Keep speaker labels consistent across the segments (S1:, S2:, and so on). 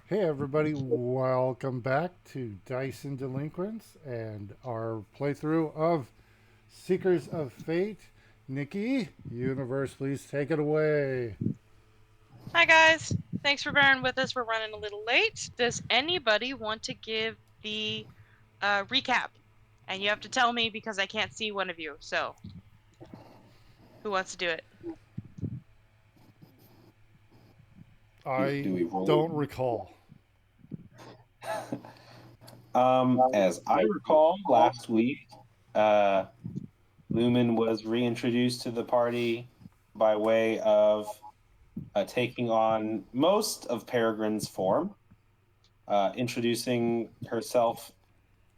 S1: Hey everybody, welcome back to Dice and Delinquents and our playthrough of Seekers of Fate. Nikki, Universe, please take it away.
S2: Hi guys, thanks for bearing with us. We're running a little late. Does anybody want to give the recap? And you have to tell me because I can't see one of you. So, who wants to do it?
S1: I
S3: Do we roll?
S1: don't recall.
S3: As I recall, last week, uh, Lumen was reintroduced to the party by way of taking on most of Peregrine's form, introducing herself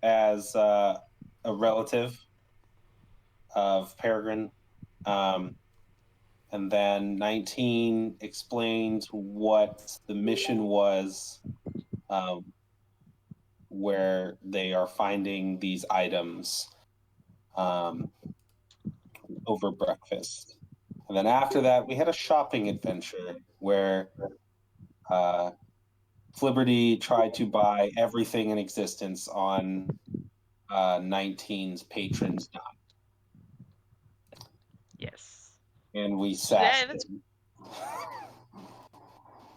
S3: as a relative of Peregrine. And then 19 explained what the mission was, um, where they are finding these items over breakfast. And then after that, we had a shopping adventure where Flibberty tried to buy everything in existence on 19's patron's dime.
S2: Yes.
S3: And we
S2: Yeah,
S3: sat.
S2: that's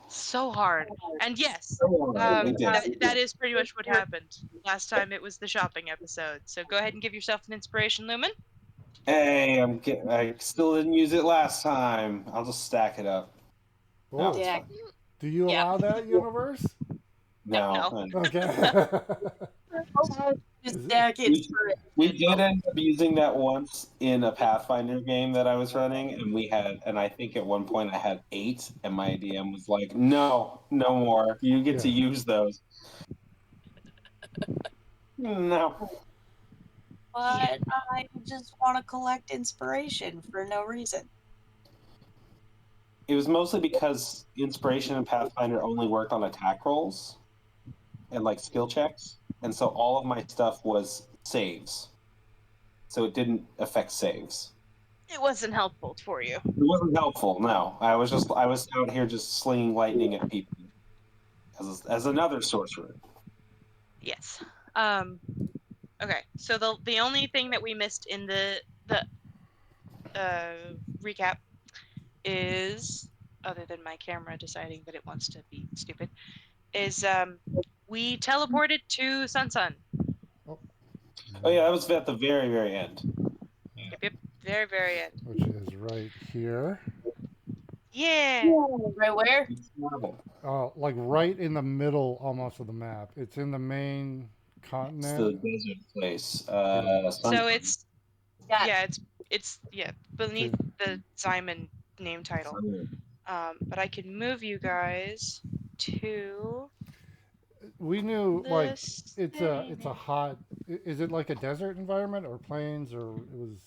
S2: so hard. And yes,
S3: We did.
S2: that is pretty much what happened. Last time it was the shopping episode. So go ahead and give yourself an inspiration, Lumen.
S3: Hey, I still didn't use it last time. I'll just stack it up. No,
S1: Oh,
S3: it's
S4: Yeah.
S3: fine.
S1: do you
S4: Yeah.
S1: allow that, Universe?
S3: No.
S2: No.
S1: Okay.
S4: Just
S1: Is it-
S4: stack it
S3: We,
S4: for
S3: we did end up using that once in a Pathfinder game that I was running, and I think at one point I had 8, and my DM was like, "No, no more. You get to
S1: Yeah.
S3: use those." No,
S4: but I just want to collect inspiration for no reason.
S3: it was mostly because inspiration and Pathfinder only worked on attack rolls and like skill checks, and so all of my stuff was saves, so it didn't affect saves.
S2: It wasn't helpful for you.
S3: It wasn't helpful. No, I was out here just slinging lightning at people as another sorcerer.
S2: Yes. Okay. So the only thing that we missed in the recap is, other than my camera deciding that it wants to be stupid, is we teleported to Sun Sun.
S1: Oh,
S3: Oh yeah, that was at the very, very end.
S2: Yep. Very, very end.
S1: which is right here.
S2: Yeah.
S4: Right where?
S3: It's horrible.
S1: Like right in the middle almost of the map. It's in the main
S3: It's
S1: continent.
S3: the desert place.
S2: So it's
S4: Got
S2: yeah, it's beneath
S1: Okay.
S2: the Simon name title. But I can move you guys to
S1: We knew like
S2: this
S1: it's a hot. Is it like a desert environment or plains or it was?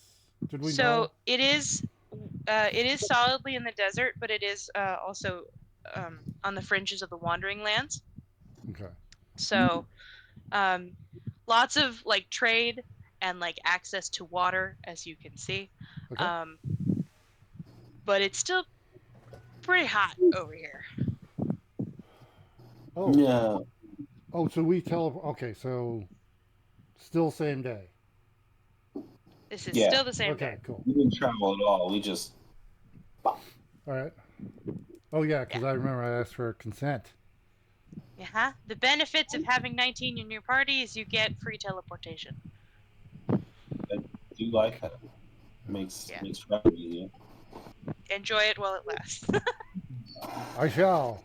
S1: Did we
S2: So
S1: know?
S2: it is solidly in the desert, but it is also on the fringes of the wandering lands.
S1: Okay.
S2: So um, lots of like trade and like access to water, as you can see.
S1: Okay.
S2: Um, but it's still pretty hot over here.
S1: Oh.
S3: No,
S1: Oh, so we tele. Okay, so still same day.
S2: This is
S3: yeah,
S2: still the same day.
S1: Okay, cool.
S3: we didn't travel at all. We just
S1: All right. Oh yeah,
S2: Yeah.
S1: because I remember I asked for consent.
S2: Yeah. The benefits of having 19 in your party is you get free teleportation.
S3: do like that. Makes
S2: Yeah.
S3: makes travel easier.
S2: Enjoy it while it lasts.
S1: I shall.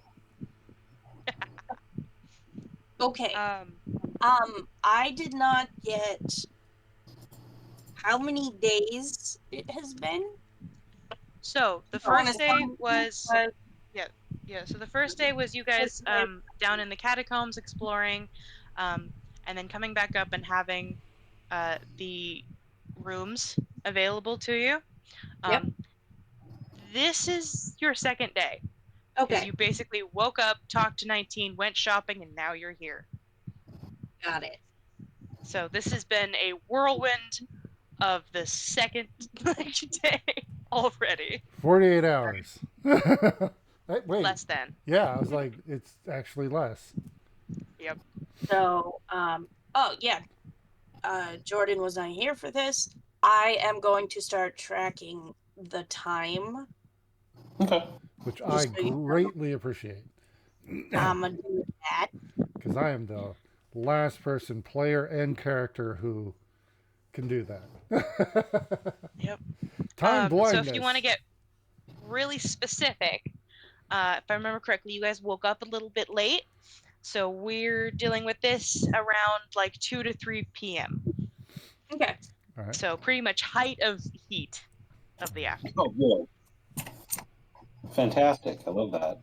S4: Okay.
S2: um,
S4: I did not get how many days it has been.
S2: so the first day was yeah. So the first day was you guys down in the catacombs exploring, and then coming back up and having the rooms available to you.
S4: Yep.
S2: This is your second day because
S4: Okay.
S2: you basically woke up, talked to 19, went shopping, and now you're here.
S4: Got it.
S2: So this has been a whirlwind of the second day already.
S1: 48 hours. Wait.
S2: less than.
S1: Yeah, I was like, it's actually less.
S2: Yep.
S4: So, oh yeah, Jordan was not here for this. I am going to start tracking the time.
S3: Okay.
S1: Which
S4: Just
S1: I
S4: so you know.
S1: greatly appreciate.
S4: I'm gonna do that.
S1: Because I am the last person, player and character, who can do that.
S2: Yep.
S1: Time
S2: So if you want to
S1: blindness.
S2: get really specific, if I remember correctly, you guys woke up a little bit late. So we're dealing with this around like 2 to 3 p.m.
S4: Okay.
S1: All right.
S2: So pretty much height of heat of the afternoon.
S3: Oh, good. Fantastic. I love that.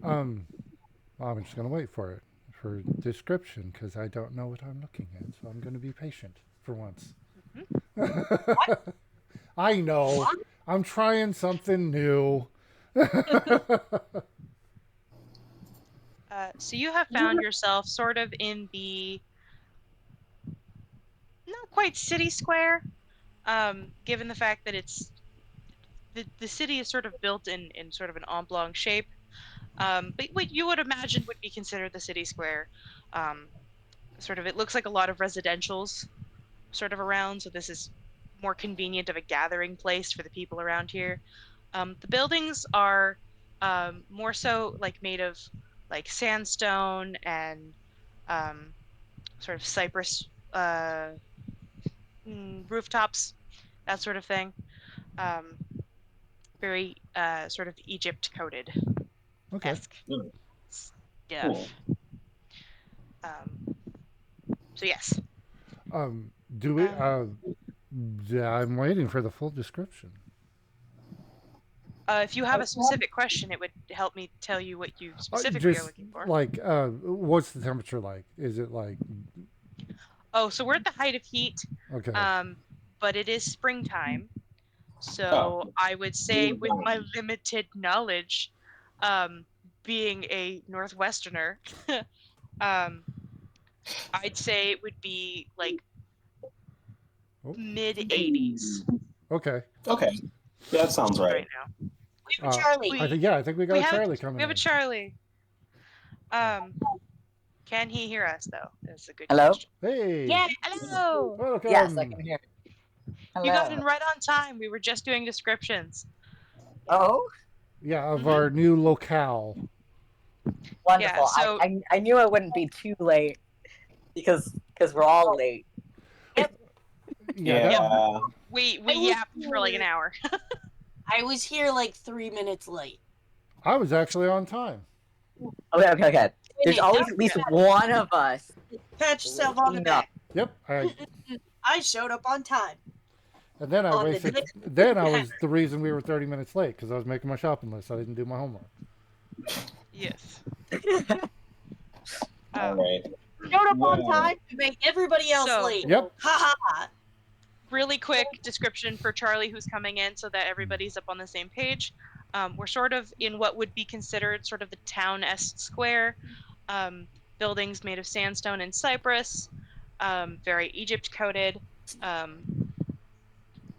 S1: Well, I'm just gonna wait for it for description because I don't know what I'm looking at, so I'm gonna be patient for once. I know. I'm trying something new.
S2: So you have found yourself sort of in the not quite city square, given the fact that it's the city is sort of built in sort of an oblong shape. But what you would imagine would be considered the city square. Um, Sort of, it looks like a lot of residentials sort of around, so this is more convenient of a gathering place for the people around here. The buildings are more so like made of like sandstone and um, sort of cypress rooftops, that sort of thing. Um, Very sort of Egypt coded
S1: Okay.
S2: esque
S3: Mm,
S2: stuff.
S3: cool.
S2: Um, so yes.
S1: Do we?
S2: Um,
S1: Yeah, I'm waiting for the full description.
S2: If you have a specific question, it would help me tell you what you specifically are
S1: Just
S2: looking for.
S1: like, what's the temperature like? Is it like,
S2: Oh, so we're at the height of heat,
S1: okay,
S2: um, but it is springtime.
S3: Oh,
S2: So I would say, with my limited knowledge, um, being a Northwesterner, um, I'd say it would be like
S1: oh,
S2: mid 80s
S1: okay.
S3: okay. That sounds right.
S2: right now.
S4: We have a Charlie.
S1: I think we got a Charlie coming
S2: we have a
S1: in.
S2: Charlie. Um, can he hear us though? That's a good
S5: Hello?
S2: question.
S1: Hey,
S4: Yeah.
S2: Hello.
S1: welcome.
S5: Yes, I can hear. Hello.
S2: You got in right on time. We were just doing descriptions.
S5: Oh,
S1: Yeah, of our new locale.
S5: wonderful.
S2: Yeah, so
S5: I knew I wouldn't be too late because we're all late.
S1: Yeah,
S3: Yeah.
S2: we
S4: I was
S2: yapped for like an
S4: here-
S2: hour.
S4: I was here like 3 minutes late.
S1: I was actually on time.
S5: Okay. There's
S4: Wait,
S5: always
S4: no,
S5: at least one of us.
S4: Pat yourself on the
S5: No.
S4: back.
S1: Yep.
S4: I showed up on time.
S1: And then I
S4: On the
S1: wasted.
S4: day-
S1: Then I was the reason we were 30 minutes late because I was making my shopping list. I didn't do my homework.
S2: Yes.
S3: All right.
S4: Showed up on
S3: Well-
S4: time to make everybody else
S2: So-
S4: late.
S1: Yep.
S4: Ha ha.
S2: Really quick description for Charlie who's coming in so that everybody's up on the same page. We're sort of in what would be considered sort of the town-esque square. Buildings made of sandstone and cypress, very Egypt coded.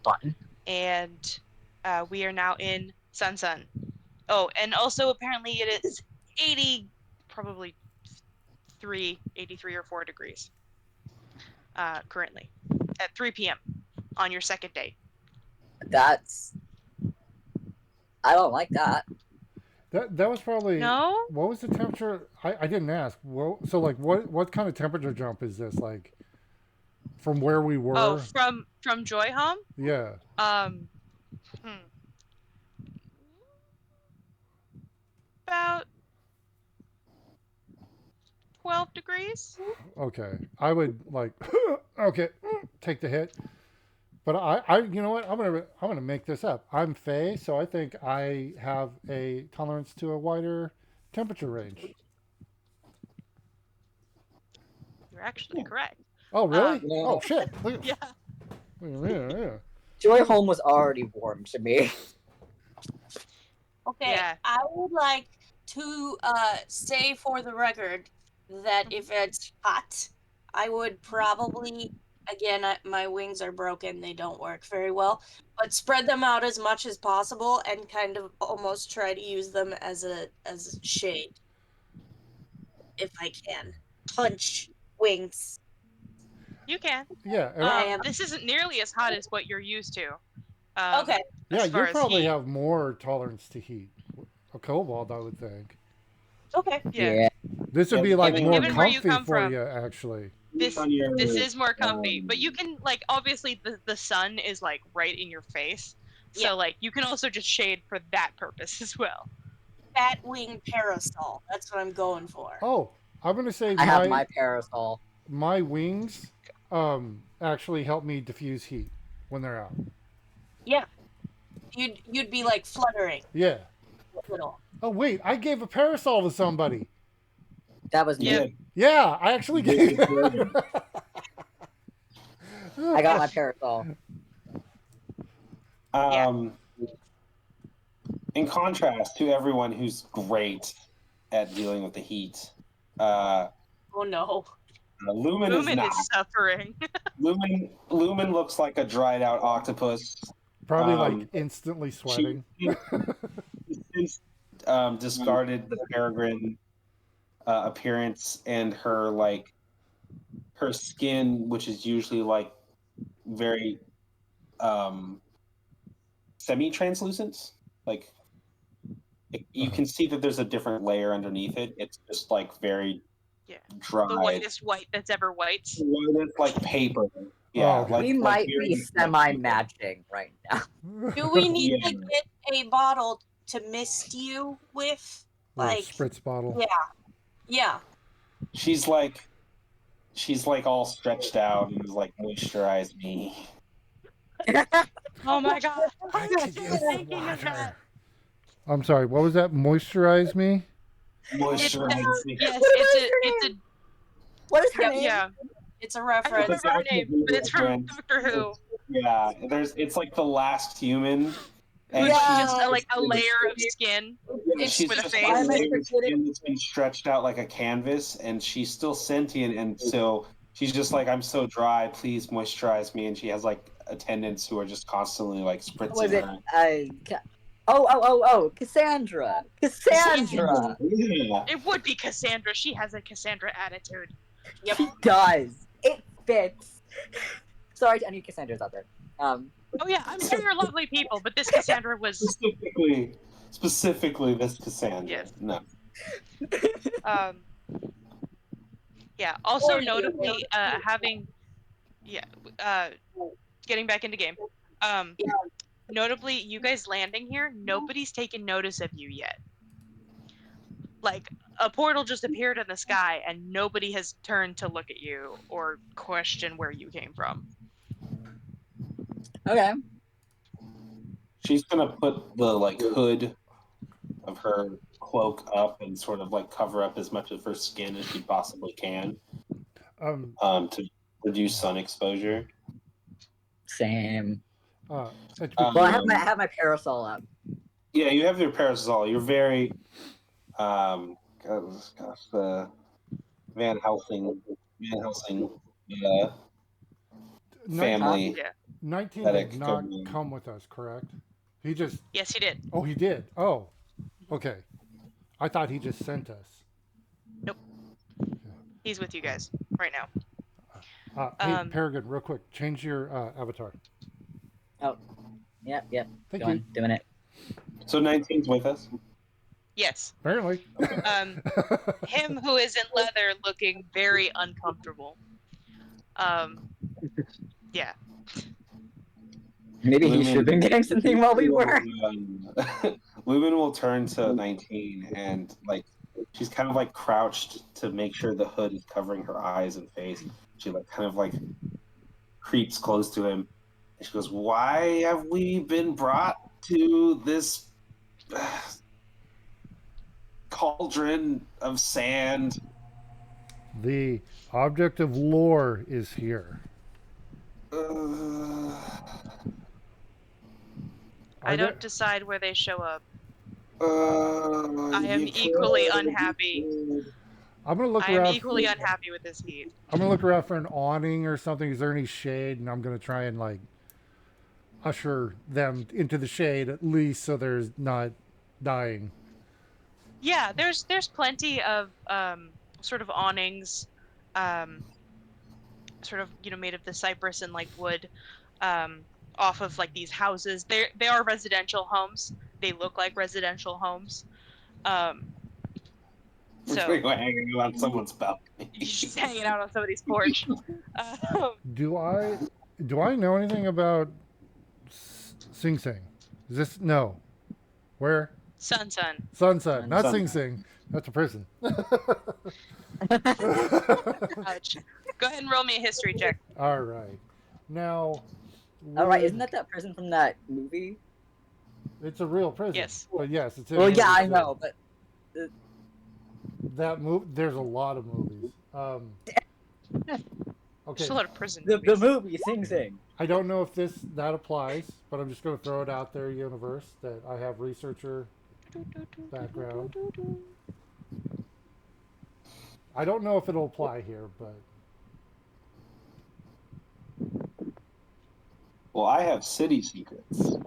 S5: Button.
S2: And we are now in Sun Sun. Oh, and also apparently it is 80, probably 83 or 4 degrees currently at 3 p.m. on your second day.
S5: That's. I don't like that.
S1: That was probably.
S2: No?
S1: What was the temperature? I didn't ask. Well, so like, what kind of temperature jump is this? Like, from where we were?
S2: Oh, from Joy Home?
S1: Yeah.
S2: About 12 degrees.
S1: Okay. I would like. Okay. Take the hit. But you know what? I'm gonna make this up. I'm Fey, so I think I have a tolerance to a wider temperature range.
S2: You're actually correct.
S1: Oh, really?
S3: Yeah.
S1: Oh, shit. Look at-
S2: Yeah.
S1: yeah.
S5: Joy Home was already warm to me.
S4: Okay.
S2: Yeah.
S4: I would like to say for the record that if it's hot, I would probably Again, my wings are broken. They don't work very well. But spread them out as much as possible and kind of almost try to use them as a shade. If I can. Punch wings.
S2: You can.
S1: Yeah.
S4: I am-
S2: This isn't nearly as hot as what you're used to.
S4: Okay.
S1: Yeah,
S2: As
S1: you
S2: far as
S1: probably
S2: heat.
S1: have more tolerance to heat. A kobold, I would think.
S4: Okay.
S2: Yeah.
S1: This would
S3: Yeah,
S1: be like
S3: given-
S1: more
S2: given where you
S1: comfy
S2: come
S1: for
S2: from.
S1: you, actually.
S2: This
S3: on your,
S2: this is more comfy, but you
S3: um,
S2: can like obviously the sun is like right in your face, so
S4: Yeah.
S2: like you can also just shade for that purpose as well.
S4: Bat wing parasol. That's what I'm going for.
S1: Oh, I'm gonna say
S5: I have my parasol.
S1: my wings actually help me diffuse heat when they're out.
S4: Yeah. You'd be like fluttering
S1: Yeah.
S4: a little.
S1: Oh wait, I gave a parasol to somebody.
S5: That was
S2: Yeah.
S5: me.
S1: Yeah, I actually gave.
S5: I got my parasol.
S3: In contrast to everyone who's great at dealing with the heat,
S4: Oh no.
S3: Lumen is
S2: Lumen
S3: not.
S2: is suffering.
S3: Lumen looks like a dried out octopus.
S1: Probably like
S3: Um,
S1: instantly sweating.
S3: She's since discarded the peregrine appearance, and her skin, which is usually like very semi-translucent, like you can see that there's a different layer underneath it. It's just like very
S2: Yeah.
S3: dry.
S2: The whitest white that's ever white.
S3: It's like paper. Yeah,
S1: okay.
S3: like
S5: We
S3: like
S5: might
S3: very-
S5: be semi-matching right now.
S4: Do we need
S3: Yeah.
S4: to get a bottle to mist you with?
S1: Little
S4: Like,
S1: spritz bottle.
S4: yeah. Yeah.
S3: She's like all stretched out and is like, moisturize me.
S2: Oh my god.
S1: I
S2: I
S1: could
S2: was
S1: use
S2: just thinking of
S1: water.
S2: that.
S1: I'm sorry. What was that? Moisturize me.
S3: Moisturize me.
S2: Yes, it's a
S5: What is her
S4: Yep.
S5: name?
S2: yeah.
S4: It's a
S2: I
S4: reference.
S2: don't remember her name, but it's from Doctor Who.
S3: Yeah, it's like the last human.
S2: Who's
S5: Yeah.
S2: just like a layer of skin.
S3: Yeah, she's
S2: with a
S3: just
S2: face.
S3: got a
S5: Why am I
S3: layer of
S5: forgetting-
S3: skin that's been stretched out like a canvas, and she's still sentient, and so she's just like, I'm so dry, please moisturize me, and she has like attendants who are just constantly like spritzing
S5: Was it?
S3: her.
S5: Cassandra. Cassandra.
S3: Yeah.
S2: It would be Cassandra. She has a Cassandra attitude.
S4: Yep.
S5: She does. It fits. Sorry to any Cassandras out there.
S2: Oh yeah, I'm sure you're lovely people, but this Cassandra was
S3: Specifically this Cassandra.
S2: Yes.
S3: No.
S2: yeah. Also notably, getting back into game. Notably, you guys landing here, nobody's taken notice of you yet. Like a portal just appeared in the sky, and nobody has turned to look at you or question where you came from.
S5: Okay.
S3: She's gonna put the like hood of her cloak up and sort of like cover up as much of her skin as she possibly can, to reduce sun exposure.
S5: Same.
S1: Uh,
S5: Well, I have my parasol up.
S3: Yeah, you have your parasol. You're very, Van Helsing, family.
S2: Yeah.
S1: 19
S3: That
S1: did
S3: could
S1: not
S3: come in.
S1: come with us, correct? He just.
S2: Yes, he did.
S1: Oh, he did. Oh, okay. I thought he just sent us.
S2: He's with you guys right now.
S1: Hey, Peregrine, real quick, change your avatar.
S5: Oh. Yep.
S1: Thank
S5: Doing it.
S3: So 19's with us.
S2: Yes.
S1: Apparently.
S2: Him who is in leather looking very uncomfortable. Yeah.
S5: Maybe he
S3: Lumen-
S5: should have been getting something while we were.
S3: Lumen will turn to 19 and like she's kind of like crouched to make sure the hood is covering her eyes and face. She like kind of like creeps close to him. And she goes, "Why have we been brought to this cauldron of sand?"
S1: The object of lore is here.
S2: I don't decide where they show up. I am
S3: You
S2: equally
S3: could-
S2: unhappy.
S1: I'm gonna look
S2: I am
S1: around.
S2: equally unhappy with this heat.
S1: I'm gonna look around for an awning or something. Is there any shade? And I'm gonna try and like usher them into the shade at least, so there's not dying.
S2: Yeah, there's plenty of sort of awnings, um, sort of made of the cypress and like wood, um, off of like these houses. They are residential homes. They look like residential homes. Um,
S3: We're just
S2: so
S3: hanging out on someone's balcony.
S2: you're just hanging out on somebody's porch. Um,
S1: Do I know anything about Sing Sing? Is this no? Where?
S2: Sun.
S1: Sunset, not
S3: Sunset.
S1: Sing Sing. That's a prison.
S2: Ouch. Go ahead and roll me a history check.
S1: All right. Now.
S5: All right,
S1: would-
S5: isn't that prison from that movie?
S1: It's a real prison.
S2: Yes.
S1: But yes, it's. In
S5: Well, yeah, I
S1: movies, too.
S5: know, but
S1: That movie. There's a lot of movies.
S2: There's
S1: Okay.
S2: a lot of prison
S5: the
S2: movies.
S5: movie Sing Sing.
S1: I don't know if that applies, but I'm just going to throw it out there, universe, that I have researcher background. I don't know if it'll apply here, but
S3: Well, I have city secrets.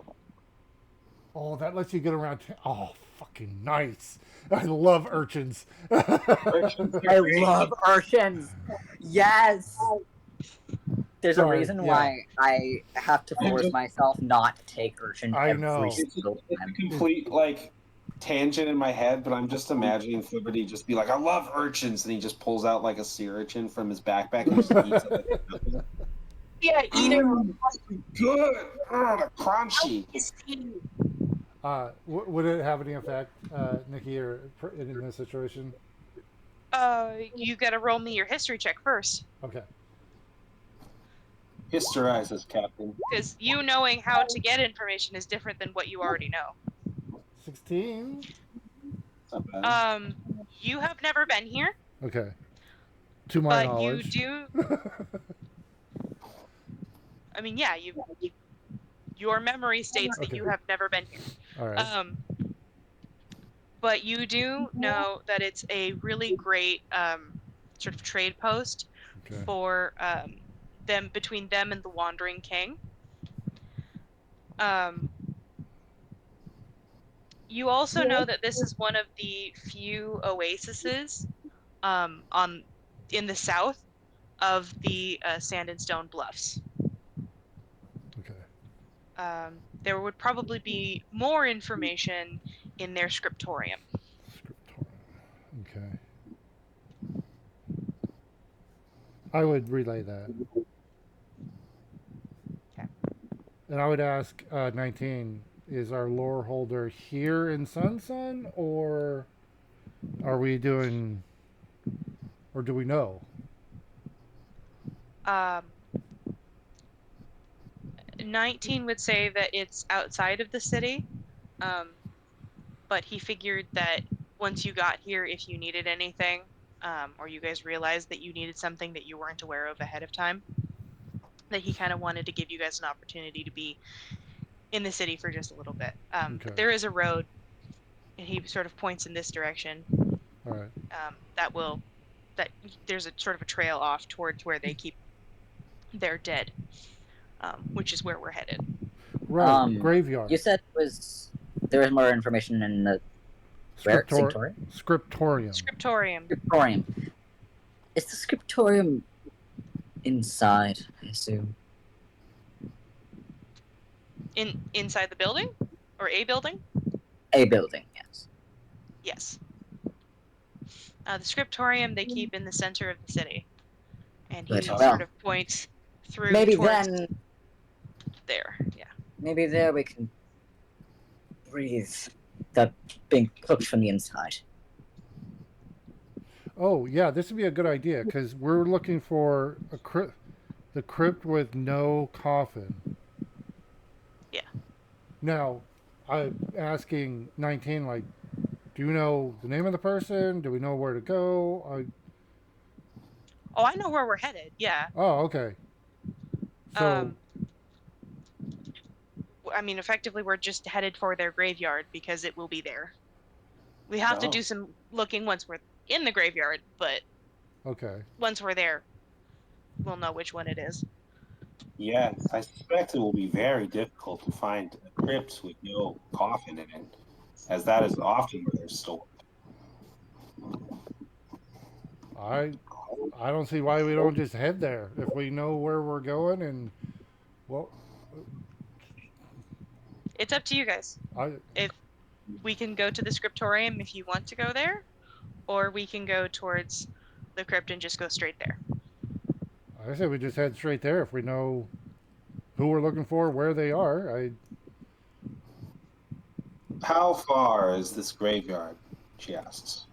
S1: oh, that lets you get around. Oh, fucking nice! I love urchins.
S5: I love urchins. Yes. There's
S1: Sorry,
S5: a reason
S1: yeah.
S5: why I have to force myself not to take urchin
S1: I
S5: every
S1: know.
S5: single
S3: It's a
S5: time.
S3: complete like tangent in my head, but I'm just imagining Flibberty just be like, "I love urchins," and he just pulls out like a sea urchin from his backpack and just eats it.
S4: Yeah, eat it.
S3: Good, the crunchy.
S1: Would it have any effect, Nikki, or in this situation?
S2: You gotta roll me your history check first.
S1: Okay.
S3: Histerize us, Captain.
S2: Because you knowing how to get information is different than what you already know.
S1: 16.
S3: It's not bad.
S2: You have never been here,
S1: Okay. To my
S2: but
S1: knowledge.
S2: you do. I mean, yeah, your memory states that
S1: Okay.
S2: you have never been here.
S1: All right.
S2: But you do know that it's a really great sort of trade post
S1: Okay.
S2: for them between them and the Wandering King. You also know that this is one of the few oases in the south of the Sand and Stone Bluffs.
S1: Okay.
S2: There would probably be more information in their scriptorium.
S1: Okay. I would relay that.
S2: Okay.
S1: And I would ask 19, is our lore holder here in Sun, or are we doing, or do we know?
S2: 19 would say that it's outside of the city, but he figured that once you got here, if you needed anything, or you guys realized that you needed something that you weren't aware of ahead of time, that he kind of wanted to give you guys an opportunity to be in the city for just a little bit.
S1: Okay.
S2: But there is a road, and he sort of points in this direction.
S1: All right.
S2: That there's a sort of a trail off towards where they keep their dead, which is where we're headed.
S1: Right. Graveyard.
S5: You said there was more information in the
S1: Scriptorium.
S2: Scriptorium.
S5: Scriptorium. Is the scriptorium inside, I assume?
S2: Inside the building? Or a building?
S5: A building, yes.
S2: Yes. The scriptorium they keep in the center of the city. And he
S5: But,
S2: sort
S5: well,
S2: of points through
S5: Maybe
S2: towards
S5: then,
S2: there. Yeah.
S5: maybe there we can breathe that being cooked from the inside.
S1: Oh, yeah, this would be a good idea, because we're looking for the crypt with no coffin.
S2: Yeah.
S1: Now, I'm asking 19, like, do you know the name of the person? Do we know where to go?
S2: Oh, I know where we're headed. Yeah.
S1: Oh, okay. So,
S2: I mean, effectively, we're just headed for their graveyard because it will be there. We have to
S3: Oh.
S2: do some looking once we're in the graveyard, but
S1: Okay.
S2: once we're there, we'll know which one it is.
S3: Yes, I suspect it will be very difficult to find a crypt with no coffin in it, as that is often where they're stored.
S1: I don't see why we don't just head there if we know where we're going. And well,
S2: It's up to you guys. If we can go to the scriptorium if you want to go there, or we can go towards the crypt and just go straight there.
S1: I say we just head straight there if we know who we're looking for, where they are.
S3: How far is this graveyard? She asks.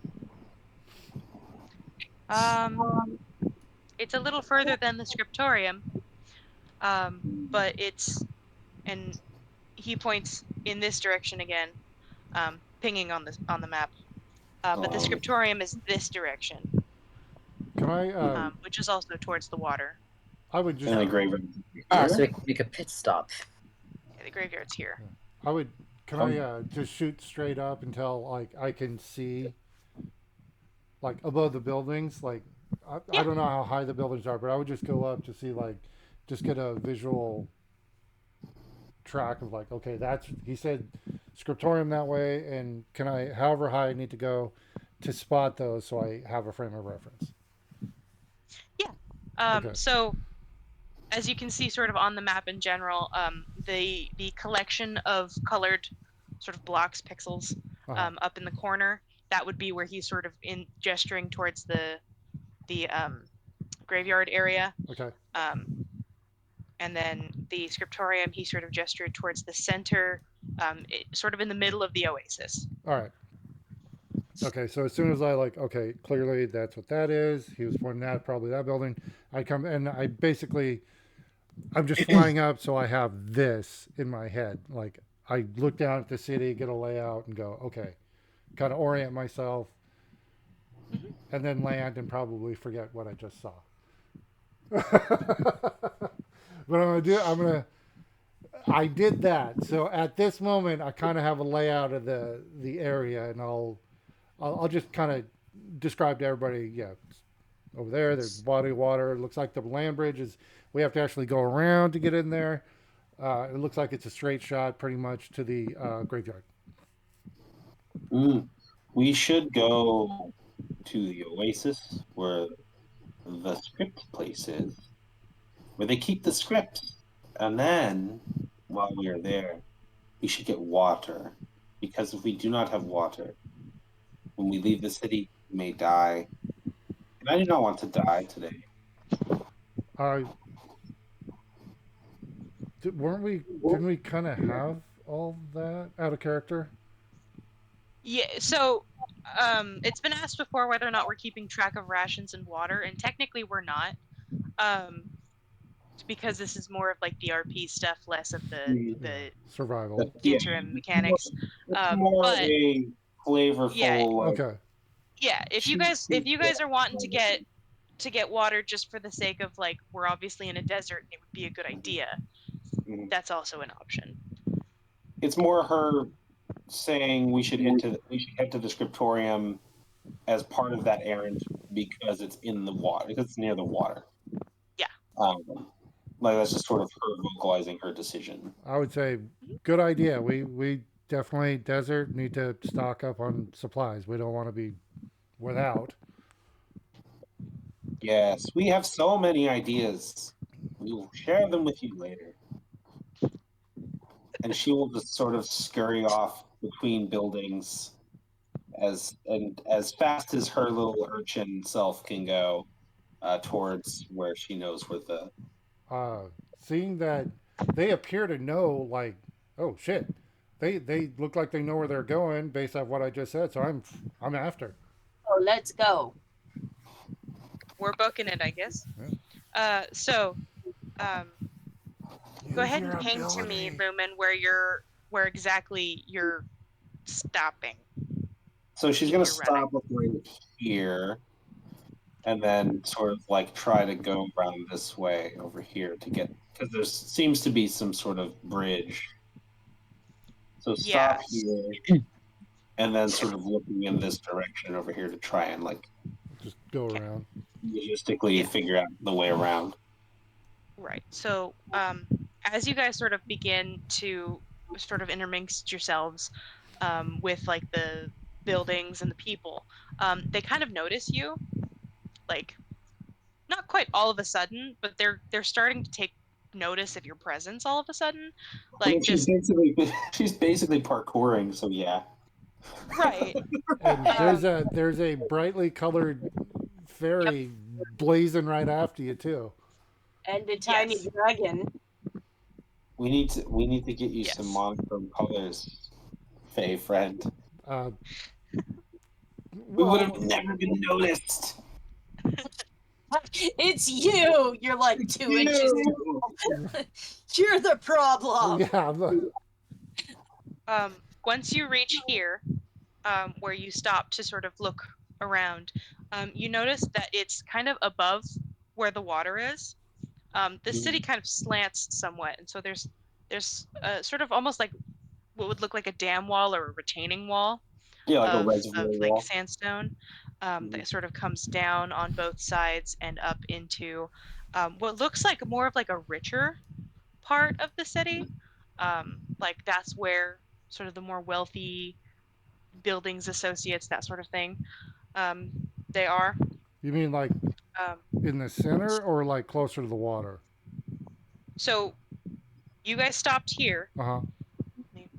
S2: It's a little further than the scriptorium, but it's, and he points in this direction again, pinging on the map. But the scriptorium is this direction,
S1: Can I?
S2: which is also towards the water.
S1: I would just.
S3: And the graveyard.
S5: So we could pit stop.
S2: Yeah, the graveyard's here.
S1: I would. Can I just shoot straight up until like I can see, like above the buildings? Like I don't know how high the buildings are, but I would just go up to see like, just get a visual track of like, okay, that's he said scriptorium that way, and can I, however high I need to go, to spot those so I have a frame of reference.
S2: Yeah.
S1: Okay.
S2: So, as you can see, sort of on the map in general, the collection of colored sort of blocks, pixels, up in the corner, that would be where he's sort of in gesturing towards the graveyard area.
S1: Okay.
S2: And then the scriptorium, he sort of gestured towards the center, sort of in the middle of the oasis.
S1: All right. Okay, so as soon as I like, okay, clearly that's what that is. He was pointing at probably that building. I come and I basically, I'm just flying up, so I have this in my head. Like I look down at the city, get a layout, and go, okay, kind of orient myself, and then land and probably forget what I just saw. But I did that. So at this moment, I kind of have a layout of the area, and I'll just kind of describe to everybody. Yeah, over there's a body of water. It looks like the land bridge is. We have to actually go around to get in there. It looks like it's a straight shot, pretty much to the graveyard.
S3: We should go to the oasis where the script place is, where they keep the scripts. And then, while we are there, we should get water. Because if we do not have water, when we leave the city, we may die. And I do not want to die today.
S1: Didn't we kind of have all that out of character?
S2: Yeah, so it's been asked before whether or not we're keeping track of rations and water, and technically we're not. Because this is more of like the RP stuff, less of the
S1: survival
S2: interim mechanics.
S3: More
S2: but
S3: a flavorful.
S1: Okay.
S2: Yeah, if you guys are wanting to get water just for the sake of like we're obviously in a desert and it would be a good idea, that's also an option.
S3: It's more her saying we should head to the scriptorium as part of that errand because it's in the water, because it's near the water.
S2: Yeah.
S3: Like that's just sort of her vocalizing her decision.
S1: I would say good idea. We definitely desert need to stock up on supplies. We don't want to be without.
S3: Yes, we have so many ideas. We will share them with you later. And she will just sort of scurry off between buildings as fast as her little urchin self can go towards where she knows where the.
S1: Seeing that they appear to know, like, oh shit, they look like they know where they're going based on what I just said. So I'm after.
S4: Oh, let's go.
S2: We're booking it, I guess.
S1: Yeah.
S2: Go ahead and ping to me, Lumen, where exactly you're stopping.
S3: So she's gonna stop right here, and then sort of like try to go around this way over here to get, because there seems to be some sort of bridge. So stop here. and then sort of looking in this direction over here to try and like
S1: Just go
S2: Okay.
S1: around.
S3: logistically
S2: Yeah.
S3: figure out the way around.
S2: Right. So, as you guys sort of begin to sort of intermix yourselves with like the buildings and the people, they kind of notice you, like not quite all of a sudden, but they're starting to take notice of your presence all of a sudden,
S3: I mean,
S2: like just
S3: she's basically parkouring, so yeah.
S2: right.
S1: And
S2: Um,
S1: there's a brightly colored fairy blazing right after you too.
S4: And a tiny
S2: Yes.
S4: dragon.
S3: We need to get you some
S2: Yes.
S3: monochrome colors, Faye friend.
S1: Uh,
S3: We would have
S1: well,
S3: never been noticed.
S4: It's you! You're like 2 inches tall. You're the problem.
S1: yeah, look,
S2: Once you reach here, where you stop to sort of look around, you notice that it's kind of above where the water is. The city kind of slants somewhat, and so there's sort of almost like what would look like a dam wall or a retaining wall
S3: Yeah, like a
S2: of
S3: reservoir
S2: like
S3: wall.
S2: sandstone that sort of comes down on both sides and up into what looks like more of like a richer part of the city. Like that's where sort of the more wealthy buildings, associates, that sort of thing, um, they are.
S1: you mean like
S2: Um,
S1: in the center or like closer to the water?
S2: so you guys stopped here.
S1: Uh huh.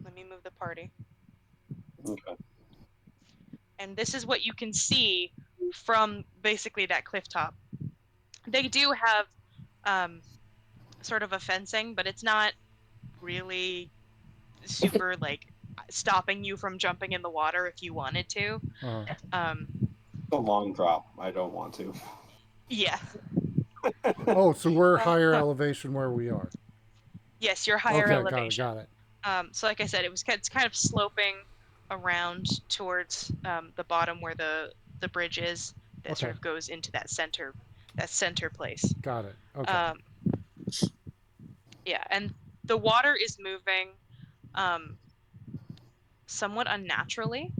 S2: Let me move the party.
S3: Okay.
S2: And this is what you can see from basically that cliff top. They do have sort of a fencing, but it's not really super like stopping you from jumping in the water if you wanted to.
S1: Uh-huh.
S2: Um,
S3: It's a long drop. I don't want to.
S2: yeah.
S1: Oh, so we're higher elevation where we are.
S2: Yes, you're higher
S1: Okay,
S2: elevation.
S1: got it.
S2: So like I said, it's kind of sloping around towards the bottom where the bridge is that sort
S1: Okay.
S2: of goes into that center place.
S1: Got it. Okay.
S2: Yeah, and the water is moving somewhat unnaturally.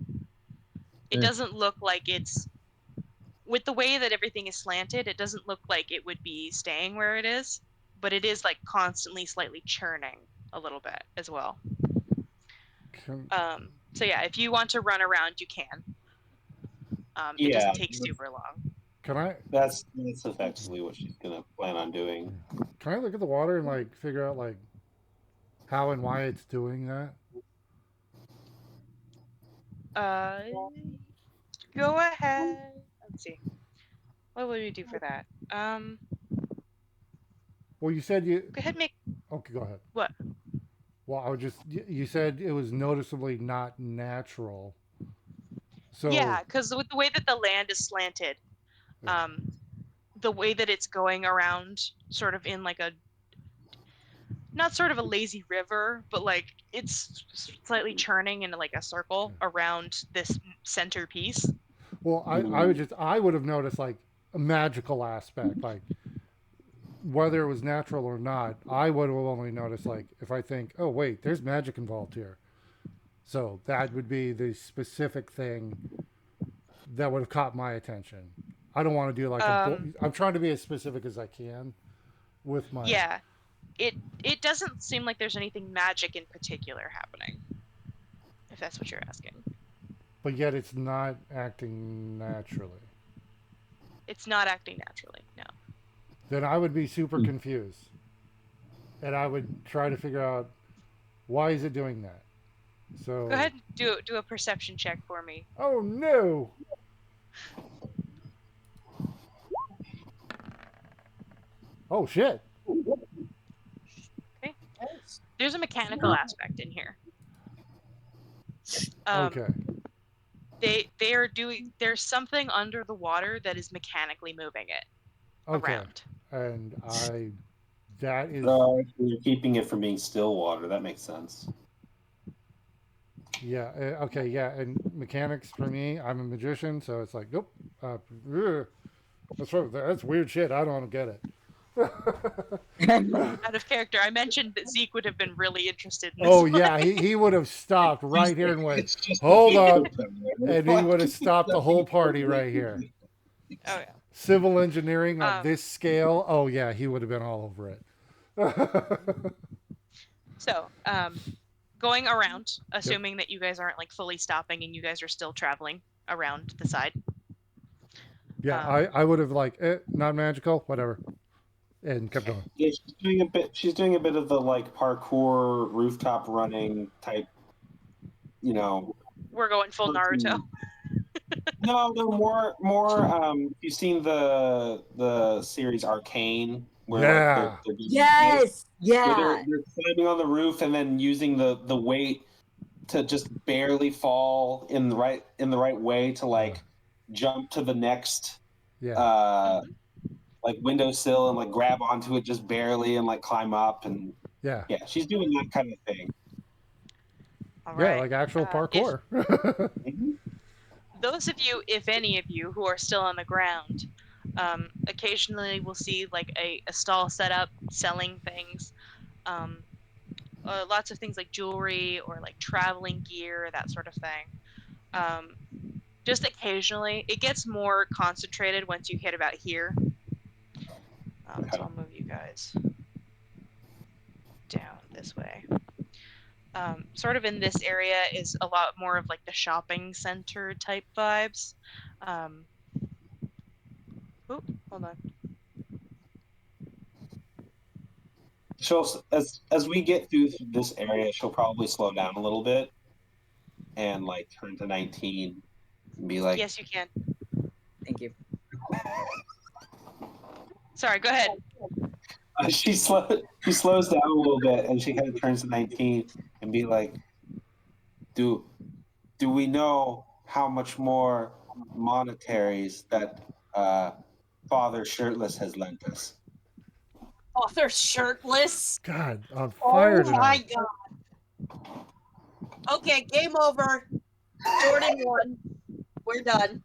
S2: It doesn't look like it's with the way that everything is slanted, it doesn't look like it would be staying where it is, but it is like constantly slightly churning a little bit as well.
S1: Can,
S2: So yeah, if you want to run around, you can. It
S3: Yeah,
S2: doesn't take super long.
S1: can I
S3: that's effectively what she's gonna plan on doing.
S1: can I look at the water and like figure out like how and why it's doing that?
S2: Uh, Go ahead. Let's see. What would we do for that?
S1: Well, you said you.
S2: Go ahead, make
S1: Okay, go ahead.
S2: what?
S1: Well, I would just. You said it was noticeably not natural. So
S2: Yeah, because with the way that the land is slanted,
S1: yeah.
S2: the way that it's going around, sort of in like a not sort of a lazy river, but like it's slightly churning in like a circle around this centerpiece.
S1: Well, I would just I would have noticed like a magical aspect, like whether it was natural or not. I would have only noticed like if I think, oh wait, there's magic involved here. So that would be the specific thing that would have caught my attention. I don't want to do like I'm trying to be as specific as I can with my.
S2: Yeah, it doesn't seem like there's anything magic in particular happening, if that's what you're asking.
S1: But yet it's not acting naturally.
S2: It's not acting naturally, no.
S1: Then I would be super confused. And I would try to figure out why is it doing that. So
S2: Go ahead and do a perception check for me.
S1: Oh no. Oh shit.
S2: Okay. There's a mechanical aspect in here.
S1: Okay.
S2: They are doing. There's something under the water that is mechanically moving it
S1: Okay.
S2: around.
S1: And that is
S3: You're keeping it from being still water. That makes sense.
S1: yeah, okay, yeah, and mechanics for me, I'm a magician, so it's like, nope, that's right, that's weird shit. I don't get it.
S2: Out of character, I mentioned that Zeke would have been really interested in this.
S1: Oh
S2: one.
S1: yeah, he would have stopped right here and went,
S3: It's just
S1: hold
S3: a
S1: up,
S3: poop
S1: and he would have stopped the whole party right here.
S2: Oh yeah.
S1: Civil engineering on
S2: Um,
S1: this scale, oh yeah, he would have been all over it.
S2: So, going around, assuming that you guys aren't like fully stopping and you guys are still traveling around the side.
S1: Yeah,
S2: Um,
S1: I would have like not magical, whatever, and kept going.
S3: Yeah, she's doing a bit. She's doing a bit of the like parkour, rooftop running type. You know,
S2: we're going full Naruto.
S3: No, no, more. You've seen the series Arcane, where like
S1: Yeah,
S3: they're being
S5: Yes,
S3: where
S5: yeah.
S3: they're climbing on the roof and then using the weight to just barely fall in the right way to like jump to the next
S1: yeah,
S3: like windowsill and like grab onto it just barely and like climb up and
S1: yeah,
S3: yeah, she's doing that kind of thing.
S2: All
S1: yeah,
S2: right.
S1: like actual
S2: If
S1: parkour.
S2: those of you, if any of you, who are still on the ground, occasionally will see like a stall set up selling things. Lots of things like jewelry or like traveling gear, that sort of thing. Just occasionally, it gets more concentrated once you hit about here. So I'll move you guys down this way. Sort of in this area is a lot more of like the shopping center type vibes. Oh, hold on.
S3: She'll as we get through this area, she'll probably slow down a little bit and like turn to 19 and be like,
S2: Yes, you can.
S5: Thank you.
S2: Sorry, go ahead.
S3: she slows down a little bit and she kind of turns to 19 and be like, do we know how much more monetaries that Father Shirtless has lent us?
S4: Author shirtless.
S1: God, on fire
S4: Oh my
S1: tonight.
S4: god. Okay, game over. Jordan won. We're done.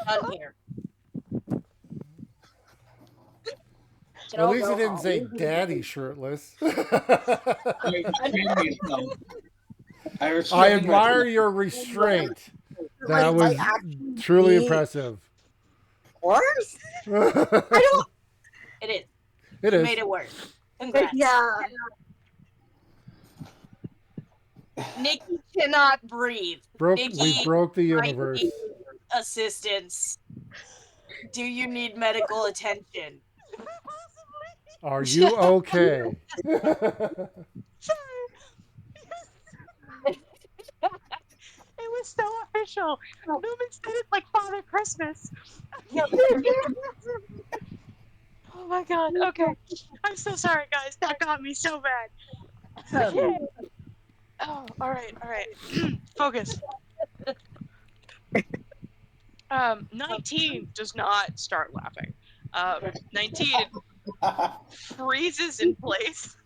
S4: Done here. Can
S1: Well,
S4: all
S1: at least
S4: go
S1: he didn't
S4: home.
S1: say daddy shirtless. I admire your restraint. That was truly impressive.
S5: Horse?
S4: It is.
S1: It
S4: You
S1: is.
S4: made it work. Congrats.
S5: Yeah.
S4: Nikki cannot breathe.
S1: We
S4: Nikki,
S1: broke the
S4: I
S1: universe.
S4: need assistance. Do you need medical attention?
S1: Are you okay?
S2: It was so official. Newman said it like Father Christmas. Oh my god. Okay. I'm so sorry, guys. That got me so bad. Okay. Oh, all right. Focus. 19 does not start laughing. 19 freezes in place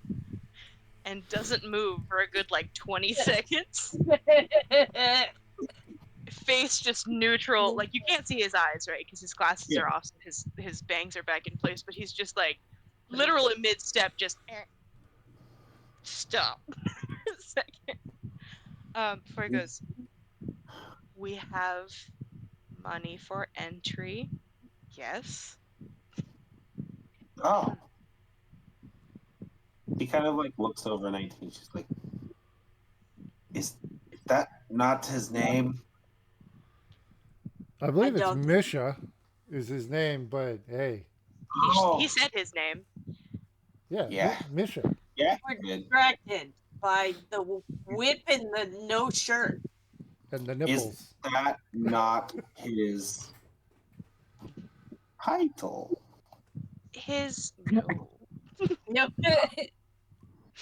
S2: and doesn't move for a good like 20 seconds. Face just neutral, like you can't see his eyes, right? Because his glasses are off, so his bangs are back in place. But he's just like, literally mid-step, just stop. A second. Before he goes, we have money for entry. Yes.
S3: Oh. He kind of like looks over 19. She's like, is that not his name?
S1: I believe
S4: I
S1: it's
S4: don't-
S1: Misha is his name, but hey.
S2: He said his name.
S1: Yeah,
S3: Yeah.
S1: Misha.
S3: Yeah.
S4: We're distracted by the whip and the no shirt.
S1: And the
S3: Is
S1: nipples.
S3: that not his title?
S2: His no.
S4: No.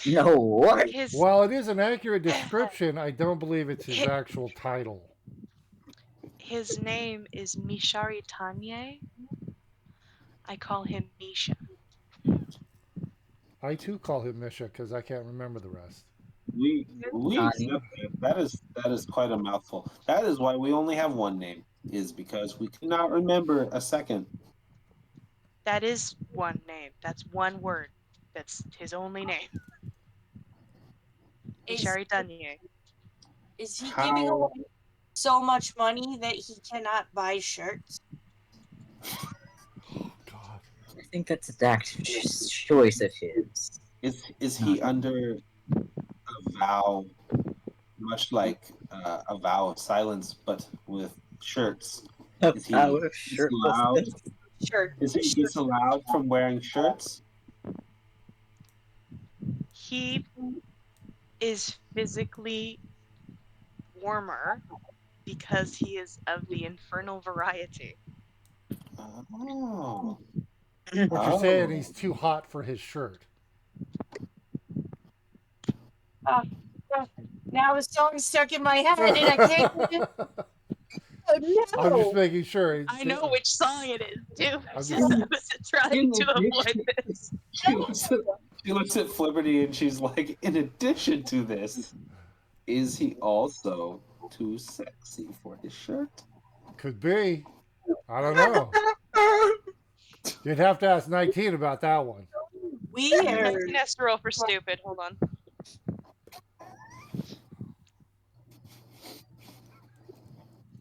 S5: No, what?
S2: His
S1: While it is an accurate description, I don't believe it's his actual title.
S2: his name is Mishari Tanye. I call him Misha.
S1: I too call him Misha because I can't remember the rest.
S3: We
S5: Johnny.
S3: that is quite a mouthful. That is why we only have one name, is because we could not remember a second.
S2: That is one name. That's one word. That's his only name.
S4: Is,
S2: Ishari Danye.
S4: is he
S3: How?
S4: giving away so much money that he cannot buy shirts?
S1: God.
S5: I think that's an active choice of his.
S3: Is he under a vow, much like a vow of silence, but with shirts? Is he
S5: Our
S3: disallowed?
S5: shirtlessness.
S4: Shirt.
S3: Is he disallowed from wearing shirts?
S2: He is physically warmer because he is of the infernal variety.
S3: Oh.
S1: What you're saying, he's too hot for his shirt.
S4: Now the song's stuck in my head and I can't get it. Oh no!
S1: I'm just making sure.
S2: I know which song it is, too. I
S1: I'm
S2: was
S1: just-
S2: trying to avoid this.
S3: She looks at Flibberty and she's like, in addition to this, is he also too sexy for his shirt?
S1: Could be. I don't know. You'd have to ask 19 about that one.
S4: Weird.
S2: 19 has to roll for stupid. Hold on.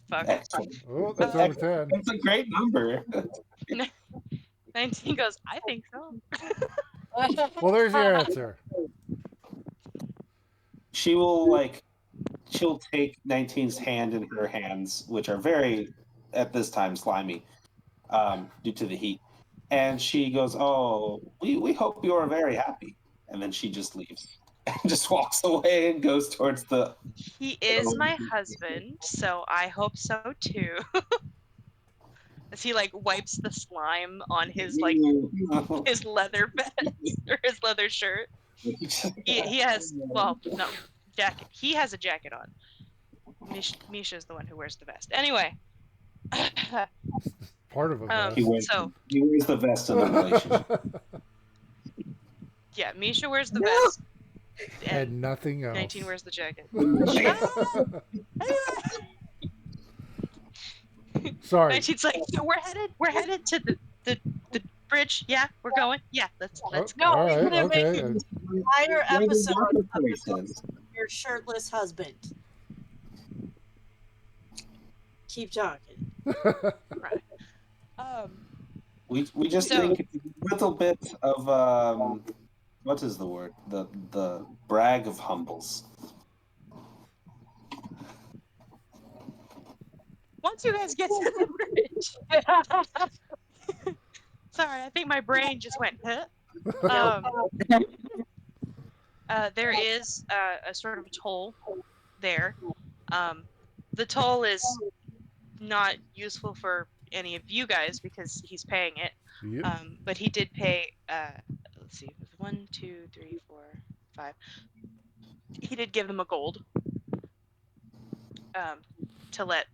S2: Fuck.
S3: Excellent.
S1: Oh, that's over 10.
S3: That's a great number.
S2: 19 goes, I think so.
S1: Well, there's your answer.
S3: She'll take 19's hand in her hands, which are very, at this time, slimy, due to the heat. And she goes, "Oh, we hope you are very happy." And then she just leaves and just walks away and goes towards the.
S2: He is my husband, so I hope so too. As he like wipes the slime on his like his leather vest or his leather shirt. He has no jacket. He has a jacket on. Misha's the one who wears the vest. Anyway.
S1: Part of a vest.
S3: He wears the vest in the relationship.
S2: Yeah, Misha wears the vest.
S1: And nothing else.
S2: 19 wears the jacket.
S1: Sorry.
S2: 19's like, so we're headed to the bridge. Yeah, we're going. Yeah, let's go.
S1: All right, okay.
S4: Entire episode of your shirtless husband. Keep talking.
S2: Right.
S3: We just think it's a little bit of what is the word? The brag of humbles.
S2: Once you guys get to the bridge. Sorry, I think my brain just went, huh? There is a sort of toll there. The toll is not useful for any of you guys because he's paying it.
S1: Yep.
S2: But he did pay, let's see, 1, 2, 3, 4, 5. He did give them a gold to let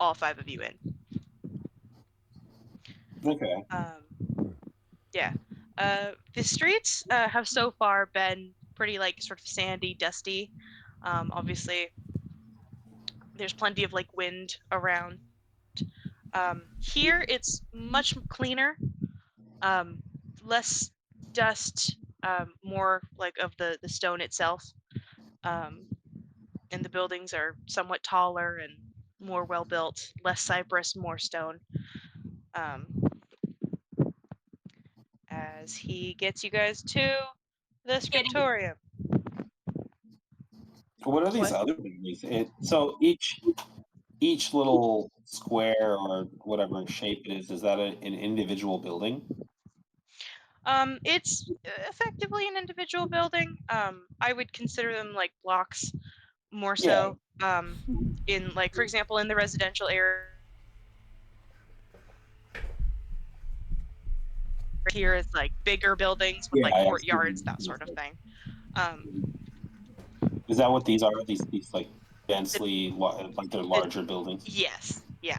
S2: all 5 of you in.
S3: Okay.
S2: Yeah. The streets have so far been pretty like sort of sandy, dusty. Obviously, there's plenty of like wind around. Here it's much cleaner, less dust, more like of the stone itself. And the buildings are somewhat taller and more well built, less cypress, more stone. As he gets you guys to the scriptorium.
S3: What are these
S2: What?
S3: other buildings? So each little square or whatever shape it is that an individual building?
S2: It's effectively an individual building. I would consider them like blocks more so. In like, for example, in the residential area here is like bigger buildings with like courtyards, that sort of thing.
S3: Is that what these are? These like densely, like they're larger buildings?
S2: Yes, yeah.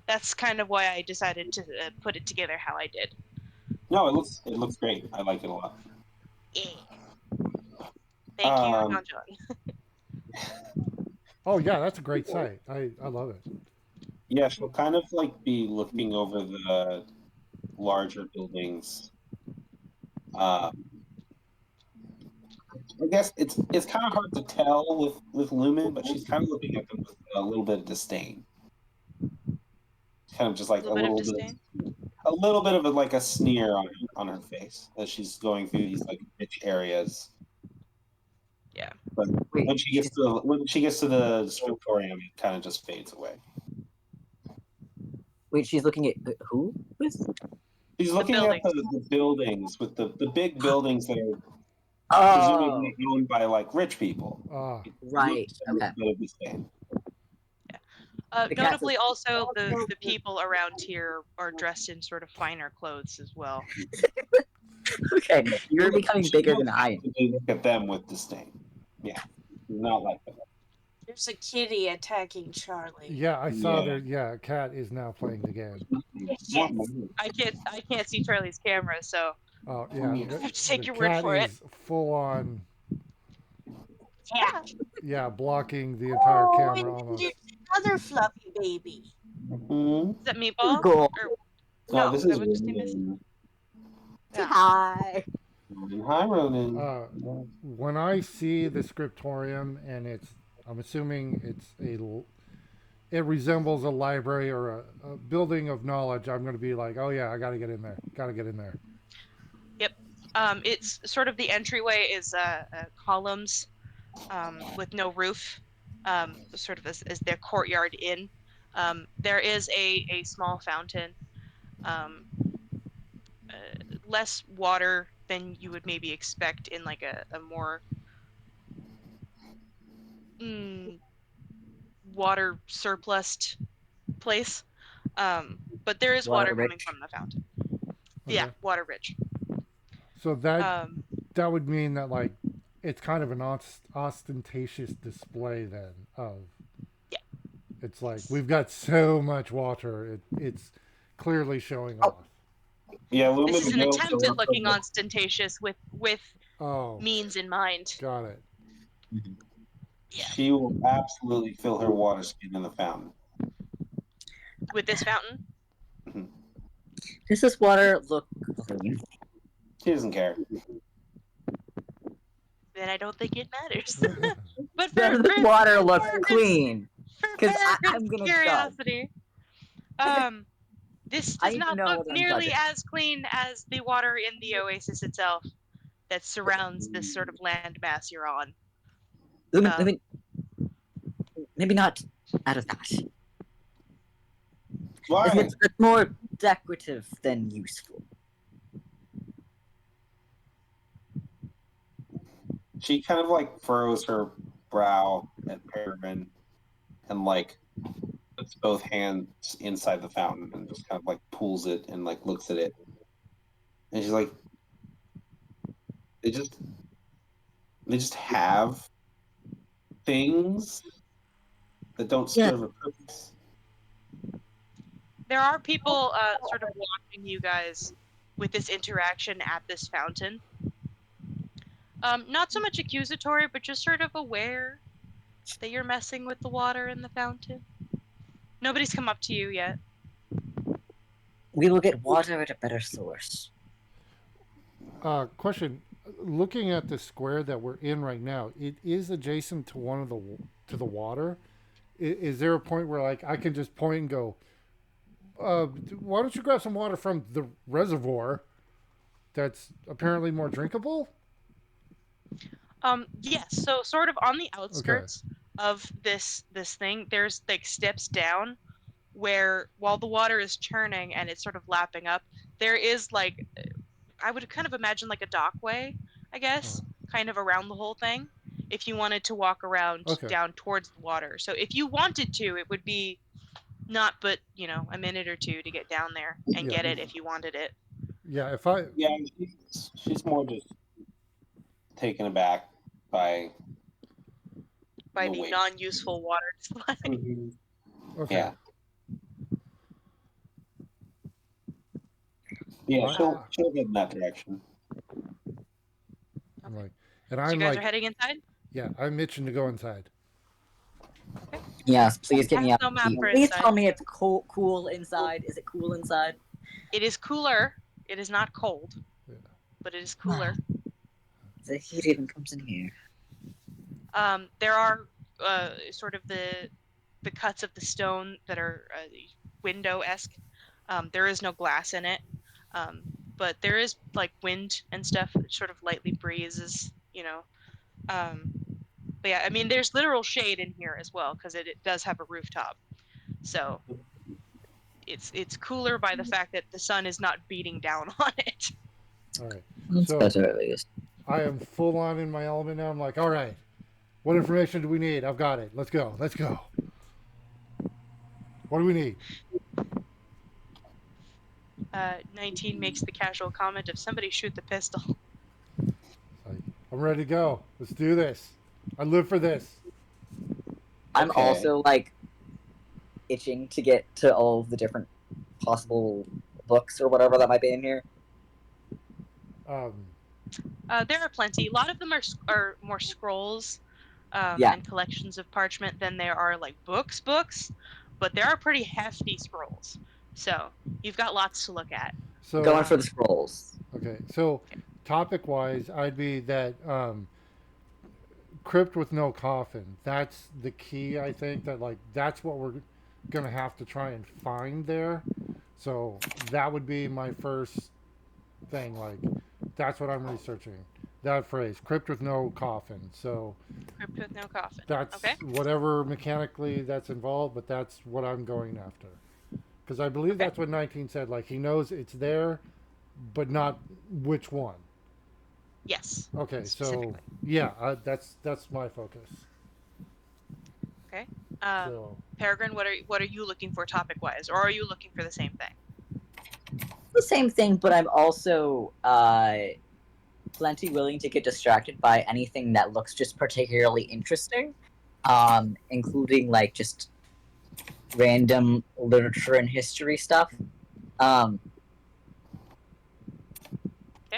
S2: That's kind of why I decided to put it together how I did.
S3: No, it looks great. I like it a lot.
S2: Yeah. Thank you, John.
S1: Oh yeah, that's a great site. I love it.
S3: Yeah, she'll kind of like be looking over larger buildings. I guess it's kind of hard to tell with Lumen, but she's kind of looking at them with a little bit of disdain. Kind of just like
S2: A little bit of disdain.
S3: a little bit of like a sneer on her face as she's going through these like rich areas.
S2: Yeah.
S3: But
S5: Wait,
S3: when she gets to the scriptorium, it kind of just fades away.
S5: Wait, she's looking at who?
S3: She's looking at the buildings with the big buildings that are
S5: Oh,
S3: presumably owned by like rich people.
S5: right. Okay.
S2: Notably, also the people around here are dressed in sort of finer clothes as well.
S5: Okay, you're becoming bigger than I am.
S3: Look at them with disdain. Yeah, not like that.
S4: There's a kitty attacking Charlie.
S1: Yeah, I saw there. Yeah, Cat is now playing the game.
S4: Yes.
S2: I can't see Charlie's camera, so
S1: Oh yeah,
S2: I have to take
S1: the
S2: your word
S1: cat
S2: for it.
S1: is full on.
S4: Yeah.
S1: Yeah, blocking the entire camera
S4: and
S1: almost.
S4: there's another fluffy baby.
S3: Mm-hmm.
S2: Is that Meatball?
S5: Cool.
S2: Or,
S3: No, this is
S2: that would just be
S3: Ronan.
S2: Yeah.
S5: Hi.
S3: Hi, Ronan.
S1: When I see the scriptorium and I'm assuming it resembles a library or a building of knowledge, I'm going to be like, oh yeah, I got to get in there. Got to get in there.
S2: Yep. It's sort of the entryway is columns with no roof, sort of as their courtyard in. There is a small fountain, less water than you would maybe expect in like a more water surplused place. But there is water coming from the fountain.
S1: Okay.
S2: Yeah, water rich.
S1: So that would mean that like it's kind of an ostentatious display then of.
S2: Yeah.
S1: It's like we've got so much water. It's clearly showing off.
S3: Yeah, Lumen
S2: this is an attempt at looking ostentatious with means in mind.
S1: Got it.
S5: Mm-hmm.
S2: Yeah.
S3: She will absolutely fill her water skin in the fountain.
S2: With this fountain?
S3: Mm-hmm.
S5: Does this water look clean?
S3: She doesn't care.
S2: Then I don't think it matters. But
S5: Does the water look clean? Because I'm gonna
S2: curiosity. This does not look nearly as clean as the water in the oasis itself that surrounds this sort of landmass you're on.
S5: Maybe not out of that.
S3: Why?
S5: It's more decorative than useful.
S3: She kind of like furrows her brow at Peregrine and like puts both hands inside the fountain and just kind of like pulls it and like looks at it. And she's like, they just have things that don't serve a purpose.
S2: There are people sort of watching you guys with this interaction at this fountain. Not so much accusatory, but just sort of aware that you're messing with the water in the fountain. Nobody's come up to you yet.
S5: We will get water at a better source.
S1: Question: looking at the square that we're in right now, it is adjacent to the water. Is there a point where like I can just point and go, why don't you grab some water from the reservoir that's apparently more drinkable?
S2: Yes, so sort of on the outskirts of this thing, there's like steps down where while the water is churning and it's sort of lapping up, there is like, I would kind of imagine like a dockway, I guess, kind of around the whole thing, if you wanted to walk around down towards the water. So if you wanted to, it would be not but, a minute or two to get down there and get it if you wanted it.
S1: Yeah,
S3: she's more just taken aback by
S2: the non-useful water supply.
S3: Mm-hmm.
S1: Okay.
S3: Yeah. Yeah, she'll head in that direction.
S1: Okay.
S2: So you guys are heading inside?
S1: Yeah, I'm itching to go inside.
S2: Okay.
S5: Yes, please get me out.
S2: No map for
S5: Please
S2: inside.
S5: tell me it's cool inside. Is it cool inside?
S2: It is cooler. It is not cold,
S1: Yeah.
S2: but it is cooler.
S5: The heat even comes in here.
S2: There are sort of the cuts of the stone that are window-esque. There is no glass in it, but there is like wind and stuff. It sort of lightly breezes, But yeah, I mean, there's literal shade in here as well because it does have a rooftop. So it's cooler by the fact that the sun is not beating down on it.
S1: All right.
S5: That's
S1: So
S5: better at least.
S1: I am full on in my element now. I'm like, all right, what information do we need? I've got it. Let's go. Let's go. What do we need?
S2: 19 makes the casual comment of somebody shoot the pistol.
S1: Like, I'm ready to go. Let's do this. I live for this.
S5: I'm
S3: Okay.
S5: also like itching to get to all of the different possible books or whatever that might be in here.
S2: There are plenty. A lot of them are more scrolls
S5: Yeah.
S2: and collections of parchment than there are like books, but there are pretty hefty scrolls. So you've got lots to look at.
S1: So
S5: Going for the scrolls.
S1: okay. So topic wise, I'd be that crypt with no coffin. That's the key. I think that like that's what we're gonna have to try and find there. So that would be my first thing. Like that's what I'm researching. That phrase, crypt with no coffin. So
S2: Crypt with no coffin.
S1: that's
S2: Okay.
S1: whatever mechanically that's involved, but that's what I'm going after. Because I believe that's what 19 said. Like he knows it's there, but not which one.
S2: Yes.
S1: Okay, so
S2: Specifically.
S1: yeah, that's my focus.
S2: Okay.
S1: So
S2: Peregrine, what are you looking for topic wise, or are you looking for the same thing?
S5: The same thing, but I'm also plenty willing to get distracted by anything that looks just particularly interesting, including like just random literature and history stuff.
S2: Okay.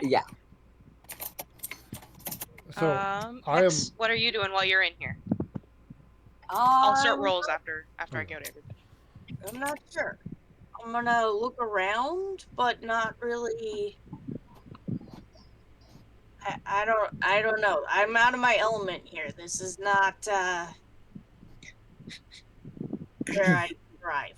S5: Yeah.
S1: so I
S2: Hex,
S1: am
S2: what are you doing while you're in here? I'll start
S4: Um,
S2: rolls after I go to everybody.
S4: I'm not sure. I'm gonna look around, but not really. I don't know. I'm out of my element here. This is not where I thrive.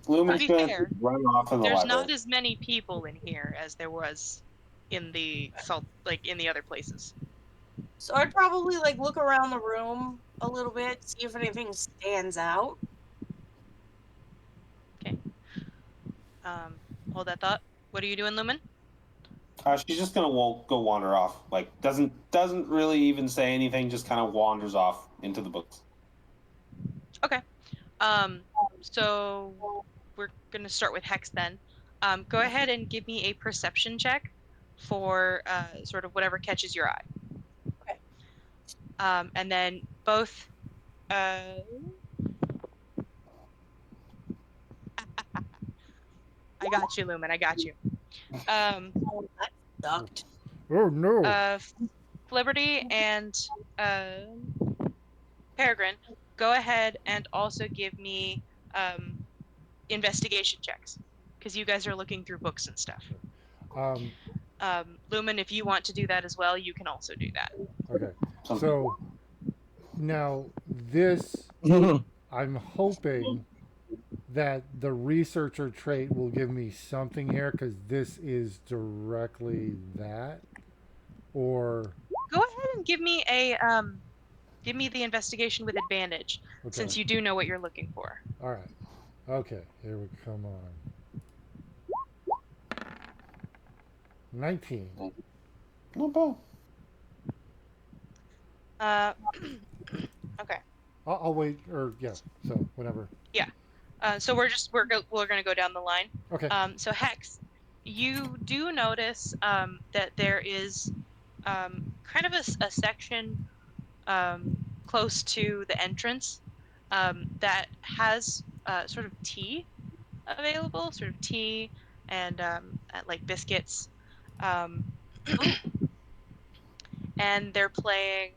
S3: Lumen's
S2: be
S3: going
S2: fair,
S3: to run off in the
S2: There's
S3: library.
S2: not as many people in here as there was in the in the other places.
S4: So I'd probably like look around the room a little bit, see if anything stands out.
S2: Okay. Hold that thought. What are you doing, Lumen?
S3: She's just gonna go wander off. Like doesn't really even say anything. Just kind of wanders off into the books.
S2: Okay. So we're gonna start with Hex then. Go ahead and give me a perception check for sort of whatever catches your eye.
S4: Okay.
S2: And then both. I got you, Lumen. I got you.
S4: Oh, that sucked.
S1: oh no.
S2: Flibberty and Peregrine, go ahead and also give me investigation checks because you guys are looking through books and stuff.
S1: Um,
S2: Lumen, if you want to do that as well, you can also do that.
S1: okay. So now this, I'm hoping that the researcher trait will give me something here because this is directly that, or
S2: Go ahead and give me the investigation with advantage
S1: okay.
S2: since you do know what you're looking for.
S1: All right. Okay, here we come on. 19.
S3: No bad.
S2: Okay.
S1: I'll wait, or yeah. So whenever.
S2: So we're gonna go down the line.
S1: Okay.
S2: So Hex, you do notice that there is kind of a section close to the entrance that has sort of tea available, sort of tea and like biscuits, and they're playing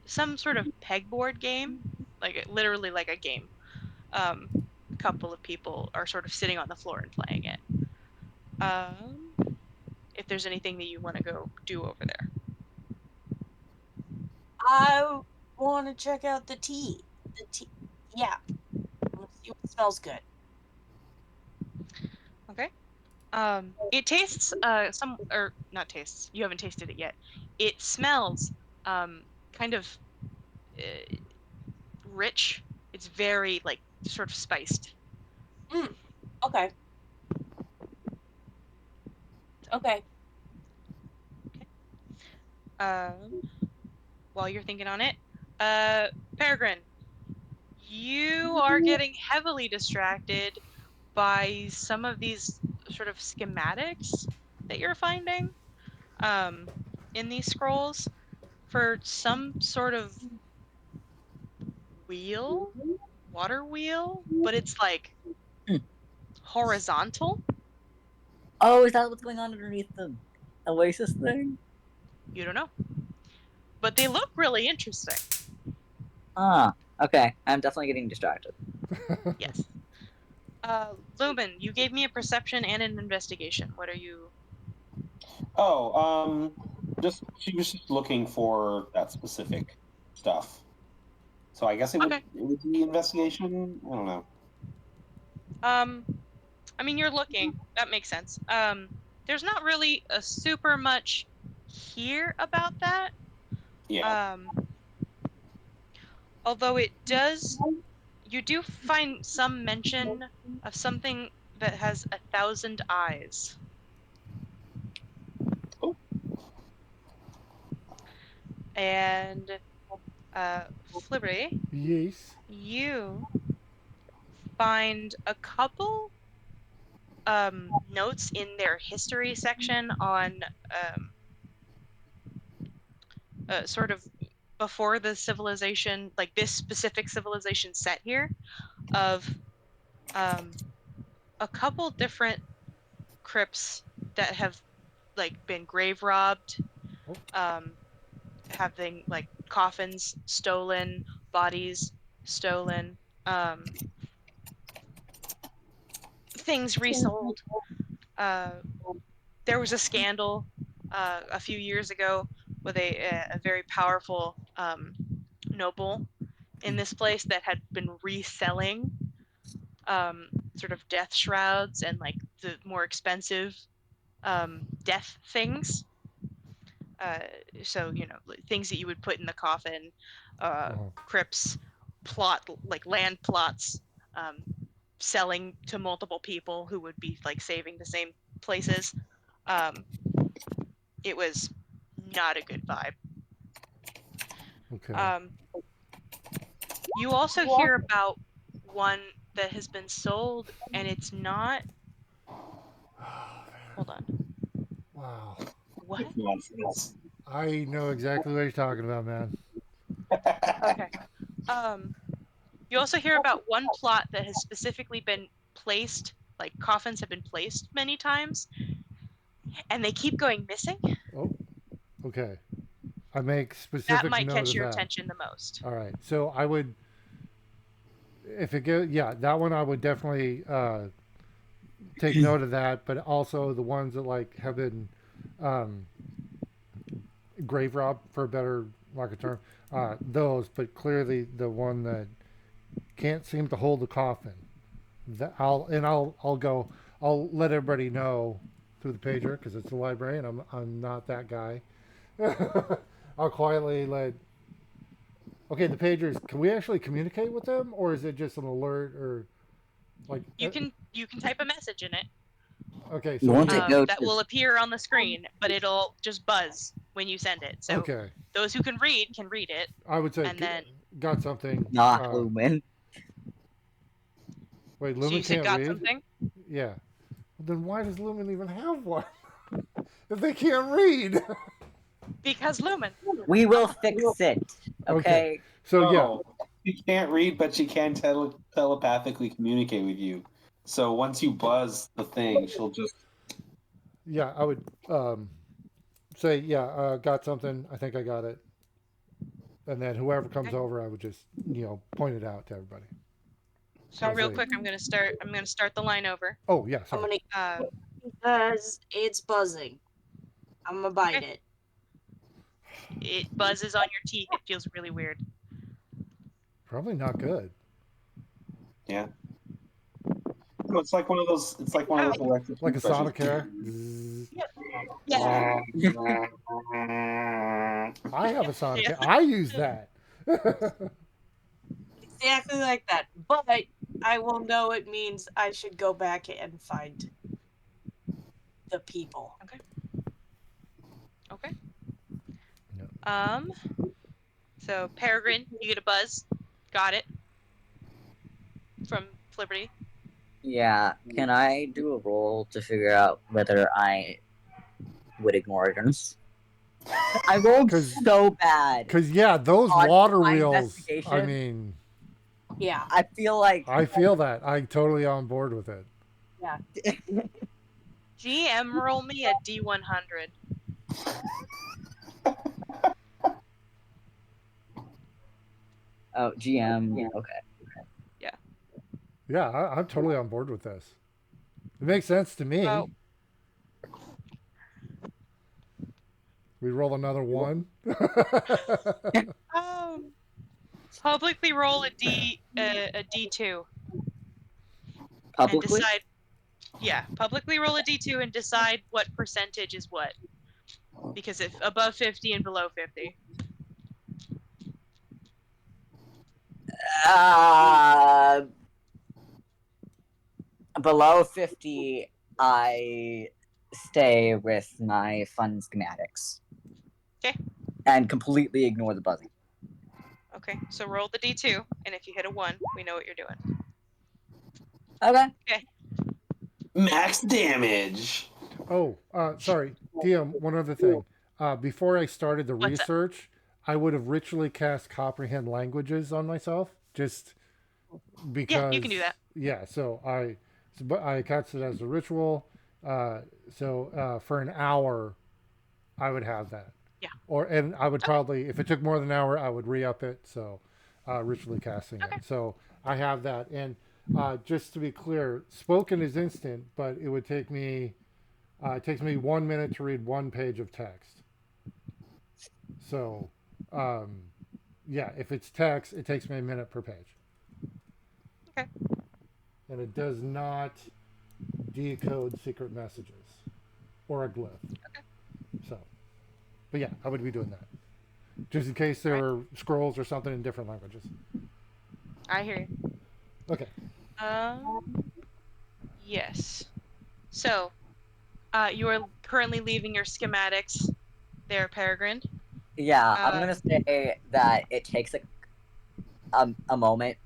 S2: some sort of pegboard game, like literally like a game, couple of people are sort of sitting on the floor and playing it. If there's anything that you want to go do over there.
S4: I want to check out the tea. The tea. Yeah. I want to see what smells good.
S2: Okay. It tastes not tastes. You haven't tasted it yet. It smells kind of rich. It's very like sort of spiced.
S4: Okay. Okay.
S2: While you're thinking on it, Peregrine, you are getting heavily distracted by some of these sort of schematics that you're finding in these scrolls for some sort of wheel, water wheel, but it's like horizontal.
S5: Oh, is that what's going on underneath the Oasis thing?
S2: You don't know. But they look really interesting.
S5: Okay. I'm definitely getting distracted.
S2: Yes. Lumen, you gave me a perception and an investigation. What are you?
S3: Oh, she was just looking for that specific stuff. So I guess it
S2: Okay.
S3: would be investigation. I don't know.
S2: I mean, you're looking. That makes sense. There's not really a super much here about that.
S3: Yeah.
S2: Although it does, you do find some mention of something that has 1,000 eyes.
S3: Oh.
S2: And Flibberty,
S1: Yes.
S2: you find a couple notes in their history section on sort of before the civilization, like this specific civilization set here, of a couple different crypts that have like been grave robbed, having like coffins stolen, bodies stolen, things resold. There was a scandal a few years ago with a very powerful noble in this place that had been reselling sort of death shrouds and like the more expensive death things. So things that you would put in the coffin, crypts, like land plots, um, selling to multiple people who would be like saving the same places. It was not a good vibe.
S1: Okay.
S2: You also hear about one that has been sold, and it's not. Hold on.
S1: Wow.
S2: What?
S3: Nonsense.
S1: I know exactly what you're talking about, man.
S2: Okay. You also hear about one plot that has specifically been placed, like coffins have been placed many times, and they keep going missing.
S1: Oh, okay. I make
S2: That
S1: specific
S2: might
S1: note
S2: catch
S1: of
S2: your
S1: that.
S2: attention the most.
S1: All right. So I would, if it goes, yeah, that one I would definitely take note of that. But also the ones that like have been um, grave robbed, for a better lack of term, those. But clearly the one that can't seem to hold the coffin. That I'll let everybody know through the pager because it's the library and I'm not that guy. I'll quietly let. Okay, the pagers. Can we actually communicate with them, or is it just an alert, or like?
S2: You can type a message in it
S1: Okay, so
S5: Won't it go
S2: that
S5: to
S2: will appear on the screen, but it'll just buzz when you send it. So
S1: okay,
S2: those who can read it,
S1: I would say
S2: and then
S1: got something.
S5: not Lumen?
S1: Wait,
S2: so
S1: Lumen
S2: you said
S1: can't
S2: got
S1: read.
S2: something.
S1: Yeah. Then why does Lumen even have one if they can't read?
S2: Because Lumen.
S5: We will fix it. Okay.
S1: So yeah,
S3: Oh, she can't read, but she can telepathically communicate with you. So once you buzz the thing, she'll just.
S1: yeah, I would say yeah, got something. I think I got it. And then whoever comes
S2: Okay.
S1: over, I would just point it out to everybody.
S2: So
S1: As
S2: real
S1: a-
S2: quick, I'm gonna start the line over.
S1: Oh yeah,
S4: I'm
S1: sorry.
S4: gonna
S2: Um,
S4: because it's buzzing. I'm gonna bite
S2: Okay.
S4: it.
S2: it buzzes on your teeth. It feels really weird.
S1: Probably not good.
S3: Yeah. No, it's like one of those. It's like one of those electric
S1: Like a
S3: toothbrushes.
S1: Sonicare. Zzz.
S4: Yeah.
S1: I have a Sonicare.
S2: Yeah.
S1: I use that.
S4: Exactly like that. But I will know it means I should go back and find the people.
S2: Okay.
S1: No.
S2: So Peregrine, you get a buzz. Got it. From Flibberty.
S5: Yeah, can I do a roll to figure out whether I would ignore it or not? I rolled
S1: 'Cause-
S5: so bad.
S1: Because yeah, those
S5: On
S1: water
S5: my
S1: wheels. I
S5: investigation.
S1: mean,
S4: Yeah.
S5: I feel like
S1: I feel that. I'm totally on board with it.
S2: GM, roll me a D100.
S5: oh GM. Okay.
S1: Yeah, I'm totally on board with this. It makes sense to me.
S2: Oh.
S1: We roll another one.
S2: Publicly roll a D2 and
S5: Publicly.
S2: decide. Yeah, publicly roll a D2 and decide what percentage is what. Because if above 50 and below 50.
S5: Below 50, I stay with my fun schematics.
S2: Okay.
S5: And completely ignore the buzzing.
S2: Okay, so roll the D2, and if you hit a 1, we know what you're doing.
S5: Okay.
S3: Max damage.
S1: Oh, sorry, DM. One other thing. Before I started the
S2: What's that?
S1: research, I would have ritually cast comprehend languages on myself, just because.
S2: Yeah, you can do that.
S1: Yeah, but I cast it as a ritual. For an hour, I would have that.
S2: Yeah.
S1: And I would probably, if it took more than an hour, I would re-up it. So, ritually casting
S2: Okay.
S1: it. So I have that. And just to be clear, spoken is instant, but it would take me. It takes me 1 minute to read one page of text. So, yeah, if it's text, it takes me a minute per page.
S2: Okay.
S1: And it does not decode secret messages or a glyph.
S2: Okay.
S1: So, but yeah, I would be doing that. Just in case there are scrolls or something in different languages.
S2: I hear you.
S1: Okay.
S2: Yes. So, you are currently leaving your schematics there, Peregrine.
S5: Yeah, I'm gonna say that it takes a moment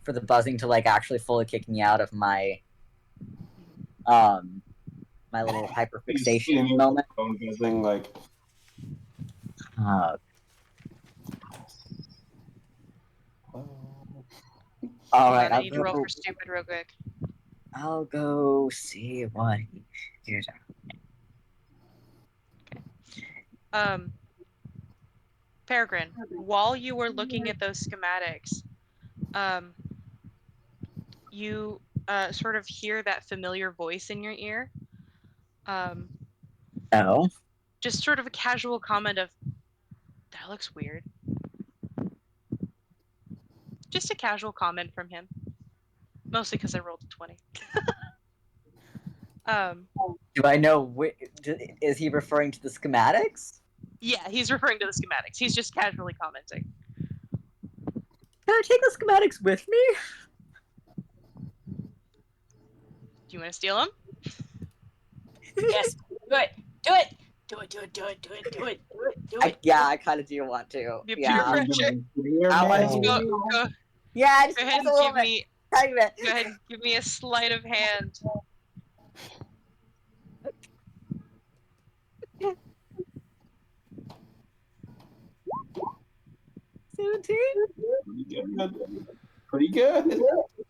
S5: for the buzzing to like actually fully kick me out of my my little hyperfixation moment.
S3: Phone buzzing, like
S5: all
S2: Hold
S5: right,
S2: on, I need to roll for stupid real quick.
S5: I'll go see what here's
S2: Peregrine, while you were looking at those schematics, you sort of hear that familiar voice in your ear.
S5: Oh.
S2: Just sort of a casual comment of, that looks weird. Just a casual comment from him. Mostly because I rolled a 20.
S5: Do I know is he referring to the schematics?
S2: Yeah, he's referring to the schematics. He's just casually commenting.
S5: Can I take the schematics with me?
S2: Do you want to steal them?
S4: Yes. Do it. Do it. Do it. Do it. Do it. Do it. Do it. Do it. Do it.
S5: Yeah, I kind of do want to.
S2: You
S5: Yeah.
S2: peer pressure.
S5: I want
S1: Oh.
S5: to
S2: Go
S5: Yeah, just
S2: ahead
S5: a
S2: and
S5: little
S2: give
S5: bit.
S2: me.
S5: Tiny bit.
S2: Go ahead and give me a sleight of hand.
S3: Pretty good.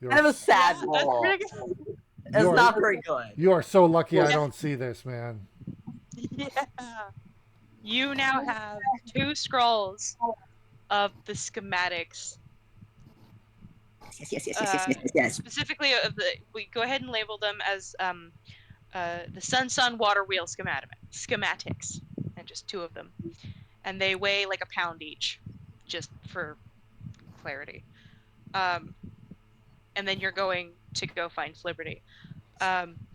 S5: Kind of a sad
S2: Yeah, that's
S5: roll.
S2: pretty good.
S5: It's not very good.
S1: You are so lucky I don't see this, man.
S2: Yeah. You now have 2 scrolls of the schematics.
S5: Yes.
S2: Specifically, we go ahead and label them as the Sun water wheel schematics, and just 2 of them, and they weigh like a pound each, just for clarity. And then you're going to go find Flibberty.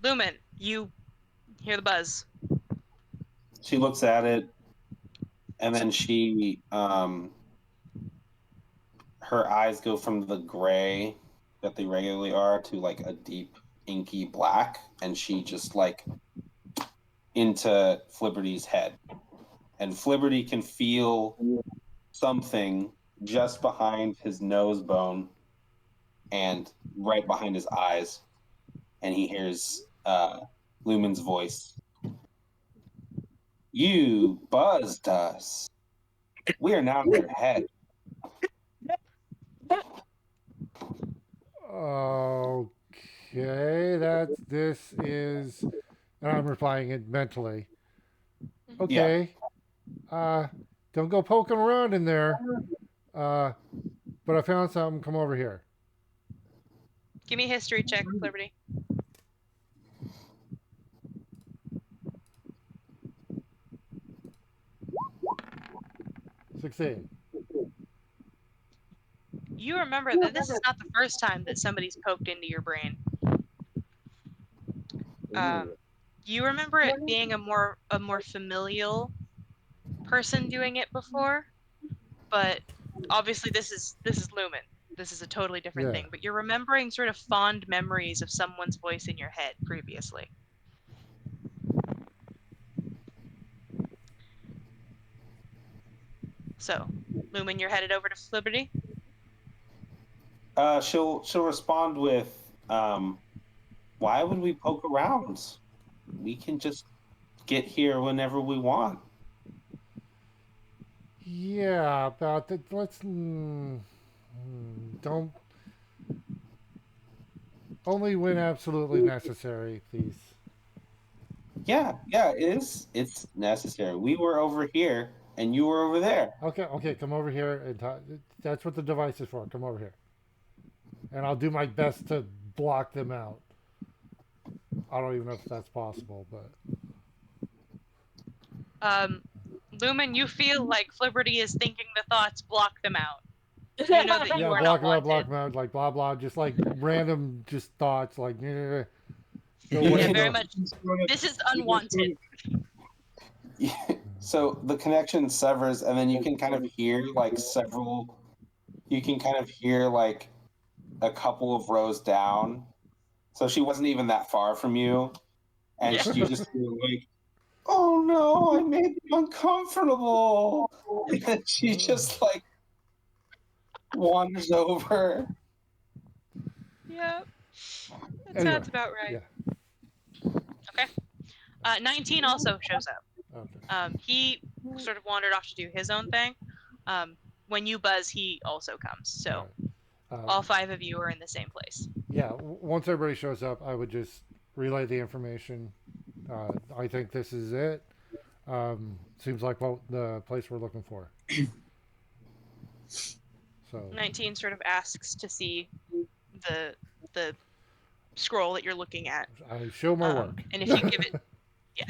S2: Lumen, you hear the buzz.
S3: She looks at it, and then her eyes go from the gray that they regularly are to like a deep inky black, and she just like into Flibberty's head, and Flibberty can feel something just behind his nose bone and right behind his eyes, and he hears Lumen's voice. You buzzed us. We are now in your head.
S1: Okay, this is, and I'm replying it mentally. Okay, don't go poking around in there. But I found something. Come over here.
S2: Give me a history check, Flibberty.
S1: Succeed.
S2: You remember that this is not the first time that somebody's poked into your brain. You remember it being a more familial person doing it before, but obviously this is Lumen. This is a totally different thing. But you're remembering sort of fond memories of someone's voice in your head previously. So, Lumen, you're headed over to Flibberty?
S3: She'll respond with, why would we poke around? We can just get here whenever we want.
S1: Yeah, about that. Let's don't. Only when absolutely necessary, please.
S3: Yeah, it's necessary. We were over here, and you were over there.
S1: Okay, come over here and talk. That's what the device is for. Come over here, and I'll do my best to block them out. I don't even know if that's possible, but.
S2: Lumen, you feel like Flibberty is thinking the thoughts, block them out. You know that you are not wanted.
S1: Block them out, like blah blah, just like random, just thoughts, like.
S2: Yeah, very much. This is unwanted.
S3: Yeah. So the connection severs, and then you can kind of hear like You can kind of hear like a couple of rows down. So she wasn't even that far from you, and you just hear like, "Oh no, I made them uncomfortable," and she just like wanders over.
S2: Yep. That sounds about right.
S1: Yeah.
S2: Okay. 19 also shows up.
S1: Okay.
S2: He sort of wandered off to do his own thing. When you buzz, he also comes. So all 5 of you are in the same place.
S1: Yeah. Once everybody shows up, I would just relay the information. I think this is it. Seems like the place we're looking for. So
S2: 19 sort of asks to see the scroll that you're looking at.
S1: I show my work.
S2: And if you give it, yeah,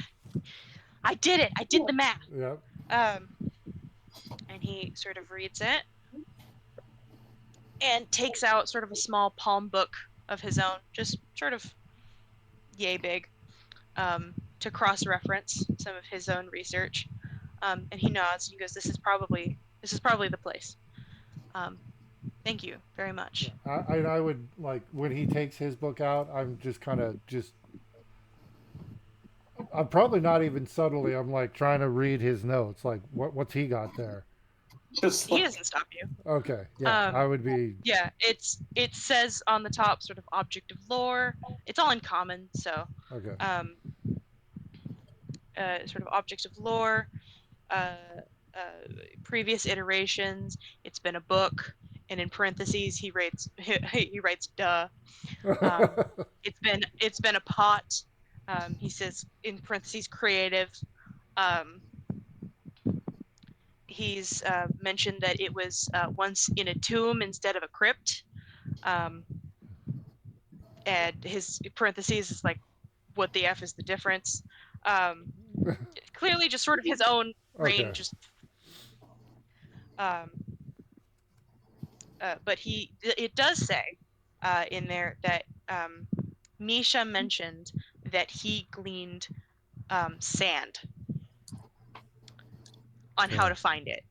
S2: I did it. I did the math.
S1: Yep.
S2: And he sort of reads it and takes out sort of a small palm book of his own, just sort of yay big, to cross-reference some of his own research. And he nods. And he goes, "This is probably the place. Thank you very much."
S1: Yeah. I would like when he takes his book out. I'm just kind of I'm probably not even subtly. I'm like trying to read his notes. Like what's he got there?
S2: He doesn't stop you.
S1: Okay. Yeah. I would be.
S2: Yeah. It says on the top sort of object of lore. It's all in common. So.
S1: Okay.
S2: Sort of objects of lore. Previous iterations. It's been a book, and in parentheses he writes duh. It's been a pot. He says in parentheses creative. He's mentioned that it was once in a tomb instead of a crypt. And his parentheses is like, what the F is the difference? Clearly just sort of his own brain
S1: Okay.
S2: just but it does say in there that Misha mentioned that he gleaned sand on how
S1: Okay.
S2: to find it.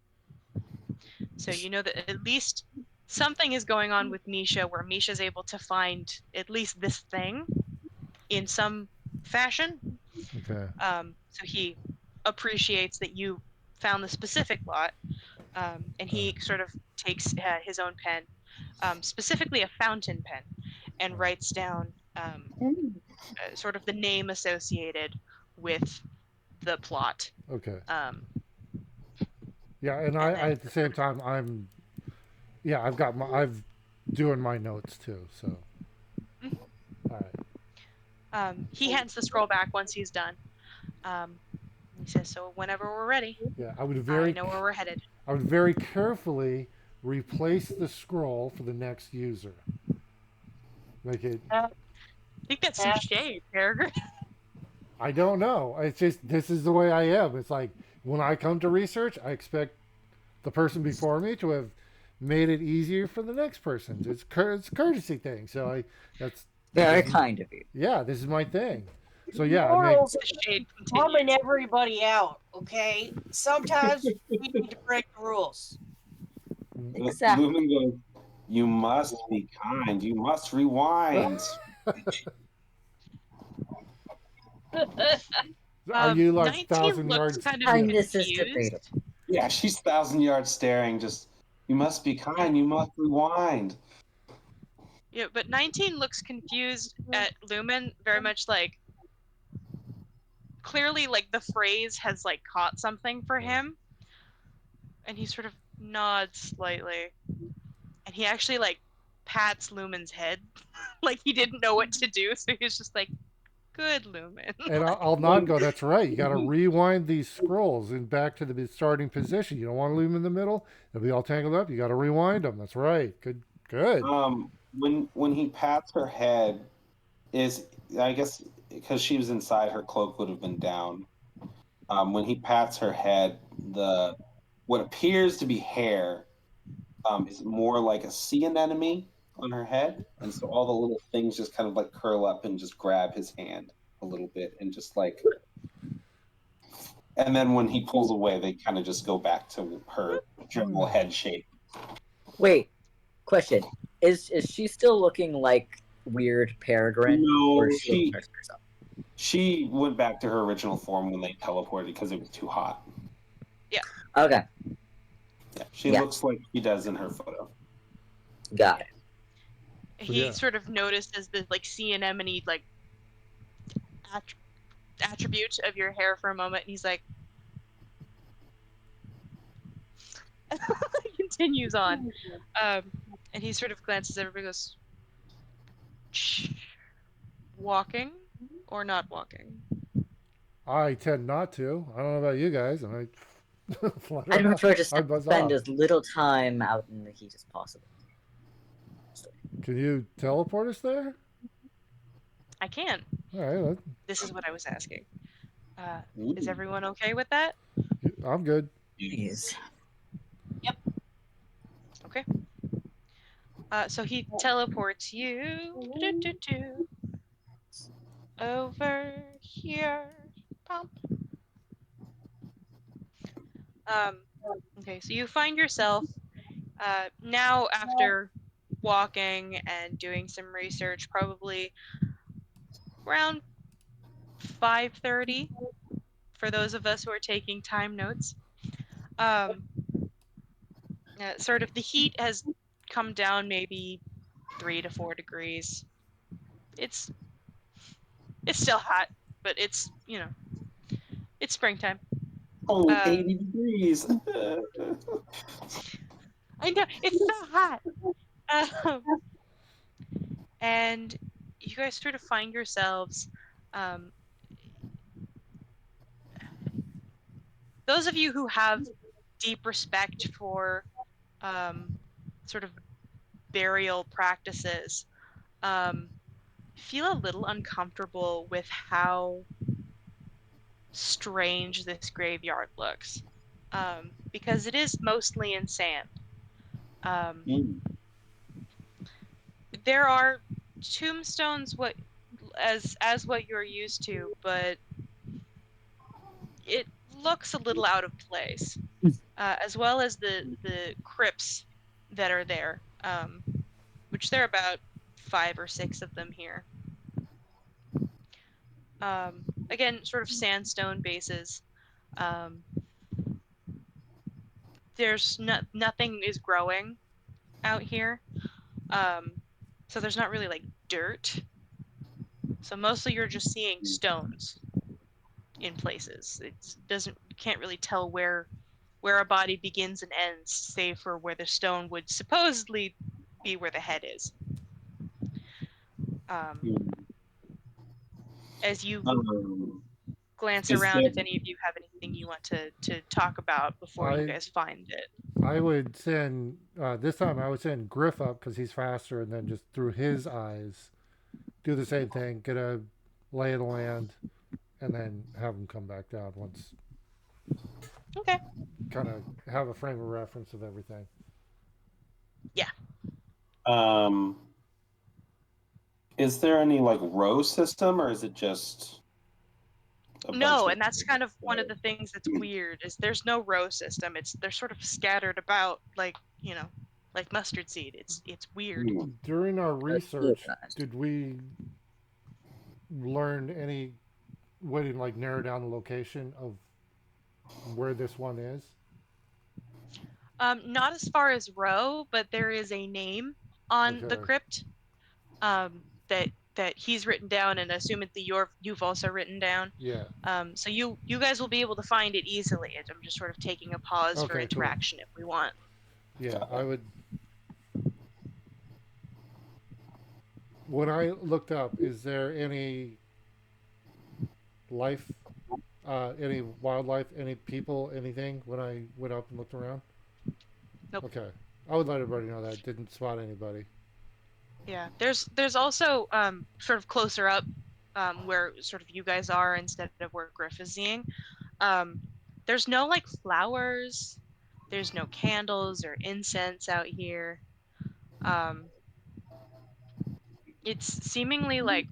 S2: So you know that at least something is going on with Misha where Misha's able to find at least this thing in some fashion.
S1: Okay.
S2: So he appreciates that you found the specific lot, and he sort of takes his own pen, specifically a fountain pen, and writes down sort of the name associated with the plot.
S1: Okay.
S2: Um,
S1: Yeah, and
S2: and
S1: I
S2: then
S1: at the same time I've doing my notes too. So all right.
S2: he hands the scroll back once he's done. He says, "So whenever we're ready,
S1: Yeah,
S2: I know where we're headed."
S1: I would very carefully replace the scroll for the next user. Make it.
S2: I think that's some shade, Peregrine.
S1: I don't know. It's just this is the way I am. It's like when I come to research, I expect the person before me to have made it easier for the next person. It's a courtesy thing. So that's
S5: Very
S1: this is,
S5: kind of you.
S1: yeah, this is my thing. So yeah,
S4: Morals
S2: The shade
S4: bumming
S2: continues.
S4: everybody out, okay? Sometimes we need to break the rules.
S5: Exactly.
S3: Lumen goes, you must be kind. You must rewind.
S1: Are you like
S2: 19
S1: thousand
S2: looks
S1: yards?
S2: kind of
S1: Yeah.
S5: Kindness is
S2: confused.
S5: debatable.
S3: Yeah, she's 1,000 yards staring. Just, you must be kind. You must rewind.
S2: Yeah, but 19 looks confused at Lumen, very much like clearly like the phrase has like caught something for him, and he sort of nods slightly, and he actually like pats Lumen's head like he didn't know what to do, so he's just like, "Good, Lumen."
S1: And I'll nod and go, that's right. You got to rewind these scrolls and back to the starting position. You don't want to leave them in the middle. They'll be all tangled up. You got to rewind them. That's right. Good. Good.
S3: When he pats her head, is I guess because she was inside, her cloak would have been down. When he pats her head, the what appears to be hair is more like a sea anemone on her head, and so all the little things just kind of like curl up and just grab his hand a little bit, and just like, and then when he pulls away, they kind of just go back to her general head shape.
S5: Wait, question: Is she still looking like weird Peregrine, or
S3: No,
S5: is she looking like herself?
S3: she went back to her original form when they teleported because it was too hot.
S5: Okay,
S3: Yeah, she
S5: Yeah.
S3: looks like she does in her photo.
S5: got it.
S2: He
S1: Yeah.
S2: sort of notices the like sea anemone like attribute of your hair for a moment, and he's like, continues on, and he sort of glances at everybody, goes, "Shh. Walking or not walking?"
S1: I tend not to. I don't know about you guys. And
S5: I'd prefer to
S1: I buzz
S5: spend
S1: off.
S5: as little time out in the heat as possible.
S1: Can you teleport us there?
S2: I can.
S1: All right.
S2: This is what I was asking.
S3: Ooh.
S2: Is everyone okay with that?
S1: I'm good.
S5: Please.
S2: Okay. So he teleports you over here. Pump. Okay, so you find yourself now after walking and doing some research, probably around 5:30 for those of us who are taking time notes. Um, sort of the heat has come down maybe 3 to 4 degrees. It's still hot, but it's it's springtime.
S3: Only
S2: Um,
S3: 80 degrees.
S2: I know it's so hot. Um, and you guys sort of find yourselves. Um, those of you who have deep respect for sort of burial practices, feel a little uncomfortable with how strange this graveyard looks, because it is mostly in sand.
S3: Mm.
S2: There are tombstones as what you're used to, but it looks a little out of place, as well as the crypts that are there, which there are about 5 or 6 of them here. Again, sort of sandstone bases. Um, there's nothing is growing out here, um, so there's not really like dirt. So mostly you're just seeing stones in places. It doesn't you can't really tell where a body begins and ends, save for where the stone would supposedly be where the head is.
S3: Mm.
S2: As you
S3: Um,
S2: glance
S3: is
S2: around,
S3: there?
S2: if any of you have anything you want to talk about before you
S1: I
S2: guys find it.
S1: I would send this time. I would send Griff up because he's faster, and then just through his eyes, do the same thing. Get a lay of the land, and then have him come back down once.
S2: Okay.
S1: Kind of have a frame of reference of everything.
S2: Yeah.
S3: Um, is there any like row system, or is it just a bunch
S2: No,
S3: of?
S2: and that's kind of one of the things that's weird is there's no row system. They're sort of scattered about like mustard seed. It's weird.
S3: Hmm.
S1: During our
S5: It's
S1: research,
S5: organized.
S1: did we learn any way to like narrow down the location of where this one is?
S2: Not as far as row, but there is a name on the
S1: Okay.
S2: crypt, that he's written down, and assume it you've also written down.
S1: Yeah.
S2: So you guys will be able to find it easily. I'm just sort of taking a pause for
S1: Okay. Cool.
S2: interaction if we want.
S1: Yeah.
S3: Got
S1: I
S3: it.
S1: would. When I looked up, is there any life, any wildlife, any people, anything when I went up and looked around?
S2: Nope.
S1: Okay. I would let everybody know that. Didn't spot anybody.
S2: Yeah, there's also sort of closer up, where sort of you guys are instead of where Griff is seeing. Um, there's no like flowers. There's no candles or incense out here. Um, it's seemingly like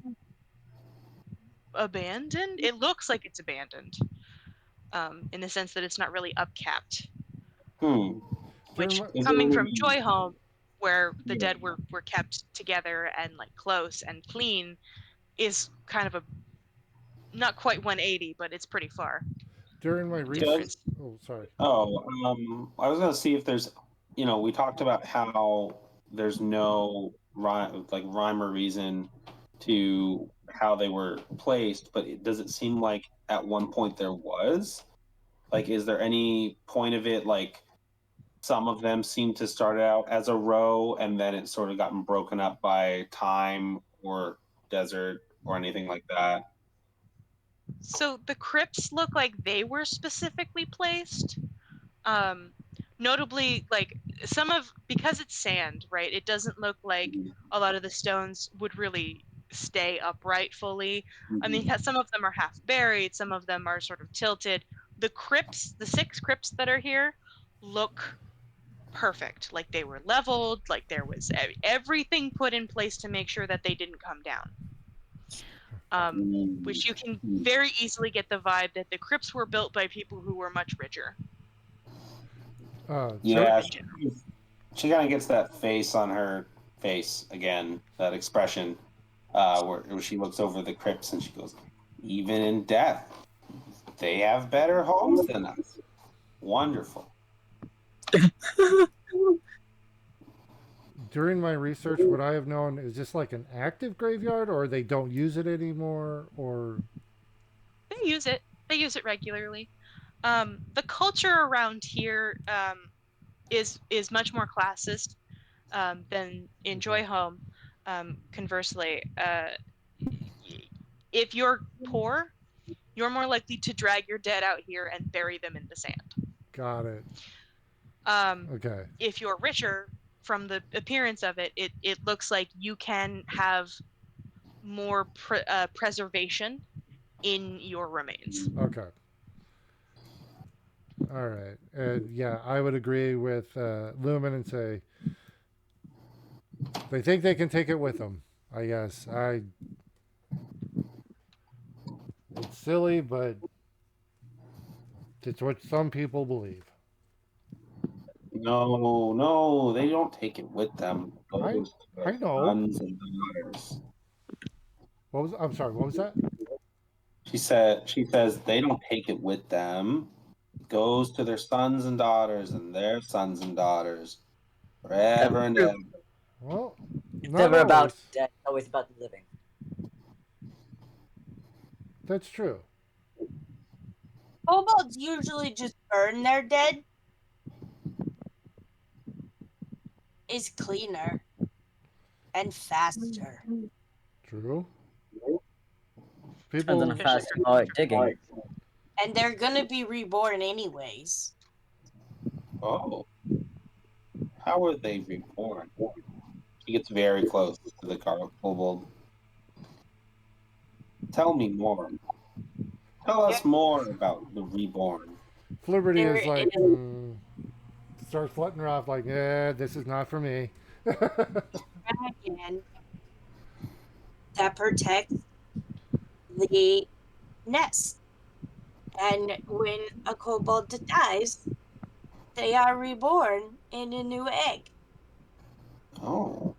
S2: abandoned. It looks like it's abandoned, in the sense that it's not really upkept.
S3: Hmm.
S1: During
S2: Which,
S1: my,
S3: Is there
S2: coming from
S3: any?
S2: Joy Home, where the
S3: Yeah.
S2: dead were kept together and like close and clean, is kind of a not quite 180, but it's pretty far
S1: during my research.
S2: difference.
S1: Oh, sorry.
S3: Oh, I was gonna see if there's, we talked about how there's no rhyme or reason to how they were placed, but does it seem like at one point there was? Like, is there any point of it, like some of them seem to start out as a row and then it's sort of gotten broken up by time or desert or anything like that?
S2: So the crypts look like they were specifically placed. Um, Notably, like some of because it's sand, right? It doesn't look like a lot of the stones would really stay upright fully. I mean, some of them are half buried, some of them are sort of tilted. The crypts, the 6 crypts that are here, look perfect. Like they were leveled, like there was everything put in place to make sure that they didn't come down. Which you can very easily get the vibe that the crypts were built by people who were much richer.
S1: Dur-
S3: Yeah, she kind of gets that face on her face again, that expression, where she looks over the crypts and she goes, "Even in death, they have better homes than us. Wonderful."
S1: during my research, what I have known is just like an active graveyard, or they don't use it anymore, or
S2: They use it. They use it regularly. The culture around here, is much more classist, than in
S1: okay.
S2: Joy Home. Conversely, if you're poor, you're more likely to drag your dead out here and bury them in the sand.
S1: Got it.
S2: Um,
S1: Okay.
S2: if you're richer, from the appearance of it, it looks like you can have more preservation in your remains.
S1: Okay. All right. And yeah, I would agree with Lumen and say they think they can take it with them. I guess it's silly, but it's what some people believe.
S3: No, they don't take it with them. It goes to
S1: I
S3: their
S1: know.
S3: sons and daughters.
S1: I'm sorry. What was that?
S3: She says they don't take it with them. It goes to their sons and daughters and their sons and daughters forever and ever.
S1: Well,
S5: It's
S1: not
S5: never about
S1: always.
S5: the dead, it's always about the living.
S1: That's true.
S4: Kobolds usually just burn their dead. Is cleaner and faster.
S1: True.
S5: Depends on how
S1: People.
S5: fast you are at digging.
S4: And they're gonna be reborn anyways.
S3: Oh, how are they reborn? She gets very close to the kobold. Tell me more. Tell us more about the reborn.
S1: Flibberty
S4: There
S1: is like,
S4: is-
S1: starts flutting her off like, yeah, this is not for me.
S4: Dragon that protects the nest. And when a kobold dies, they are reborn in a new egg.
S3: Oh,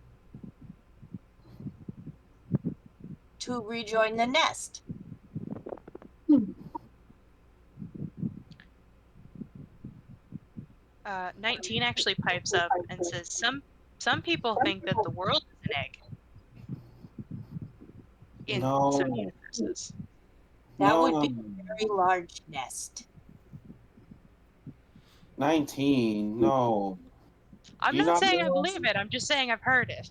S4: To rejoin the nest.
S2: 19 actually pipes up and says, some people think that the world is an egg. In
S3: No.
S2: some universes.
S4: That would be
S3: no.
S4: a very large nest.
S3: 19. No.
S2: I'm
S3: You
S2: not
S3: not
S2: saying I
S3: realize-
S2: believe it, I'm just saying I've heard it.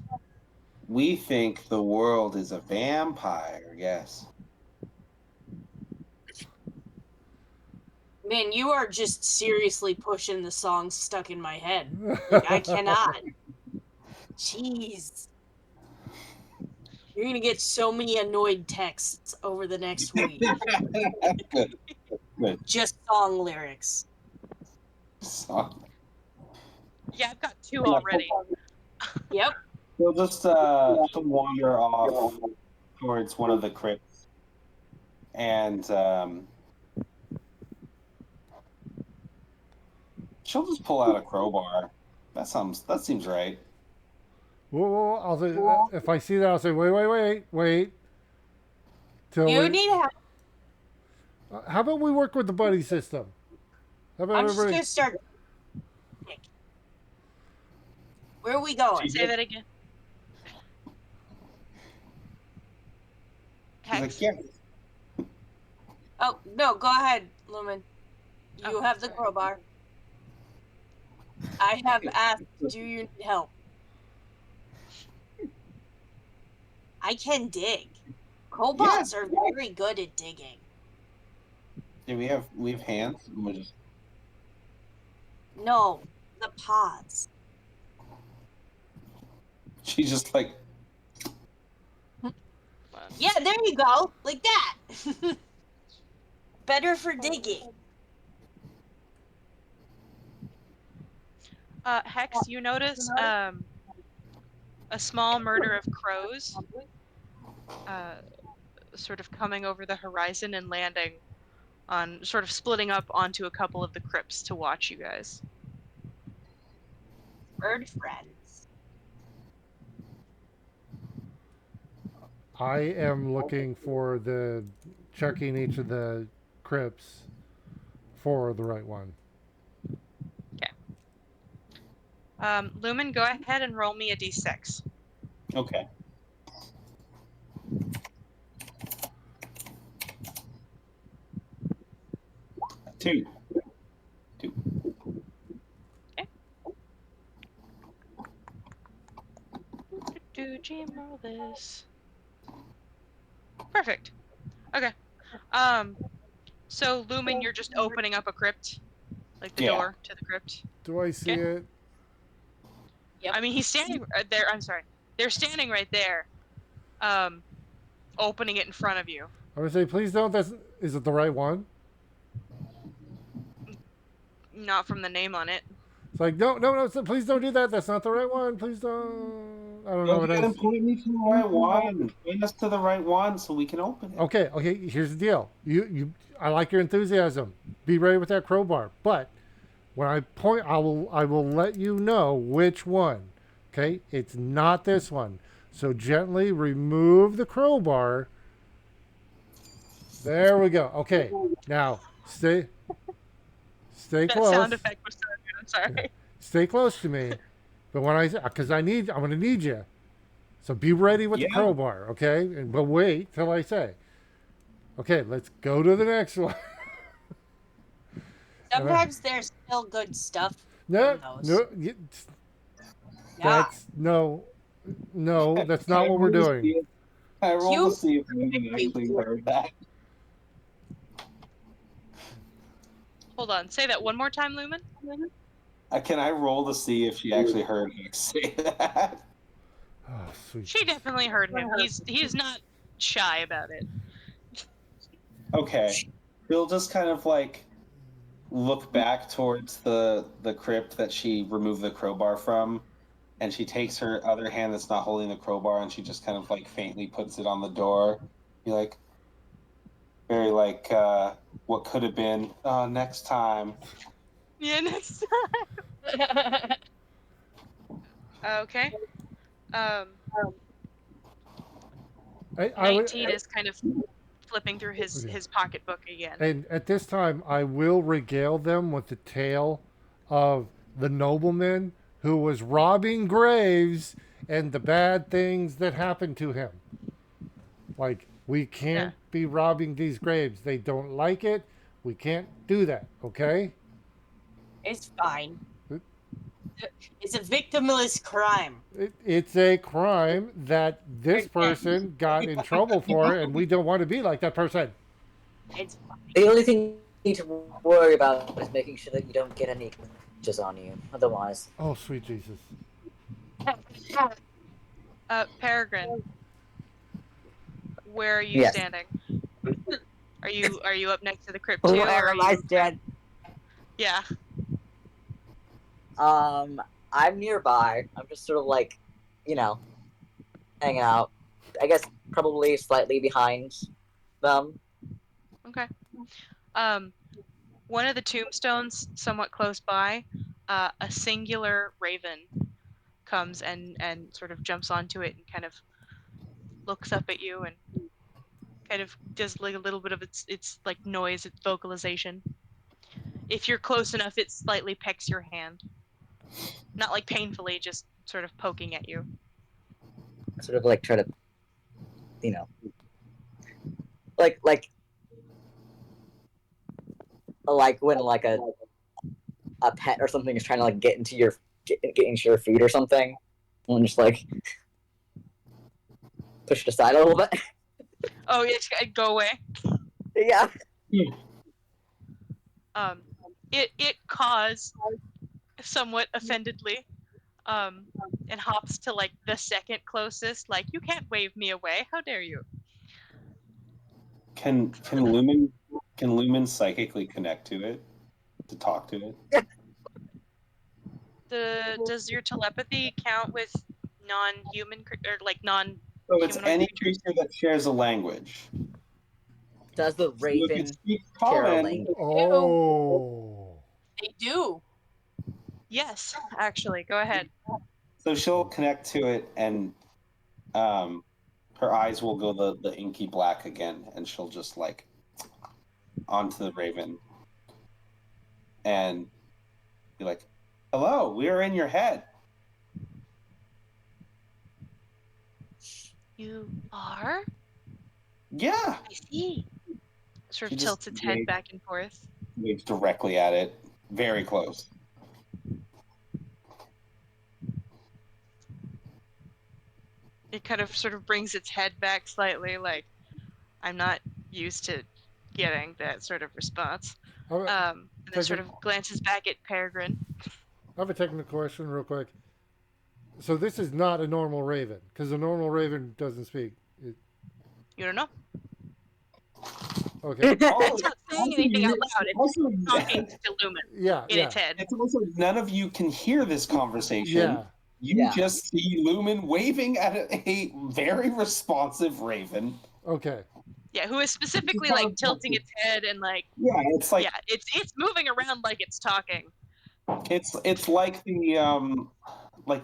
S3: We think the world is a vampire, yes.
S4: Man, you are just seriously pushing the song stuck in my head. Like, I cannot. Jeez. You're gonna get so many annoyed texts over the next week.
S3: Good.
S4: Just song lyrics.
S3: So,
S2: Yeah, I've got 2 already.
S4: Yep.
S3: we'll just she'll wander off towards one of the crypts. And she'll just pull out a crowbar. That seems right.
S1: Whoa, I'll say, if I see that, I'll say, wait. Till
S4: You
S1: we,
S4: need help.
S1: how about we work with the buddy system? How about
S4: I'm just
S1: everybody?
S4: gonna start. Where are we going?
S2: Say that again.
S3: She's
S2: Hex.
S3: like, yeah.
S4: Oh no, go ahead, Lumen. You
S2: Oh,
S4: have the
S2: sorry.
S4: crowbar. I have asked, do you need help? I can dig. Kobolds are very good at digging.
S3: Yeah, we have hands. We'll just...
S4: No, the pods.
S3: She's just like,
S4: Yeah, there you go. Like that. Better for digging.
S2: Hex, you notice a small murder of crows sort of coming over the horizon and landing on, sort of splitting up onto a couple of the crypts to watch you guys.
S4: Bird friends.
S1: I am looking for checking each of the crypts for the right one.
S2: Lumen, go ahead and roll me a d6.
S3: okay. Two.
S2: Gmail this. Perfect. Okay. So Lumen, you're just opening up a crypt, like the
S3: Yeah.
S2: door to the crypt.
S1: Do I see
S2: Okay.
S1: it?
S4: Yep.
S2: I mean, he's standing there. I'm sorry. They're standing right there, opening it in front of you.
S1: I would say, please don't. Is it the right one?
S2: Not from the name on it.
S1: It's like, no, please don't do that. That's not the right one. Please don't. I don't know
S3: No,
S1: what
S3: you
S1: it
S3: gotta
S1: is.
S3: point me to the right one. Point us to the right one so we can open it.
S1: Okay. Here's the deal. I like your enthusiasm. Be ready with that crowbar. But when I point, I will let you know which one. Okay, it's not this one. So gently remove the crowbar. There we go. Okay, now stay
S2: That
S1: close.
S2: sound effect was so good. I'm sorry.
S1: Stay close to me. But when because I'm going to need you. So be ready with the
S3: Yeah.
S1: crowbar, okay? But wait till I say. Okay, let's go to the next one.
S4: Sometimes there's still good stuff
S1: No,
S4: in those.
S1: no,
S4: Yeah.
S1: that's no, that's not what we're doing.
S3: I rolled
S4: You-
S3: to see if we actually heard that.
S2: Hold on. Say that one more time, Lumen.
S3: Can I roll to see if she actually heard me say that?
S1: Oh, sweet.
S2: She definitely heard him. He's not shy about it.
S3: Okay. She'll just kind of like look back towards the crypt that she removed the crowbar from, and she takes her other hand that's not holding the crowbar and she just kind of like faintly puts it on the door. Be like, very like, what could have been next time.
S2: Yeah, next Okay. Um,
S1: I would,
S2: 19 is kind of flipping through his pocketbook again.
S1: and at this time, I will regale them with the tale of the nobleman who was robbing graves and the bad things that happened to him. Like, we can't be robbing these graves. They don't like it. We can't do that, okay?
S4: It's fine. It's a victimless crime.
S1: It's a crime that this person got in trouble for, and we don't want to be like that person.
S4: It's fine.
S5: The only thing you need to worry about is making sure that you don't get any glitches on you. Otherwise,
S1: Oh, sweet Jesus.
S2: Peregrine, where are you
S5: Yes.
S2: standing? Are you up next to the crypt too? or
S5: where
S2: are
S5: am I
S2: you-
S5: stand?
S2: Yeah.
S5: I'm nearby. I'm just sort of like, hanging out. I guess probably slightly behind them.
S2: Okay. One of the tombstones, somewhat close by, a singular raven comes and sort of jumps onto it and kind of looks up at you and kind of does like a little bit of its like noise, its vocalization. If you're close enough, it slightly pecks your hand. Not like painfully, just sort of poking at you.
S5: Sort of like try to, like when like a pet or something is trying to like get into your food or something, and just like push it aside a little bit.
S2: Oh yeah, go away.
S5: Yeah.
S2: It caws somewhat offendedly, and hops to like the second closest. Like, you can't wave me away. How dare you?
S3: Can Lumen psychically connect to it to talk to it?
S2: Does your telepathy count with non-human or like non?
S3: So it's
S2: Humanoid
S3: any
S2: creatures?
S3: creature that shares a language.
S5: Does the
S3: So if
S5: raven
S3: it speaks
S5: share a
S3: common,
S5: language?
S1: Oh.
S4: They do.
S2: Yes, actually. Go ahead.
S3: so she'll connect to it, and her eyes will go the inky black again, and she'll just like onto the raven and be like, "Hello, we are in your head."
S2: You are?
S3: Yeah.
S2: I see. Sort
S3: She
S2: of
S3: just
S2: tilts its head
S3: waved-
S2: back and forth.
S3: Waves directly at it, very close.
S2: It kind of sort of brings its head back slightly, like, I'm not used to getting that sort of response. And then sort of glances back at Peregrine.
S1: I have a technical question real quick. So this is not a normal raven because a normal raven doesn't speak.
S2: You don't know.
S1: Okay.
S2: It's not saying anything out loud. It's
S3: Also,
S2: talking to Lumen
S1: Yeah.
S2: in its head.
S3: it's also none of you can hear this conversation.
S1: Yeah.
S3: You
S5: Yeah.
S3: just see Lumen waving at a very responsive raven.
S1: Okay.
S2: Yeah, who is specifically like tilting its head and like
S3: Yeah, it's like
S2: it's moving around like it's talking.
S3: it's like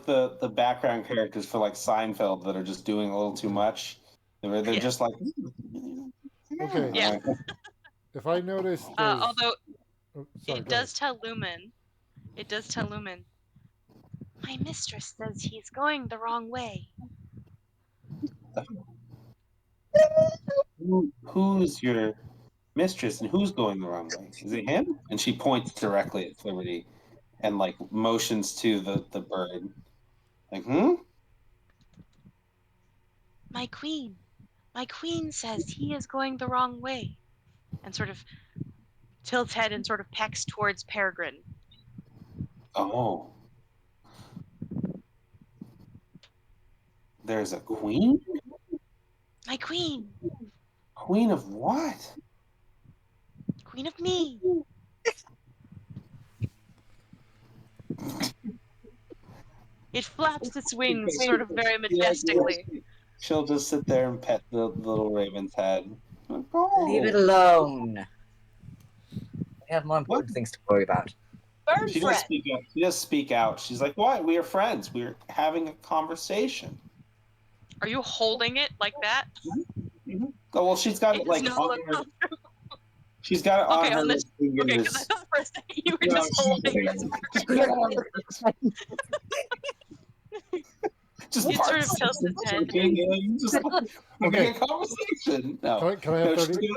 S3: the background characters for like Seinfeld that are just doing a little too much. They're
S2: Yeah.
S3: just like
S1: Okay.
S2: Yeah.
S1: If I notice,
S2: Although
S1: oh, sorry,
S2: it
S1: go
S2: does tell Lumen, my mistress says he's going the wrong way.
S3: who's your mistress and who's going the wrong way? Is it him? And she points directly at Flibberty and like motions to the bird. Like,
S2: My queen says he is going the wrong way, and sort of tilts head and sort of pecks towards Peregrine.
S3: Oh. There's a queen?
S2: My queen,
S3: Queen of what?
S2: queen of me. It flaps its wings sort of very majestically.
S3: She'll just sit there and pet the little raven's head.
S5: Leave it alone. We have more important things to worry about.
S4: Bird
S3: She
S4: friend.
S3: does speak out. She does speak out. She's like, "What? We are friends. We're having a conversation."
S2: Are you holding it like that?
S3: Oh well, she's got
S2: It
S3: it like
S2: does not
S3: on
S2: look
S3: her. She's got it on
S2: Okay,
S3: her
S2: on this-
S3: fingers.
S2: Okay, because I thought for a second you were
S3: No,
S2: just holding it.
S3: Just
S2: It sort of tilts its head.
S3: Just having a conversation. No,
S1: Can I have
S3: no,
S1: 30?
S3: she's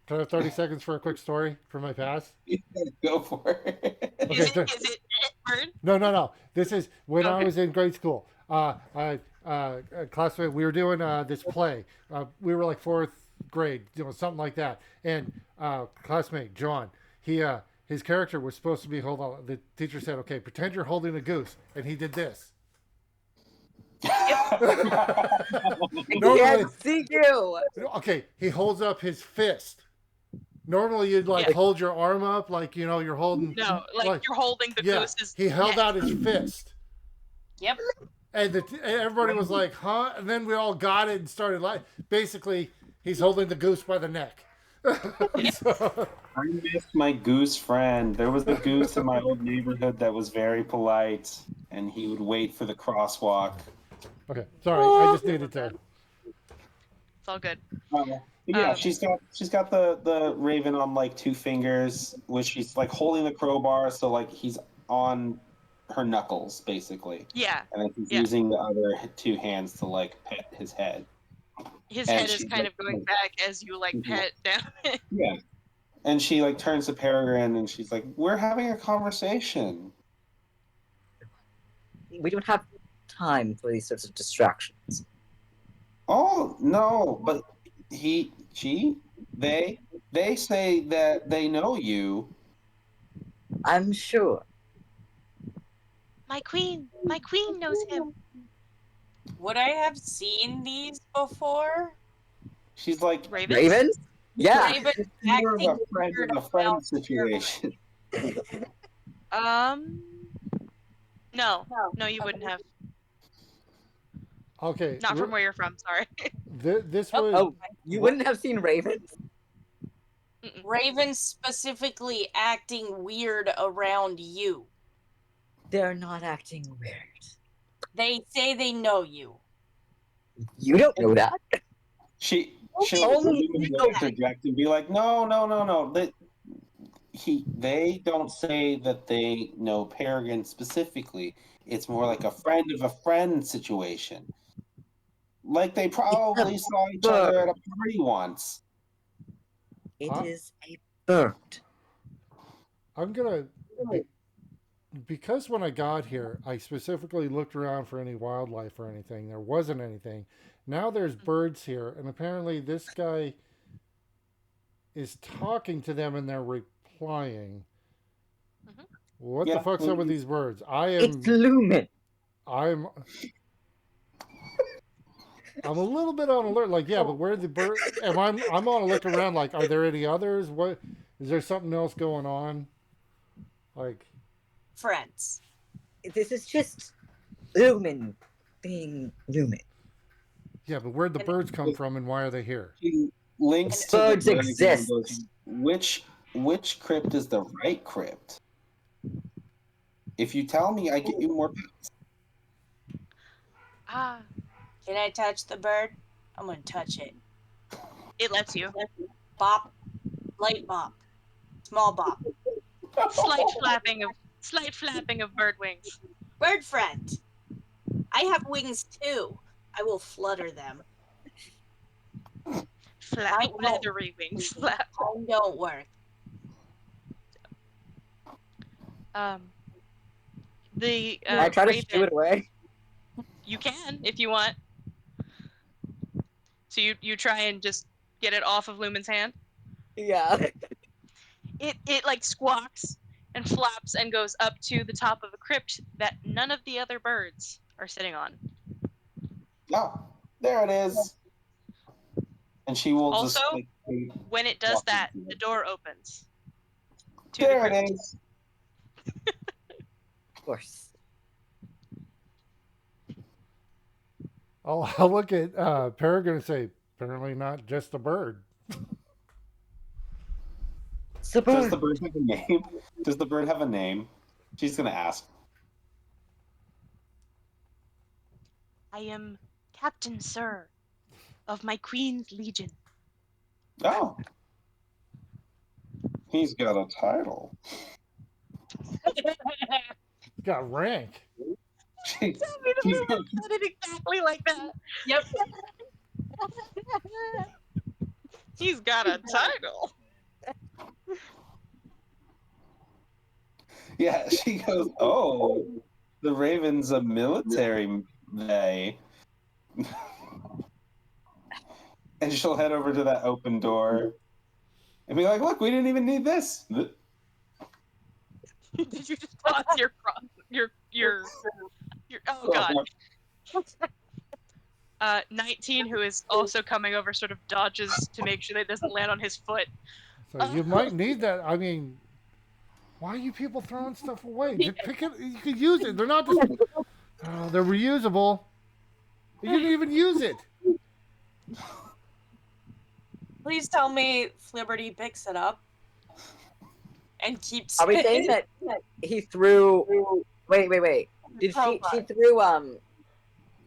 S1: Can I have 30 seconds for a quick story from my past?
S3: gonna go for it.
S1: Okay,
S2: Is it bird?
S1: No. This is when I
S2: Okay.
S1: was in grade school. Classmate, we were doing this play. We were like fourth grade, something like that. And classmate John, his character was supposed to be hold on. The teacher said, "Okay, pretend you're holding a goose," and he did this. Normally,
S5: Can't see you.
S1: okay, he holds up his fist. Normally, you'd like
S2: Yeah.
S1: hold your arm up, like you're holding.
S2: No, like you're holding the
S1: Yeah,
S2: goose's
S1: he held
S2: neck.
S1: out his fist.
S4: Yep.
S1: And everybody was like, "Huh?" And then we all got it and started like, basically, he's holding the goose by the neck. So,
S3: I missed my goose friend. There was a goose in my old neighborhood that was very polite, and he would wait for the crosswalk.
S1: okay, sorry, I just needed to.
S2: It's all good.
S3: Yeah, she's got the raven on like two fingers, which she's like holding the crowbar, so like he's on her knuckles basically,
S2: Yeah,
S3: and then she's
S2: Yeah.
S3: using the other two hands to like pet his head.
S2: his
S3: And
S2: head is
S3: she's
S2: kind
S3: like-
S2: of going back as you like pet down.
S3: Yeah, and she like turns to Peregrine and she's like, "We're having a conversation."
S5: We don't have time for these sorts of distractions.
S3: Oh no, but they say that they know you.
S5: I'm sure.
S2: My queen knows him.
S4: Would I have seen these before?
S3: She's like,
S2: Ravens?
S5: Ravens? Yeah.
S4: Raven
S3: more of
S4: acting
S3: a friend
S4: weird
S3: in a friend
S4: about
S3: situation.
S2: No, you wouldn't have.
S1: Okay,
S2: Not from where you're from. Sorry.
S1: this was.
S5: Oh, you wouldn't have seen Ravens?
S2: Mm-mm.
S4: Raven specifically acting weird around you.
S5: They're not acting weird.
S4: They say they know you.
S5: You don't know that.
S3: She'll
S5: Only
S3: interject and be like, no. They don't say that they know Peregrine specifically. It's more like a friend of a friend situation. Like they probably saw each other at a party once.
S5: It
S1: Huh?
S5: is a bird.
S1: I'm gonna. Because when I got here, I specifically looked around for any wildlife or anything. There wasn't anything. Now there's birds here, and apparently this guy is talking to them and they're replying.
S2: Mhm.
S1: What
S3: Yeah,
S1: the fuck's up with these birds?
S5: It's Lumen.
S1: I'm a little bit on alert. Like, yeah, but where the bird? I'm on a look around. Like, are there any others? What is there something else going on? Like,
S4: Friends.
S5: This is just Lumen being Lumen.
S1: yeah, but where'd the birds come from, and why are they here?
S3: She links to
S5: Birds
S3: the birds and
S5: exist.
S3: goes, which crypt is the right crypt? If you tell me, I get you more pets.
S2: Ah,
S4: Can I touch the bird? I'm gonna touch it.
S2: it lets you.
S4: Bop. Light bop. Small bop.
S2: Slight flapping of bird wings.
S4: Bird friend. I have wings too. I will flutter them.
S2: Flap, leathery wings. Flap.
S4: Home don't work.
S2: The
S5: I try to shoo
S2: raven.
S5: it away.
S2: You can if you want. So you try and just get it off of Lumen's hand.
S5: Yeah.
S2: It like squawks and flaps and goes up to the top of a crypt that none of the other birds are sitting on.
S3: Oh, there it is. And she will
S2: Also,
S3: just like,
S2: when it does
S3: walk
S2: that,
S3: into
S2: the
S3: it.
S2: door opens. To
S3: There
S2: the crypt.
S3: it is.
S5: Of course.
S1: I'll look at Peregrine and say, apparently not just a bird.
S5: It's a
S3: Does
S5: bird.
S3: the bird have a name? Does the bird have a name? She's gonna ask.
S2: I am Captain Sir of my Queen's Legion.
S3: Oh. He's got a title.
S1: Got rank.
S3: She,
S2: Tell me the Lumen said it exactly like that.
S4: Yep.
S2: He's got a title.
S3: yeah, she goes, oh, the Raven's a military they. And she'll head over to that open door and be like, look, we didn't even need this.
S2: Did you just toss your oh god. 19, who is also coming over, sort of dodges to make sure that it doesn't land on his foot.
S1: So you might need that. I mean, why are you people throwing stuff away? Just pick it. You could use it. They're not just. Oh, they're reusable. You didn't even use it.
S4: Please tell me Flibberty picks it up and keeps
S5: Are we
S4: it.
S5: saying that he threw? Wait. Did she
S4: Crowbar.
S5: threw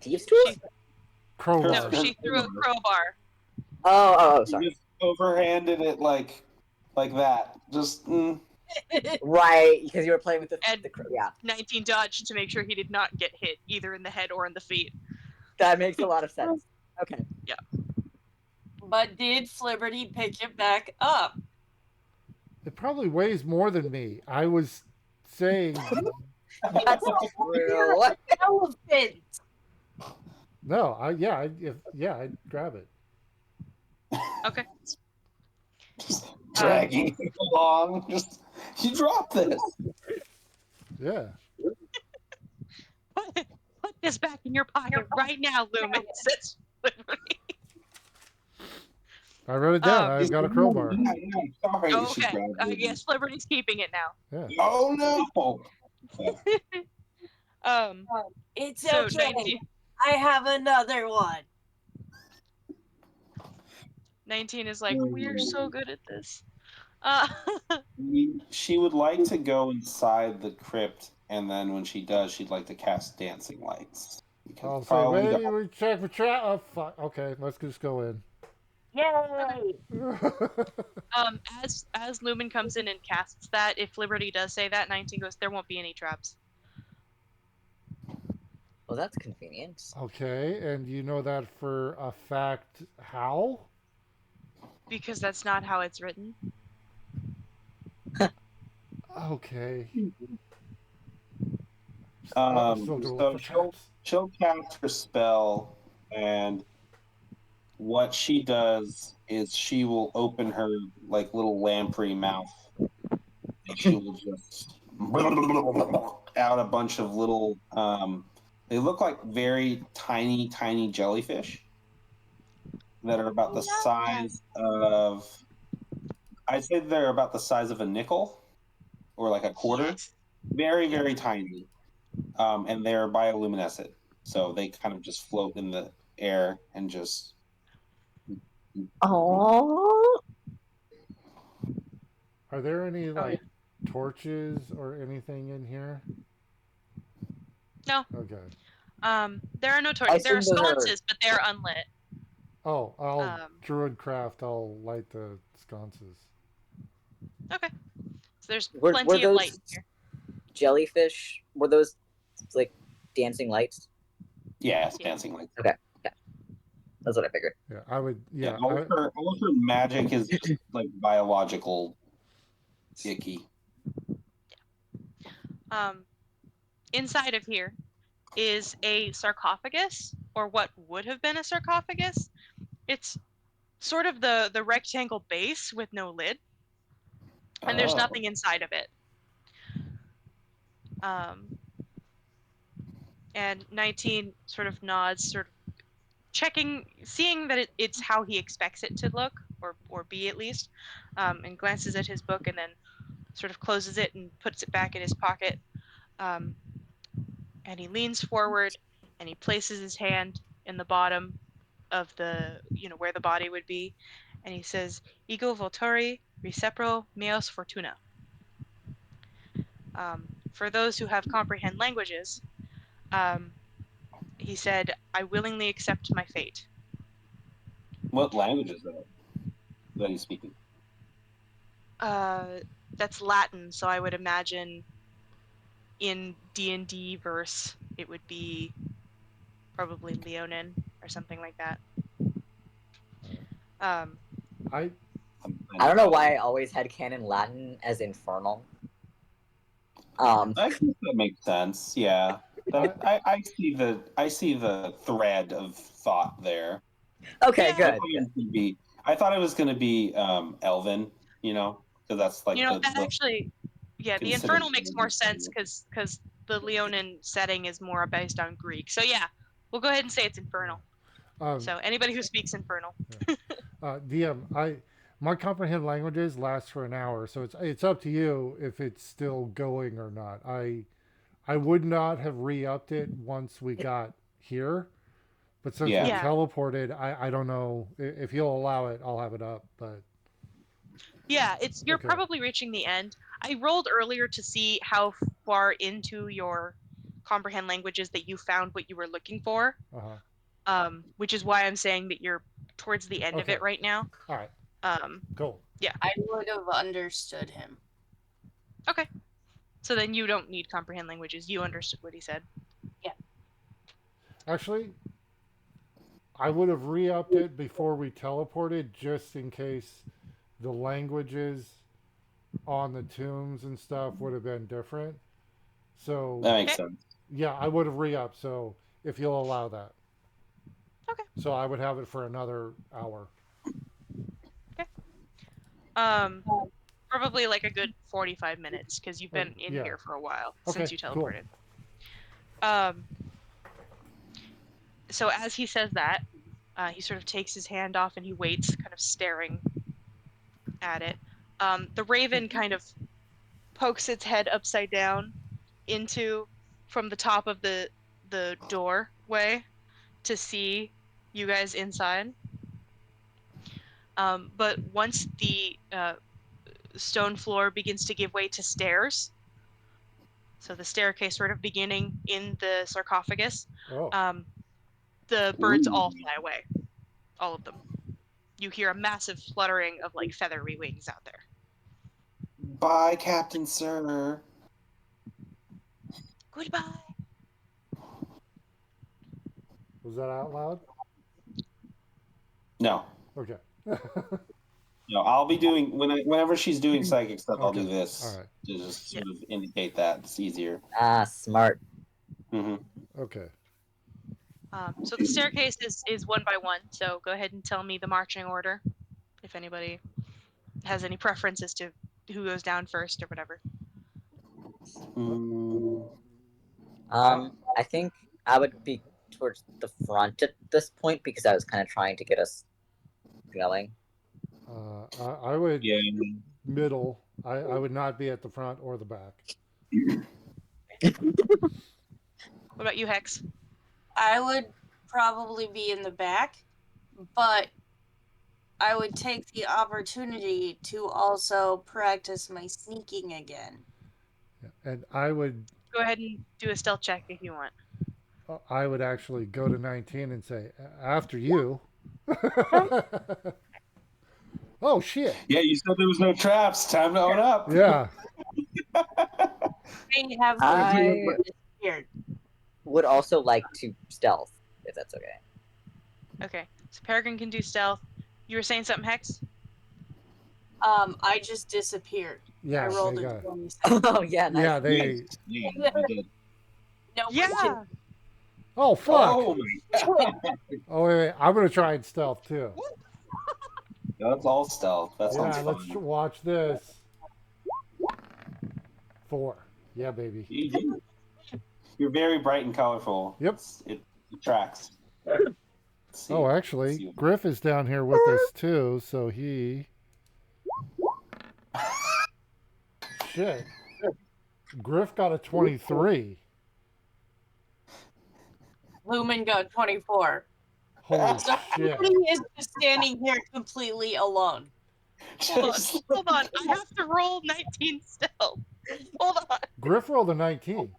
S5: thieves tools?
S1: Crowbar.
S2: No, she threw a crowbar.
S5: Oh,
S3: She
S5: sorry.
S3: just overhanded it like that. Just
S5: Right, because you were playing with
S2: And-
S5: the yeah.
S2: 19 dodged to make sure he did not get hit, either in the head or in the feet.
S5: That makes a lot of sense. Okay.
S4: But did Flibberty pick it back up?
S1: It probably weighs more than me. I was saying
S5: That's true.
S4: Elephant.
S1: no. I'd grab it.
S2: Okay.
S3: just dragging it along. Just you drop this.
S1: Yeah.
S2: Put this back in your pocket right now, Lumen. Says Flibberty.
S1: I wrote it down. I've got a crowbar.
S3: Yeah, sorry, she
S2: Okay.
S3: grabbed
S2: I
S3: it.
S2: guess Flibberty's keeping it now.
S1: Yeah.
S3: Oh no!
S4: It's
S2: So
S4: okay.
S2: 19,
S4: I have another one.
S2: 19 is like, we're so good at this.
S3: She would like to go inside the crypt, and then when she does, she'd like to cast dancing lights.
S1: I'll
S3: Because-
S1: say,
S3: oh, we
S1: wait,
S3: got-
S1: we check for trap. Oh, fuck. Okay, let's just go in.
S4: Yay!
S2: As Lumen comes in and casts that, if Flibberty does say that, 19 goes, there won't be any traps.
S5: Well, that's convenient.
S1: Okay, and you know that for a fact how?
S2: Because that's not how it's written.
S1: Okay. Still
S3: so
S1: gonna look for
S3: she'll
S1: traps.
S3: she'll cast her spell, and what she does is she will open her like little lamprey mouth, and she will just out a bunch of little They look like very tiny, tiny jellyfish that are about the size of. I'd say they're about the size of a nickel or like a quarter. Very, very tiny. And they're bioluminescent. So they kind of just float in the air and just.
S5: Oh,
S1: Are there any
S2: Oh,
S1: like torches or anything in here?
S2: No.
S1: Okay.
S2: There are no
S5: I
S2: torches. There are
S5: assume those are.
S2: sconces, but they're unlit.
S1: Oh, I'll
S2: Um,
S1: druidcraft. I'll light the sconces.
S2: okay. So there's
S5: Were
S2: plenty of light
S5: those
S2: in here.
S5: jellyfish? Were those like dancing lights?
S3: Yeah, it's
S2: Yeah.
S3: dancing like.
S5: Okay, that's what I figured.
S1: Yeah, I would. Yeah,
S3: All of her magic is just like biological icky.
S2: Inside of here is a sarcophagus, or what would have been a sarcophagus. It's sort of the rectangle base with no lid, and there's
S3: Oh.
S2: nothing inside of it. And 19 sort of nods, sort of seeing that it's how he expects it to look, or be at least, and glances at his book and then sort of closes it and puts it back in his pocket. And he leans forward and he places his hand in the bottom of the, where the body would be, and he says, "Ego voltori recepro meos fortuna." For those who have comprehend languages, he said, "I willingly accept my fate."
S3: What language is that he's speaking?
S2: That's Latin, so I would imagine in D&D verse it would be probably Leonin or something like that.
S1: I
S5: I don't know why I always had canon Latin as infernal.
S3: I think that makes sense. Yeah, I see the thread of thought there.
S5: Okay,
S2: Yeah.
S5: good.
S3: I thought it was going to be Elven. So that's like
S2: that actually, the
S3: considered
S2: infernal makes more sense because the Leonin setting is more based on Greek. So yeah, we'll go ahead and say it's infernal. So anybody who speaks infernal.
S1: DM, my comprehend languages last for an hour, so it's up to you if it's still going or not. I would not have re-upped it once we got here, but since we
S3: Yeah.
S1: teleported, I don't know if you'll allow it. I'll have it up, but
S2: Yeah, you're
S1: Okay.
S2: probably reaching the end. I rolled earlier to see how far into your comprehend languages that you found what you were looking for. Which is why I'm saying that you're towards the end of
S1: Okay.
S2: it right now.
S1: All right. Cool.
S2: Yeah.
S4: I would have understood him.
S2: Okay. So then you don't need comprehend languages. You understood what he said.
S4: Yeah.
S1: Actually, I would have re-upped it before we teleported, just in case the languages on the tombs and stuff would have been different. So
S3: That makes sense.
S1: Yeah, I would have re-upped. So if you'll allow that.
S2: Okay.
S1: So I would have it for another hour.
S2: Okay. Probably like a good 45 minutes because you've been in here for a while since you teleported. Cool. So as he says that, he sort of takes his hand off and he waits, kind of staring at it. The raven kind of pokes its head upside down from the top of the doorway to see you guys inside. But once the stone floor begins to give way to stairs, so the staircase sort of beginning in the sarcophagus, the birds all fly away, all of them. You hear a massive fluttering of like feathery wings out there.
S3: Bye, Captain Sir.
S2: Goodbye.
S1: Was that out loud?
S3: No.
S1: Okay.
S3: No, I'll be doing whenever she's doing psychic stuff. I'll do this.
S1: All right.
S3: To just sort of indicate that it's easier.
S5: Smart.
S3: Mm-hmm.
S1: Okay.
S2: So the staircase is one by one. So go ahead and tell me the marching order, if anybody has any preference as to who goes down first or whatever.
S5: I think I would be towards the front at this point because I was kind of trying to get us going.
S1: I would
S3: Yeah.
S1: middle. I would not be at the front or the back.
S2: What about you, Hex?
S4: I would probably be in the back, but I would take the opportunity to also practice my sneaking again.
S1: And I would
S2: Go ahead and do a stealth check if you want.
S1: actually go to 19 and say, after you. Oh, shit.
S3: Yeah, you said there was no traps. Time to own up.
S1: Yeah.
S4: They have
S5: I-
S4: disappeared.
S5: Would also like to stealth, if that's okay.
S2: Okay, so Peregrine can do stealth. You were saying something, Hex?
S4: I just disappeared.
S1: Yeah.
S4: I rolled
S1: they
S4: a
S1: got-
S4: 27.
S5: Oh yeah, nice.
S1: yeah, they.
S3: Yeah, you did.
S4: No
S2: Yeah.
S4: question.
S1: Oh, fuck.
S3: Oh my god.
S1: Oh, wait. I'm going to try and stealth, too.
S3: That's all stealth. That sounds
S1: Yeah, let's
S3: fun.
S1: watch this. 4. Yeah, baby.
S3: You do. You're very bright and colorful.
S1: Yep.
S3: It tracks. Let's see.
S1: Oh,
S3: Let's
S1: actually,
S3: see.
S1: Griff is down here with us, too, so he. Shit. Griff got a 23.
S4: Lumen got 24.
S1: Holy
S4: So
S1: shit.
S4: everybody is just standing here completely alone.
S2: Hold on,
S3: Just-
S2: hold on. I have to roll 19 stealth. Hold on.
S1: Griff rolled a 19.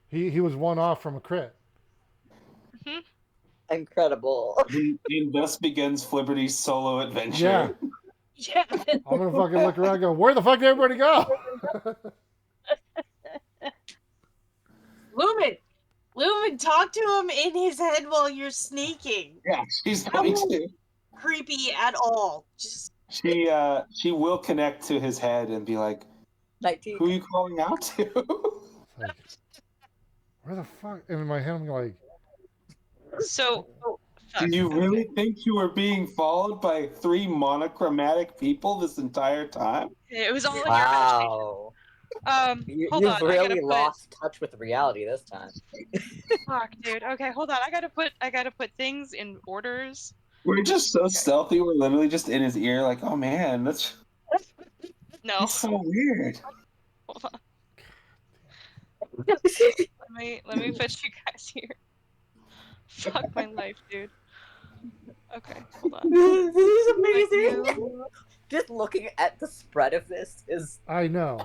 S1: He was one off from a crit.
S5: Incredible.
S3: And thus begins Flibberty's solo adventure.
S1: Yeah.
S4: Yeah.
S1: I'm gonna fucking look around and go, where the fuck did everybody go?
S4: Lumen, talk to him in his head while you're sneaking.
S3: Yeah, she's going to.
S4: Creepy at all. Just
S3: She will connect to his head and be like,
S5: 19.
S3: "Who are you calling out to?"
S1: It's like, where the fuck? And in my head, I'm like,
S2: So, fuck.
S3: Do you really think you were being followed by 3 monochromatic people this entire time?
S2: It was all in your imagination.
S5: Wow.
S2: Hold
S5: You've
S2: on. I
S5: really
S2: gotta
S5: lost touch with reality this time.
S2: Fuck, dude. Okay, hold on. I gotta put things in orders.
S3: We're just so stealthy. We're literally just in his ear, like, "Oh man, that's
S2: No,
S3: so weird."
S2: hold on. Let me put you guys here. Fuck my life, dude. Okay, hold on.
S5: This is
S2: amazing.
S5: Just looking at the spread of this is
S1: I know.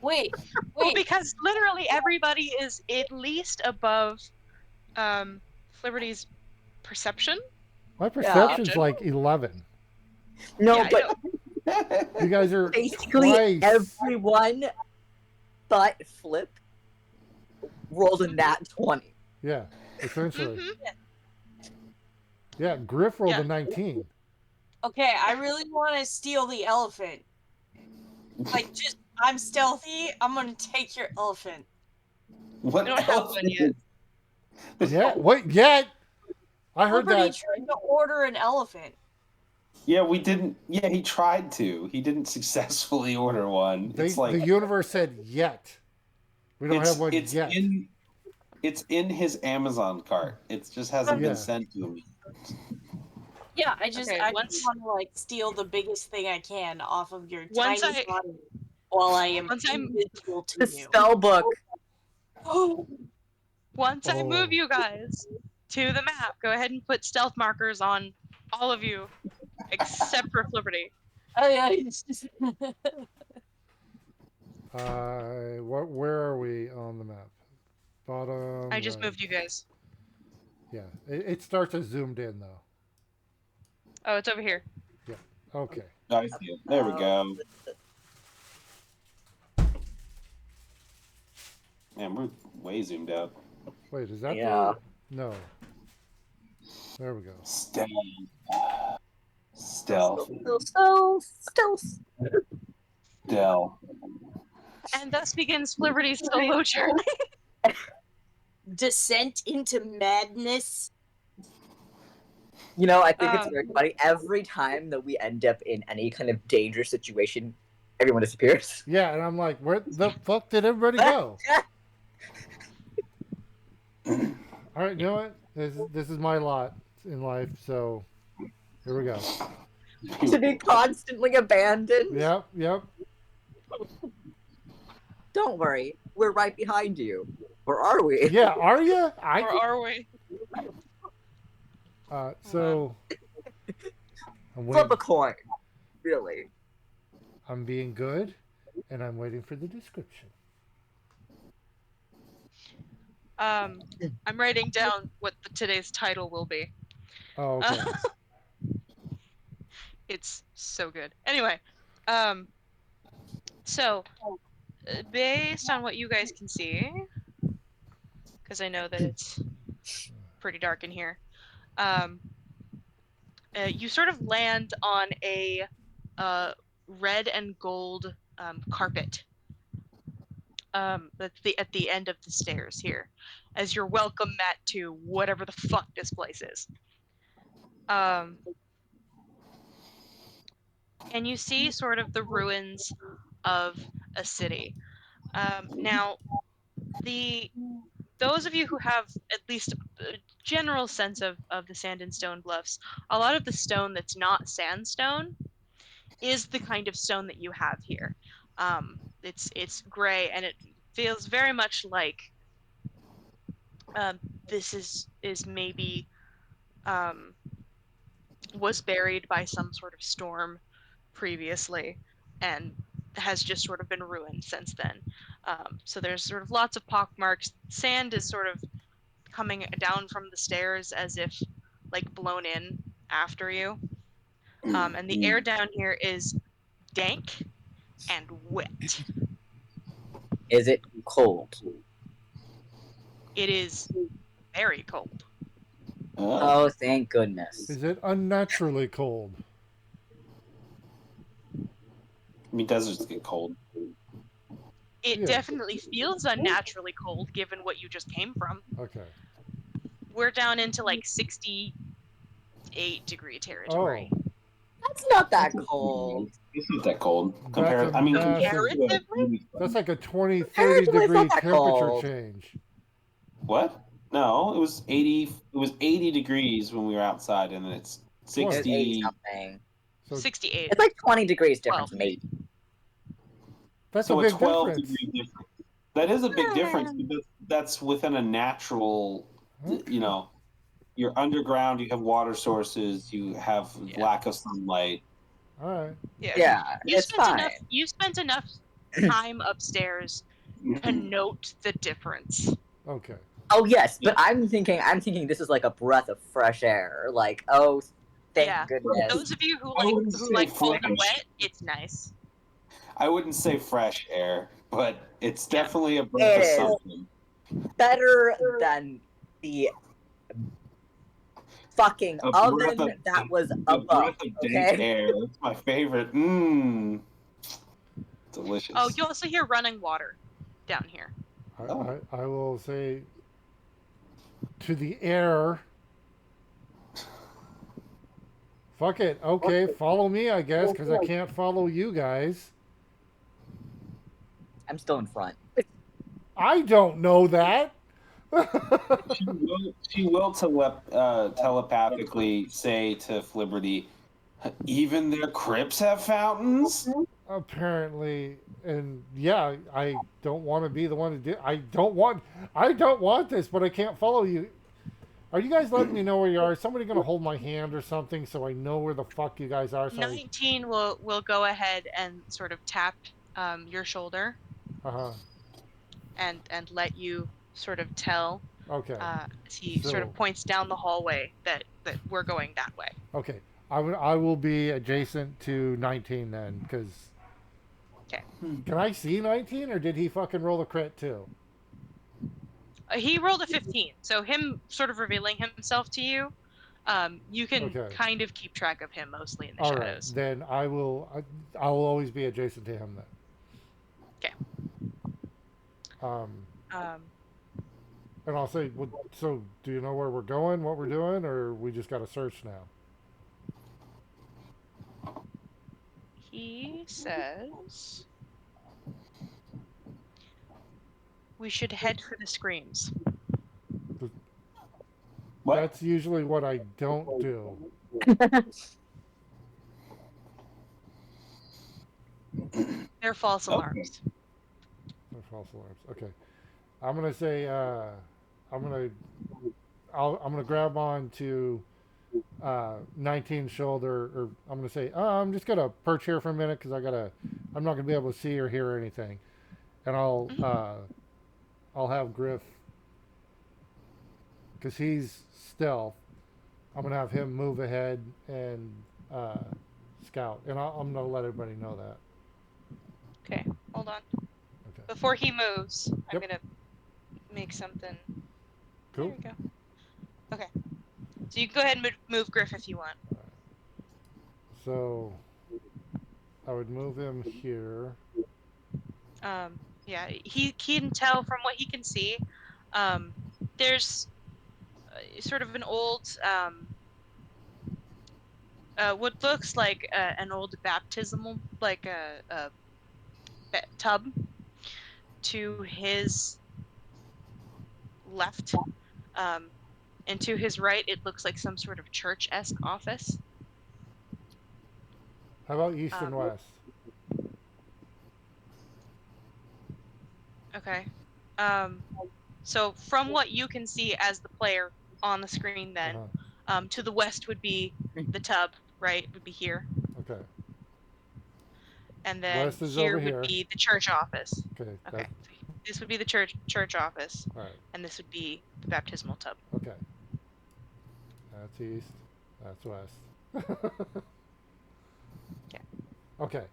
S4: wait.
S2: Well, because literally everybody is at least above Flibberty's perception.
S1: My perception's
S2: Yeah.
S1: like 11.
S5: no,
S2: Yeah, I
S5: but
S2: know.
S1: You guys are
S5: basically
S1: twice.
S5: everyone but Flip rolled a nat 20.
S1: Yeah, essentially.
S2: Mhm.
S1: Yeah, Griff rolled
S2: Yeah.
S1: a 19.
S4: Okay, I really want to steal the elephant. Like, just, I'm stealthy. I'm gonna take your elephant.
S3: What
S2: We don't have
S3: else
S2: one yet.
S3: is-
S1: Yeah, what? Yet? I heard
S4: Somebody
S1: that.
S4: tried to order an elephant.
S3: Yeah, we didn't. Yeah, he tried to. He didn't successfully order one.
S1: They,
S3: It's like
S1: the universe said yet. We don't have one
S3: it's
S1: yet.
S3: it's in his Amazon cart. It just hasn't
S1: Yeah.
S3: been sent to him.
S4: Yeah, I just
S2: Okay,
S4: I
S2: once-
S4: just want to like steal the biggest thing I can off of your
S2: Once
S4: tiny
S2: I-
S4: body while I am
S2: Once I'm-
S4: invisible to
S5: The
S4: you.
S5: spell book.
S2: Once I move
S1: Oh.
S2: you guys to the map, go ahead and put stealth markers on all of you, except for Flibberty.
S4: Oh yeah, it's just
S1: Where are we on the map? Bottom.
S2: I just
S1: right.
S2: moved you guys.
S1: Yeah, it starts as zoomed in though.
S2: Oh, it's over here.
S1: Okay.
S3: I see it. There we go. Man, we're way zoomed out.
S1: Wait, is that?
S5: Yeah.
S1: No. There we go.
S3: Stealth. Stealth.
S5: Stealth.
S3: Stealth.
S2: And thus begins Flibberty's solo journey.
S4: descent into madness.
S5: You know, I think it's
S2: Um,
S5: very funny. Every time that we end up in any kind of dangerous situation, everyone disappears.
S1: Yeah, and I'm like, where the fuck did everybody go? All right, you know what? This is my lot in life, so here we go.
S5: To be constantly abandoned.
S1: Yep, yep.
S5: Don't worry, we're right behind you. Where are we?
S1: Yeah, are you?
S2: Or are we?
S1: So I'm
S5: Flip
S1: waiting.
S5: a coin. Really.
S1: I'm being good, and I'm waiting for the description.
S2: I'm writing down what today's title will be.
S1: Oh, okay.
S2: It's so good. Anyway, um, so based on what you guys can see, because I know that it's pretty dark in here, um, you sort of land on a red and gold carpet. That's at the end of the stairs here, as your welcome mat to whatever the fuck this place is. Um, and you see sort of the ruins of a city. Now, the those of you who have at least a general sense of the sand and stone bluffs, a lot of the stone that's not sandstone is the kind of stone that you have here. It's gray and it feels very much like this is maybe um, was buried by some sort of storm previously and has just sort of been ruined since then. So there's sort of lots of pock marks. Sand is sort of coming down from the stairs as if like blown in after you. And the air down here is dank and wet.
S5: Is it cold?
S2: It is very cold.
S5: Oh, thank goodness.
S1: Is it unnaturally cold?
S3: I mean, deserts get cold.
S2: It
S1: Yeah.
S2: definitely feels unnaturally cold given what you just came from.
S1: Okay.
S2: We're down into like 68-degree territory.
S1: Oh,
S5: That's not that cold.
S3: It's not that cold.
S1: That's a massive- that's like a 20, 30
S5: Comparatively, it's
S1: degree
S5: not that
S1: temperature
S5: cold.
S1: change.
S3: What? No, it was 80. It was 80 degrees when we were outside, and it's
S5: It's
S3: 60.
S5: 8 something.
S1: So
S2: 68.
S5: It's like 20 degrees difference,
S2: 12.
S5: maybe.
S1: that's
S3: So
S1: a
S3: a
S1: big
S3: 12
S1: difference.
S3: degree difference. That is a big difference because that's within a natural, you know, you're underground, you have water sources, you have
S2: Yeah.
S3: lack of sunlight.
S1: All right.
S5: Yeah, it's fine.
S2: You spent enough time upstairs to note the difference.
S1: Okay.
S5: Oh yes, but
S3: Yeah.
S5: I'm thinking this is like a breath of fresh air. Like, oh, thank
S2: Yeah.
S5: goodness.
S2: Those of you who
S3: I
S2: like
S3: wouldn't say
S2: cold and
S3: fresh.
S2: wet, it's nice.
S3: I wouldn't say fresh air, but it's
S2: Yeah.
S3: definitely a breath
S5: It
S3: of
S5: is.
S3: something.
S5: Better than the fucking
S3: A breath
S5: oven
S3: of-
S5: that was
S3: A
S5: above.
S3: breath of dank
S5: Okay.
S3: air. That's my favorite. Mmm. Delicious.
S2: Oh, you also hear running water down here.
S1: I will say to the air. Fuck it. Okay, follow me, I guess, because I can't follow you guys.
S5: I'm still in front.
S1: I don't know that.
S3: She will telepathically say to Flibberty, even their crypts have fountains?
S1: Apparently, and yeah, I don't want to be the one to do. I don't want this, but I can't follow you. Are you guys letting me know where you are? Is somebody gonna hold my hand or something so I know where the fuck you guys are?
S2: 19 will go ahead and sort of tap your shoulder
S1: Uh-huh.
S2: and let you sort of tell.
S1: Okay.
S2: As he sort of
S1: So-
S2: points down the hallway that we're going that way.
S1: Okay. I will be adjacent to 19 then, because.
S2: Okay.
S1: Can I see 19, or did he fucking roll a crit too?
S2: He rolled a 15, so him sort of revealing himself to you, you can
S1: Okay.
S2: kind of keep track of him mostly in the
S1: All right.
S2: shadows.
S1: Then I will always be adjacent to him then.
S2: Okay.
S1: And I'll say, so do you know where we're going, what we're doing, or we just got to search now?
S2: He says we should head for the screams.
S3: What?
S1: That's usually what I don't do.
S2: They're false
S3: Okay.
S2: alarms.
S1: No false alarms. Okay. I'm gonna say I'm gonna I'm gonna grab on to 19's shoulder, or I'm gonna say I'm just gonna perch here for a minute because I'm not gonna be able to see or hear anything, and I'll have Griff because he's stealth. I'm gonna have him move ahead and scout, and I'm gonna let everybody know that.
S2: Okay, hold on.
S1: Okay.
S2: Before he moves, I'm
S1: Yep.
S2: gonna make something.
S1: Cool.
S2: There we go. Okay. So you can go ahead and move Griff if you want.
S1: So I would move him here.
S2: Yeah, he can tell from what he can see. There's sort of an old, what looks like an old baptismal, like a tub to his left. And to his right, it looks like some sort of church-esque office.
S1: How about east and west?
S2: Okay. So from what you can see as the player on the screen, then to the west would be the tub, right? Would be here,
S1: Okay.
S2: and then
S1: West is
S2: here
S1: over
S2: would
S1: here.
S2: be the church office.
S1: Okay.
S2: Okay. This would be the church office,
S1: All right.
S2: and this would be the baptismal tub.
S1: Okay. That's east. That's west.
S2: Okay.
S1: Okay.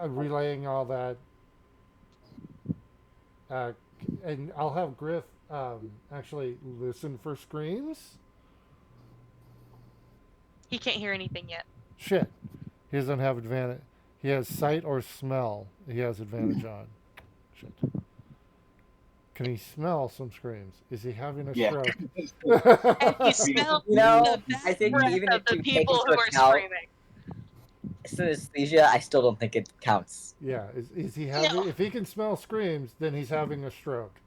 S1: Relaying all that. And I'll have Griff actually listen for screams.
S2: He can't hear anything yet.
S1: Shit. He doesn't have advantage. He has sight or smell. He has advantage on. Shit. Can he smell some screams? Is he having a
S3: Yeah.
S1: stroke?
S2: And he smelled
S5: You know,
S2: the bad
S5: I think
S2: breath
S5: even
S2: of
S5: if
S2: the
S5: you take
S2: people
S5: into
S2: who are
S5: account
S2: screaming.
S5: synesthesia, I still don't think it counts.
S1: Yeah. Is he having?
S2: No.
S1: If he can smell screams, then he's having a stroke.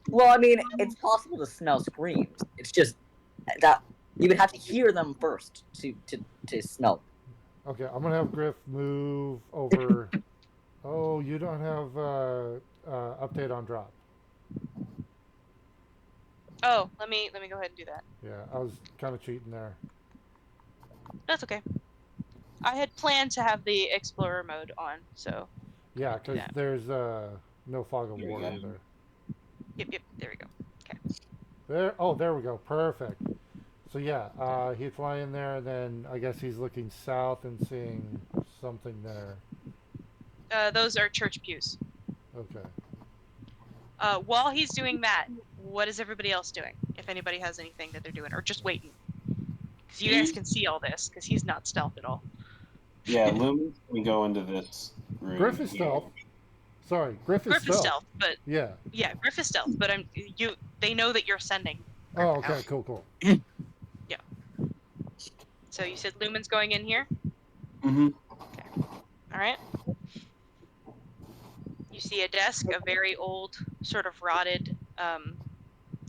S5: Well, I mean, it's possible to smell screams. It's just that you would have to hear them first to smell.
S1: Okay, I'm gonna have Griff move over. Oh, you don't have update on drop.
S2: Oh, let me go ahead and do that.
S1: Yeah, I was kind of cheating there.
S2: That's okay. I had planned to have the explorer mode on, so
S1: Yeah, because
S2: Yeah.
S1: there's no fog of
S3: Here we
S1: war
S3: go.
S1: either.
S2: yep, there we go.
S1: There. Oh, there we go. Perfect. So yeah, he'd fly in there, and then I guess he's looking south and seeing something there.
S2: Those are church pews.
S1: Okay.
S2: While he's doing that, what is everybody else doing? If anybody has anything that they're doing, or just waiting, because you guys can see all this, because he's not stealth at all.
S3: Yeah, Lumen, we go into this room.
S1: Griff is
S3: here.
S1: stealth. Sorry, Griff is
S2: Griff is
S1: stealth.
S2: stealth, but
S1: Yeah.
S2: yeah, Griff is stealth, but they know that you're sending. Griff
S1: Oh, okay.
S2: out.
S1: Cool.
S2: So you said Lumen's going in here.
S3: Mm-hmm.
S2: All right. You see a desk, a very old, sort of rotted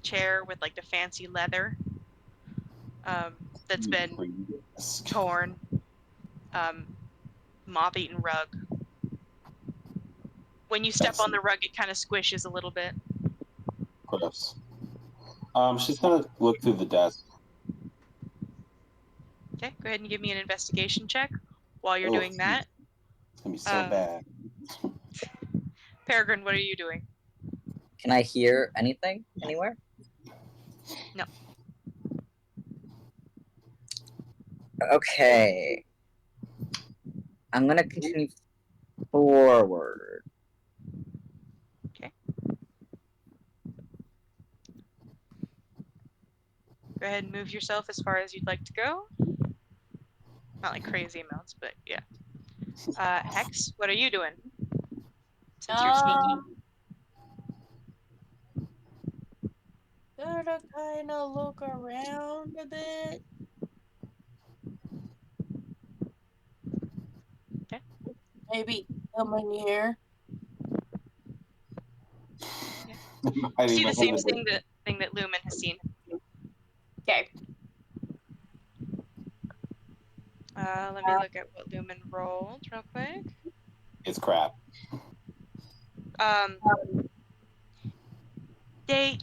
S2: chair with like the fancy leather that's been torn, moth-eaten rug. When you step on the rug, it kind of squishes a little bit.
S3: Gross. She's gonna look through the desk.
S2: Okay, go ahead and give me an investigation check while you're
S3: Oh,
S2: doing that.
S3: It's gonna be so bad.
S2: Peregrine, what are you doing?
S5: Can I hear anything anywhere?
S2: No.
S5: Okay. I'm gonna continue forward.
S2: Go ahead and move yourself as far as you'd like to go. Not like crazy amounts, but yeah. Hex, what are you doing? Since you're sneaky.
S4: Gotta kind of look around a bit.
S2: Okay.
S4: Maybe come in here.
S3: I
S2: You see
S3: mean,
S2: the same thing that Lumen has seen.
S4: Okay.
S2: Let me look at what Lumen rolled real quick.
S3: It's crap.
S2: They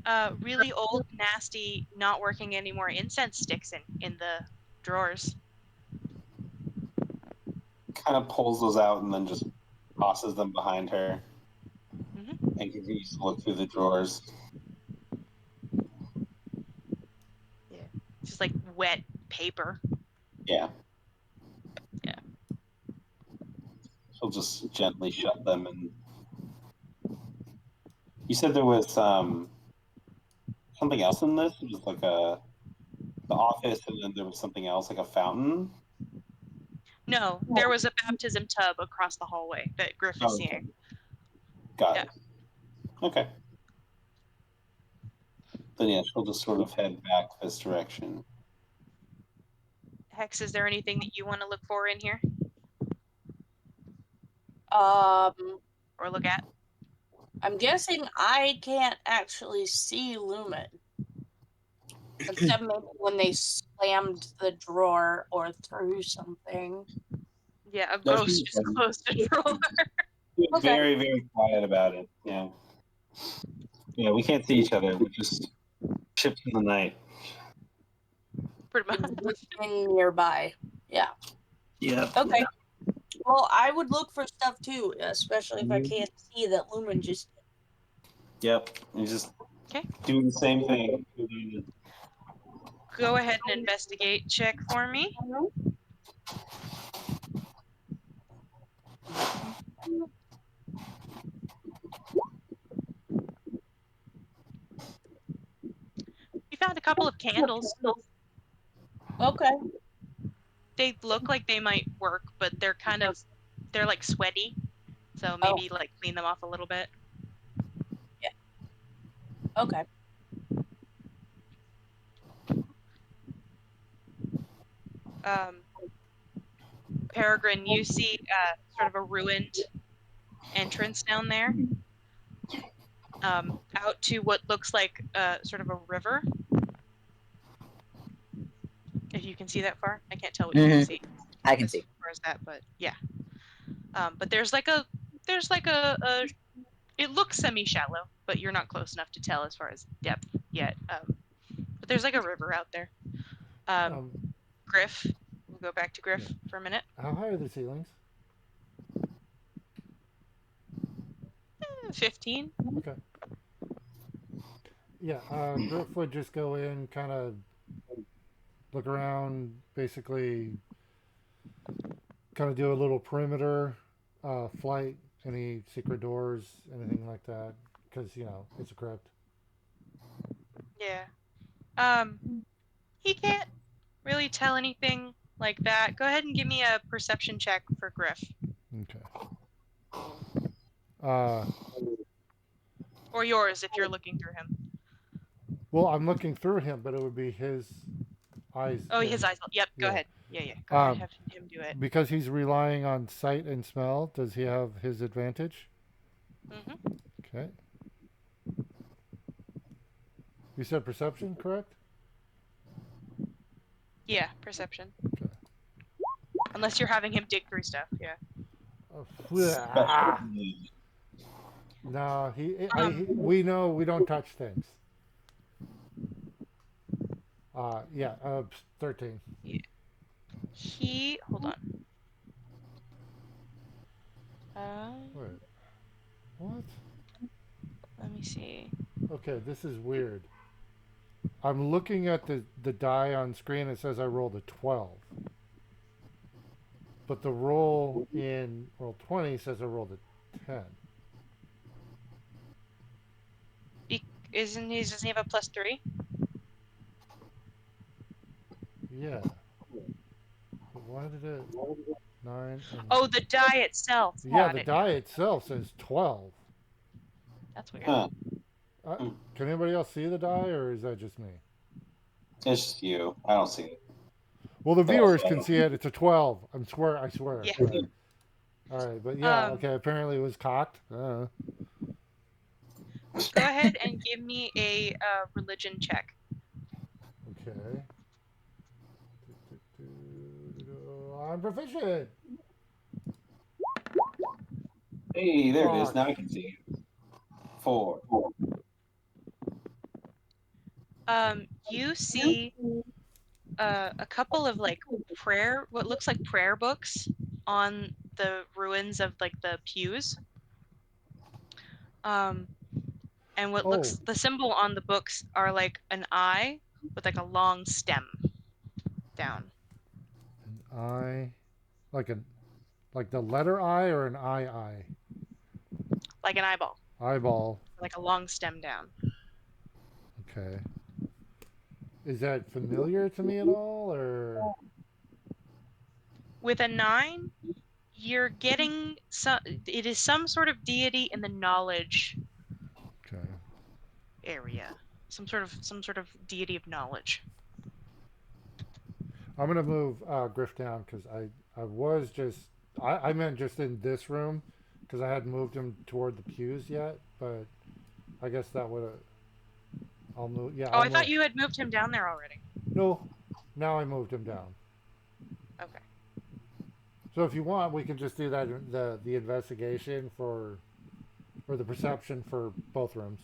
S2: have really old, nasty, not working anymore incense sticks in the drawers.
S3: Kind of pulls those out and then just tosses them behind her
S2: Mhm.
S3: and continues to look through the drawers.
S2: Yeah, it's just like wet paper.
S3: Yeah.
S2: Yeah.
S3: She'll just gently shut them. And you said there was something else in this. It was like the office, and then there was something else, like a fountain.
S2: No, there was a baptism tub across the hallway that Griff is
S3: Oh,
S2: seeing.
S3: got
S2: Yeah.
S3: it. Okay. Then yeah, she'll just sort of head back this direction.
S2: Hex, is there anything that you want to look for in here
S4: Um,
S2: or look at?
S4: I'm guessing I can't actually see Lumen. Except maybe when they slammed the drawer or threw something.
S2: Yeah, a
S3: No,
S2: ghost
S3: she-
S2: just closed the drawer.
S3: She was
S4: Okay.
S3: very, very quiet about it. Yeah. Yeah, we can't see each other. We're just ships in the night.
S2: Pretty much.
S4: In nearby. Yeah.
S3: Yeah.
S4: Okay. Well, I would look for stuff too, especially if I
S3: Mhm.
S4: can't see that Lumen just.
S3: Yep. You just
S2: Okay.
S3: doing the same thing.
S2: Go ahead and investigate check for me. You found a couple of candles.
S4: Okay.
S2: They look like they might work, but they're like sweaty. So maybe like clean them off a little bit.
S4: Okay.
S2: Peregrine, you see sort of a ruined entrance down there, out to what looks like sort of a river. If you can see that far, I can't tell what you can see.
S5: I can see.
S2: As far as that, but yeah. But there's like a it looks semi-shallow, but you're not close enough to tell as far as depth yet. But there's like a river out there. Griff, we'll go back to Griff for a minute.
S1: How high are the ceilings?
S2: 15.
S1: Okay. Yeah, Griff would just go in, kind of look around, basically kind of do a little perimeter flight, any secret doors, anything like that, because, you know, it's a crypt.
S2: Yeah. He can't really tell anything like that. Go ahead and give me a perception check for Griff.
S1: Okay.
S2: Or yours if you're looking through him.
S1: Well, I'm looking through him, but it would be his eyes.
S2: Oh, his eyes. Yep, go
S1: Yeah.
S2: ahead. Yeah. Go ahead, have him do it.
S1: Because he's relying on sight and smell, does he have his advantage?
S2: Mm-hmm.
S1: Okay. You said perception, correct?
S2: Yeah, perception.
S1: Okay.
S2: Unless you're having him dig through stuff, yeah.
S1: No, we know we don't touch things. Yeah, 13.
S2: Yeah. Hold on.
S1: Wait. What?
S2: Let me see.
S1: Okay, this is weird. I'm looking at the die on screen. It says I rolled a 12. But the roll in roll 20 says I rolled a 10.
S2: Doesn't he have a +3?
S1: Yeah. But why did it 9 and...
S2: Oh, the die itself.
S1: Yeah,
S2: Got
S1: the
S2: it.
S1: die itself says 12.
S2: That's weird.
S3: Huh.
S1: Can anybody else see the die, or is that just me?
S3: It's just you. I don't see it.
S1: Well, the viewers can see it. It's a 12. I swear.
S2: Yeah.
S1: All right, but yeah, okay. Apparently, it was cocked.
S2: Go ahead and give me a religion check.
S1: Okay. I'm proficient.
S3: Hey, there it is.
S1: Fuck.
S3: Now I can see it. 4.
S2: You see a couple of like what looks like prayer books on the ruins of like the pews. And what
S1: Oh,
S2: looks the symbol on the books are like an eye with like a long stem down.
S1: an eye, like a like the letter I or an I.
S2: Like an eyeball,
S1: Eyeball.
S2: like a long stem down.
S1: Okay. Is that familiar to me at all, or?
S2: With a 9, you're getting some. It is some sort of deity in the knowledge
S1: Okay.
S2: area. Some sort of deity of knowledge.
S1: I'm gonna move Griff down because I was just I meant just in this room because I hadn't moved him toward the pews yet, but I guess that would I'll move. Yeah,
S2: Oh,
S1: I'll
S2: I thought
S1: move.
S2: you had moved him down there already.
S1: No, now I moved him down.
S2: Okay.
S1: So if you want, we can just do that the investigation for or the perception for both rooms.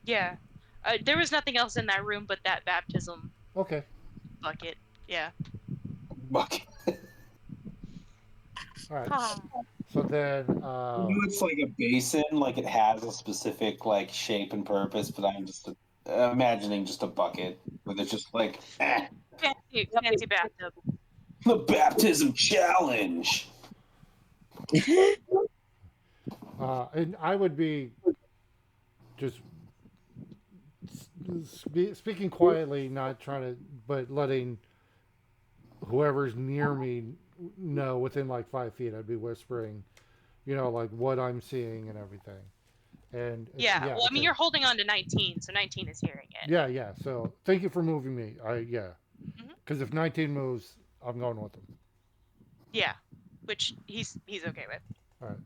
S2: Yeah. There was nothing else in that room but that baptism
S1: Okay.
S2: bucket. Yeah.
S3: Bucket.
S1: All right.
S2: Ah.
S1: So then,
S3: It's like a basin, like it has a specific like shape and purpose, but I'm just imagining just a bucket where there's just like
S2: Fancy bathtub.
S3: the baptism challenge.
S1: and I would be just speaking quietly, not trying to, but letting whoever's near me know within like 5 feet. I'd be whispering, like what I'm seeing and everything. And
S2: Yeah. Well, I mean,
S1: okay.
S2: you're holding on to 19, so 19 is hearing it.
S1: Yeah. So thank you for moving me.
S2: Mhm.
S1: Because if 19 moves, I'm going with him.
S2: Yeah. Which he's okay with.
S1: All right.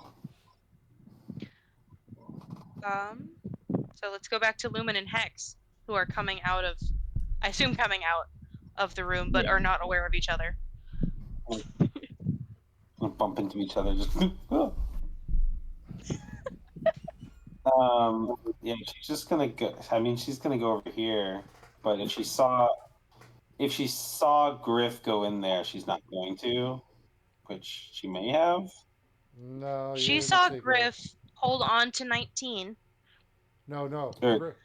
S2: So let's go back to Lumen and Hex, who are coming out of, I assume coming out of the room, but
S3: Yeah.
S2: are not aware of each other.
S3: We'll bump into each other. Just yeah, she's just gonna go. I mean, she's gonna go over here. But if she saw Griff go in there, she's not going to, which she may have.
S1: No, you
S2: She
S1: didn't
S2: saw
S1: see
S2: Griff hold on to 19.
S1: No.
S3: Or-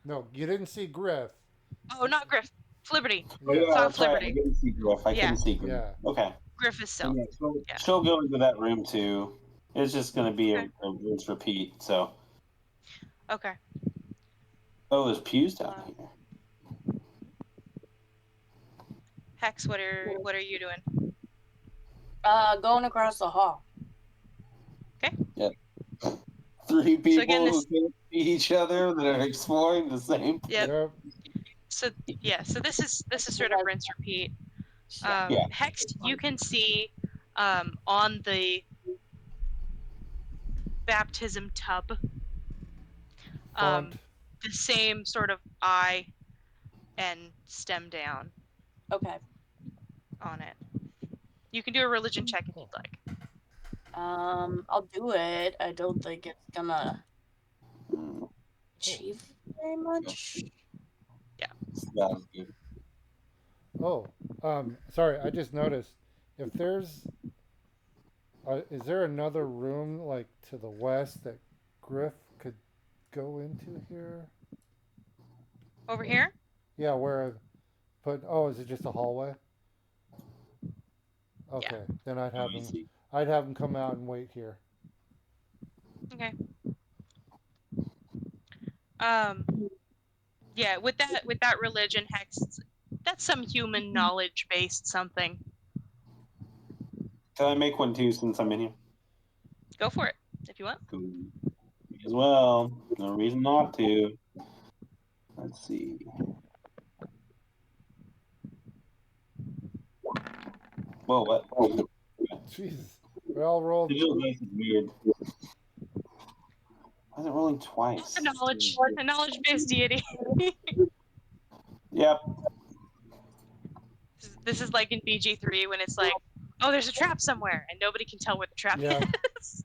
S1: No, you didn't see Griff.
S2: Oh, not Griff. Flibberty.
S3: Oh, yeah,
S2: Saw
S3: that's right. I
S2: Flibberty.
S3: didn't see Griff. I
S2: Yeah.
S3: couldn't see Griff.
S1: Yeah.
S3: Okay.
S2: Griff is still.
S3: Yeah,
S2: Yeah.
S3: she'll go into that room too. It's just gonna be
S2: Okay.
S3: a rinse repeat. So,
S2: Okay.
S3: oh, there's pews down here.
S2: Hex, what are you doing?
S4: Going across the hall.
S3: Three people
S2: again,
S3: who can't see each other that are exploring the same.
S2: Yep.
S1: Yep.
S2: So this is sort of rinse repeat.
S3: Yeah.
S2: Hex, you can see on the baptism tub
S1: Font.
S2: the same sort of eye and stem down
S4: Okay.
S2: on it. You can do a religion check if you'd like.
S4: I'll do it. I don't think it's gonna achieve very much.
S3: That was good.
S1: Oh, sorry. I just noticed if there's, is there another room like to the west that Griff could go into here?
S2: Over here?
S1: Yeah, where? But oh, is it just a hallway? Okay, then I'd have
S3: Let me
S1: him.
S3: see.
S1: I'd have him come out and wait here.
S2: Okay. Yeah, with that religion, Hex, that's some human knowledge based something.
S3: Can I make one too since I'm in here?
S2: Go for it if you want.
S3: Cool. Me as well. No reason not to. Let's see. Whoa, what?
S1: Jesus, we all rolled.
S3: Digital dice is weird. Why is it rolling twice?
S2: A knowledge based deity.
S3: Yeah, Yep.
S2: This is like in BG3 when it's like, oh, there's a trap somewhere, and nobody can tell where the trap
S1: Yeah.
S2: is.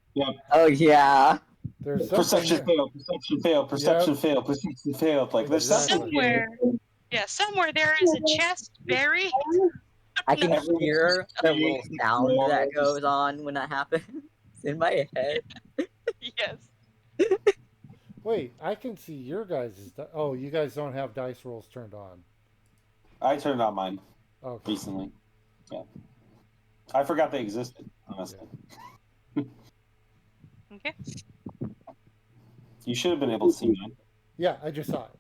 S5: Oh yeah.
S1: There's
S3: Perception
S1: something.
S3: failed. Perception failed. Perception failed. Perception failed. Like there's
S1: Exactly.
S3: something here.
S2: Somewhere there is a chest buried.
S5: I can
S3: Everyone
S5: hear the
S3: screams,
S5: little sound that
S3: roars.
S5: goes on when that happens in my head.
S2: Yes.
S1: Wait, I can see your guys'. Oh, you guys don't have dice rolls turned on.
S3: I turned on mine
S1: Okay.
S3: recently. Yeah. I forgot they existed, honestly.
S2: Okay.
S3: You should have been able to see mine.
S1: Yeah, I just saw it.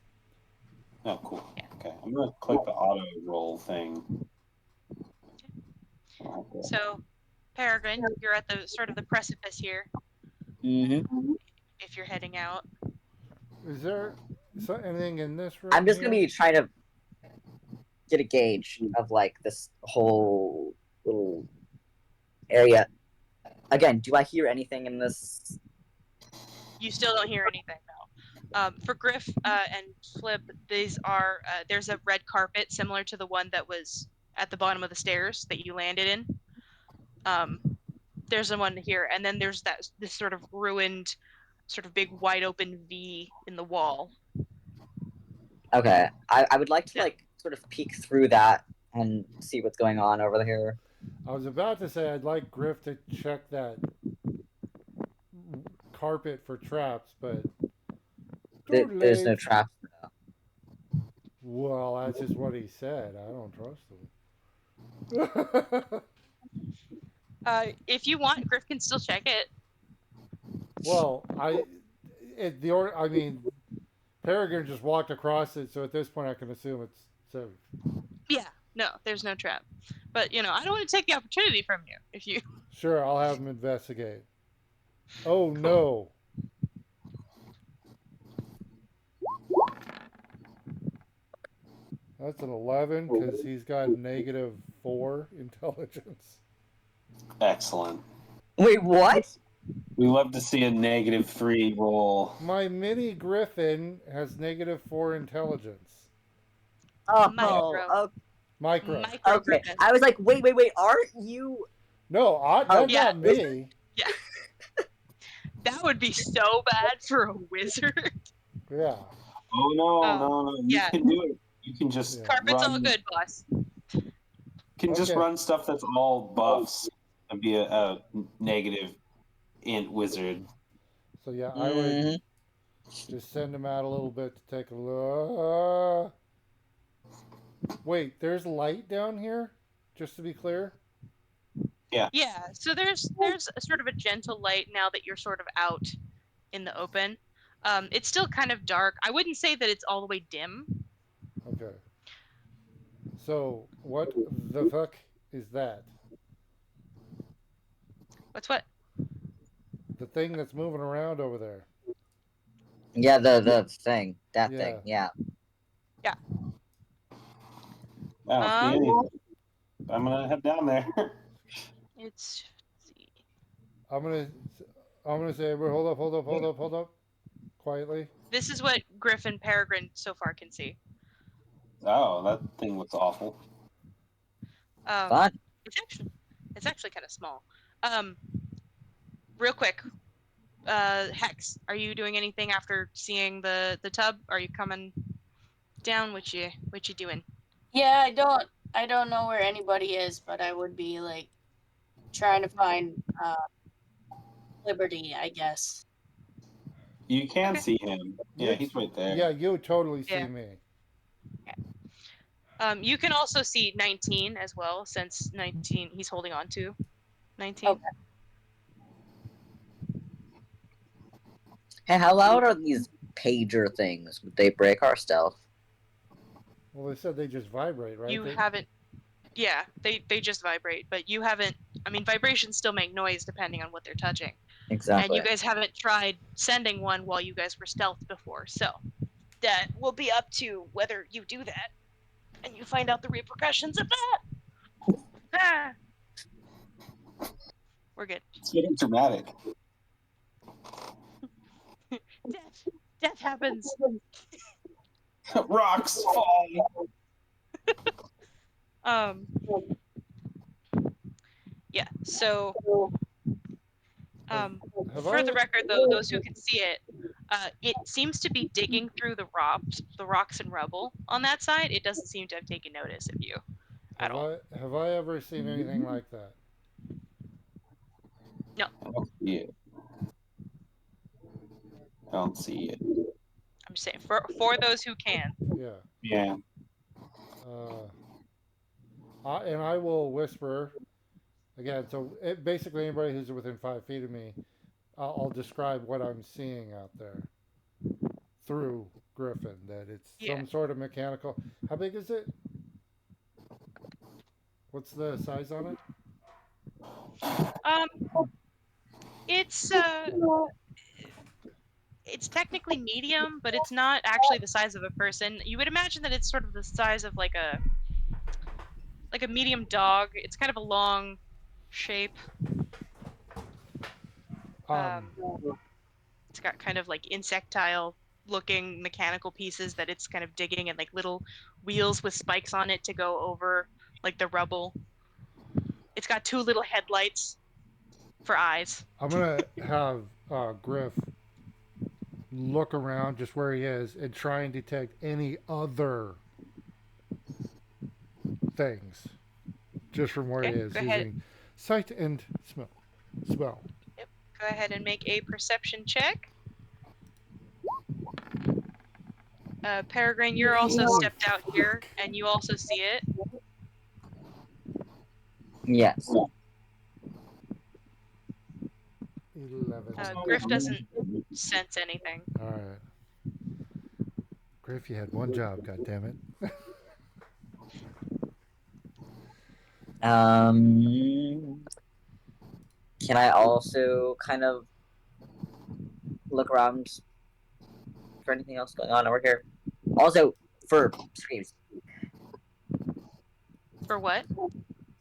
S3: Oh, cool. Okay, I'm gonna click the auto roll thing.
S2: So, Peregrine, you're at the sort of the precipice here.
S5: Mm-hmm.
S2: If you're heading out.
S1: Is there anything in this room?
S5: I'm just
S1: here?
S5: gonna be trying to get a gauge of like this whole little area. Again, do I hear anything in this?
S2: You still don't hear anything, no. For Griff and Flip, these are there's a red carpet similar to the one that was at the bottom of the stairs that you landed in. There's the one here, and then there's this sort of ruined, sort of big wide open V in the wall.
S5: Okay, I would like to like sort of peek through that and see what's going on over here.
S1: I was about to say I'd like Griff to check that carpet for traps, but
S5: There's no trap.
S1: Well, that's just what he said. I don't trust him.
S2: If you want, Griff can still check it.
S1: Well, I mean, Peregrine just walked across it, so at this point I can assume it's safe.
S2: Yeah, no, there's no trap. But I don't want to take the opportunity from you if you.
S1: Sure, I'll have him investigate. Oh no. That's an 11 because he's got -4 intelligence.
S3: Excellent.
S5: Wait, what?
S3: We love to see a -3 roll.
S1: My mini griffin has -4 intelligence.
S5: Oh,
S2: Micro.
S1: Micro.
S2: Micro
S5: okay.
S2: Griffin.
S5: I was like, wait, aren't you?
S1: No, that's
S2: yeah.
S1: not me.
S2: Yeah. That would be so bad for a wizard.
S1: Yeah.
S3: Oh no! You
S2: yeah.
S3: can do it. You can just
S2: Carpet's
S3: run,
S2: all good, boss.
S3: Can just
S1: Okay.
S3: run stuff that's all buffs and be a negative int wizard.
S1: So yeah, I would just send him out a little bit to take a look. Wait, there's light down here? Just to be clear?
S2: Yeah, so there's a sort of a gentle light now that you're sort of out in the open. It's still kind of dark. I wouldn't say that it's all the way dim.
S1: Okay. So, what the fuck is that?
S2: What's what?
S1: The thing that's moving around over there.
S5: Yeah, the thing, that
S1: Yeah.
S5: thing, yeah.
S3: Oh, I'm gonna head down there.
S2: Let's see.
S1: I'm gonna say, hold up. Quietly.
S2: This is what Griff and Peregrine so far can see.
S3: Oh, that thing looks awful.
S5: Fun.
S2: It's actually kind of small. Real quick, Hex, are you doing anything after seeing the tub? Are you coming down? What you doing?
S4: Yeah, I don't know where anybody is, but I would be like trying to find Flibberty, I guess.
S3: You can see him. Yeah,
S1: Yes.
S3: he's right there.
S1: Yeah, you would totally see
S2: Yeah.
S1: me.
S2: You can also see 19 as well, since 19 he's holding on to 19.
S4: Okay.
S5: Hey, how loud are these pager things? Would they break our stealth?
S1: Well, they said they just vibrate, right?
S2: You
S1: They-
S2: haven't. Yeah, they just vibrate, but you haven't. I mean, vibrations still make noise depending on what they're touching.
S5: Exactly.
S2: And you guys haven't tried sending one while you guys were stealthed before, so that will be up to whether you do that and you find out the repercussions of that. Ah. We're good.
S3: It's getting dramatic.
S2: Death happens.
S3: Rocks fall.
S2: Um, yeah. So,
S1: Have
S2: for the
S1: I
S2: record, though, those who can see it, it seems to be digging through the rocks and rubble on that side. It doesn't seem to have taken notice of you at all.
S1: have I ever seen anything like that?
S2: No,
S3: I don't see it. I don't see it.
S2: I'm just saying for those who can.
S1: Yeah.
S3: Yeah.
S1: Uh, and I will whisper again. So basically, anybody who's within 5 feet of me, I'll describe what I'm seeing out there through Griffin. That it's
S2: Yeah.
S1: some sort of mechanical. How big is it? What's the size on it?
S2: It's it's technically medium, but it's not actually the size of a person. You would imagine that it's sort of the size of like a medium dog. It's kind of a long shape.
S1: Um,
S2: It's got kind of like insectile looking mechanical pieces that it's kind of digging, and like little wheels with spikes on it to go over like the rubble. It's got two little headlights for eyes.
S1: I'm gonna have Griff look around just where he is and try and detect any other things just from where he
S2: Okay,
S1: is
S2: go ahead.
S1: using sight and smell.
S2: Yep, go ahead and make a perception check. Peregrine, you're also
S1: Holy
S2: stepped out here, and you also see it.
S5: Yes.
S1: 11.
S2: Griff doesn't sense anything.
S1: All right. Griff, you had one job, God damn it.
S5: Can I also kind of look around for anything else going on over here? Also, for screams.
S2: For what?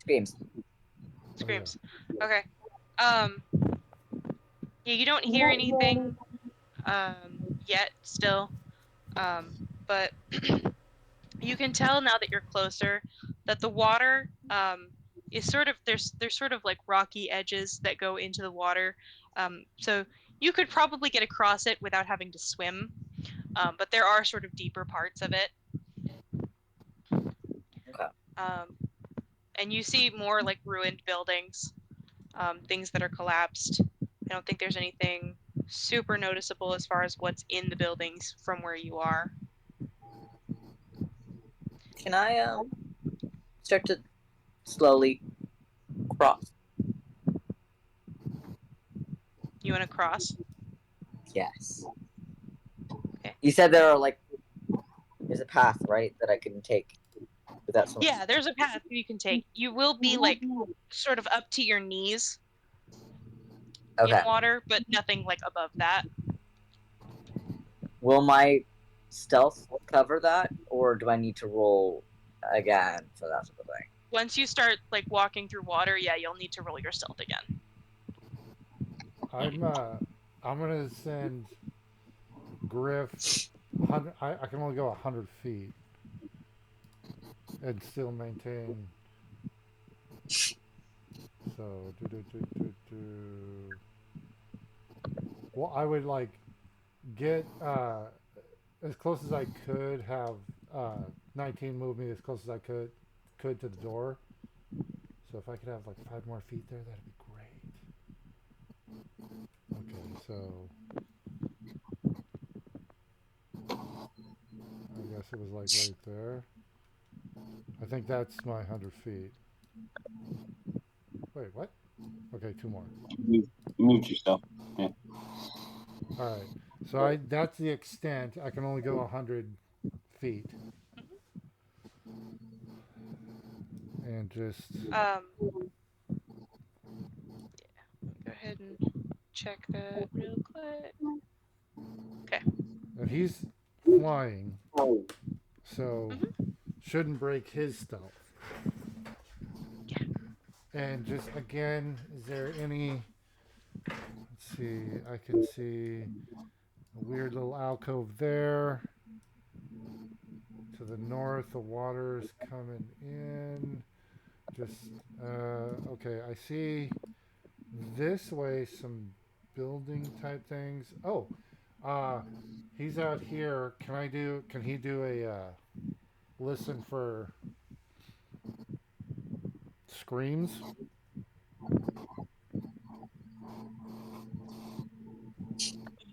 S5: Screams.
S2: Screams. Okay. Yeah, you don't hear anything yet still. But you can tell now that you're closer that the water is sort of there's sort of like rocky edges that go into the water. So you could probably get across it without having to swim. But there are sort of deeper parts of it.
S5: Okay.
S2: And you see more like ruined buildings, things that are collapsed. I don't think there's anything super noticeable as far as what's in the buildings from where you are.
S5: Can I start to slowly cross?
S2: You want to cross?
S5: Yes.
S2: Okay.
S5: You said there are like there's a path, right, that I can take without so much.
S2: Yeah, there's a path you can take. You will be like sort of up to your knees
S5: Okay.
S2: in water, but nothing like above that.
S5: Will my stealth cover that, or do I need to roll again for that sort of thing?
S2: Once you start like walking through water, yeah, you'll need to roll your stealth again.
S1: I'm gonna send Griff. I can only go 100 feet and still maintain. So well, I would like get as close as I could. Have 19 move me as close as I could to the door. So if I could have like 5 more feet there, that'd be great. Okay, so I guess it was like right there. I think that's my 100 feet. Wait, what? Okay, 2 more.
S3: You moved yourself. Yeah.
S1: All right. So that's the extent. I can only go 100 feet. And just
S2: Yeah. Go ahead and check that real quick. Okay.
S1: and he's flying, so
S2: Mhm.
S1: shouldn't break his stealth.
S2: Yeah.
S1: And just again, is there any? Let's see. I can see a weird little alcove there. to the north, the water's coming in. Just, okay, I see this way some building type things. Oh, he's out here. Can he do a, listen for screams?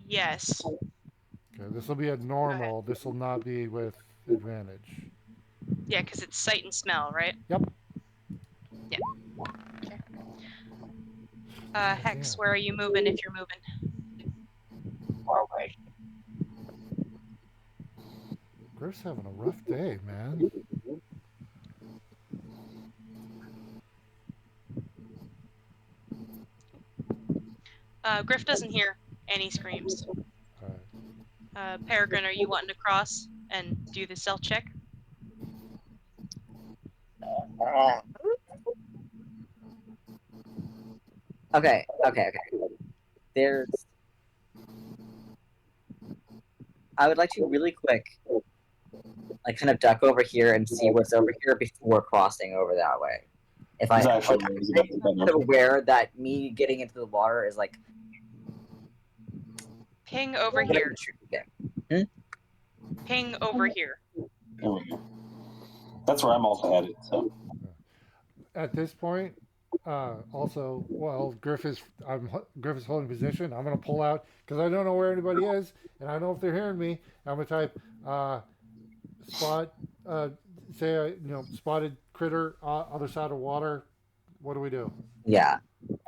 S2: Yes.
S1: Okay, this will be a normal. This will not be with advantage.
S2: Yeah, because it's sight and smell, right?
S1: Yep.
S2: Yeah. Okay.
S1: God
S2: Hex,
S1: damn.
S2: where are you moving if you're moving?
S5: Forward.
S1: Griff's having a rough day, man.
S2: Griff doesn't hear any screams.
S1: All right.
S2: Peregrine, are you wanting to cross and do the stealth check?
S5: Okay. There's. I would like to really quick, like, kind of duck over here and see what's over here before crossing over that way. If
S3: It's
S5: I'm
S3: actually
S5: kind of aware that me getting into the water is like
S2: Ping over
S5: gonna be
S2: here.
S5: tricky.
S2: Ping over here.
S3: There we go. That's where I'm also headed. So
S1: At this point, also, well, Griff is holding position. I'm gonna pull out because I don't know where anybody is, and I don't know if they're hearing me. I'm gonna type spot, say spotted critter other side of water. What do we do?
S5: Yeah.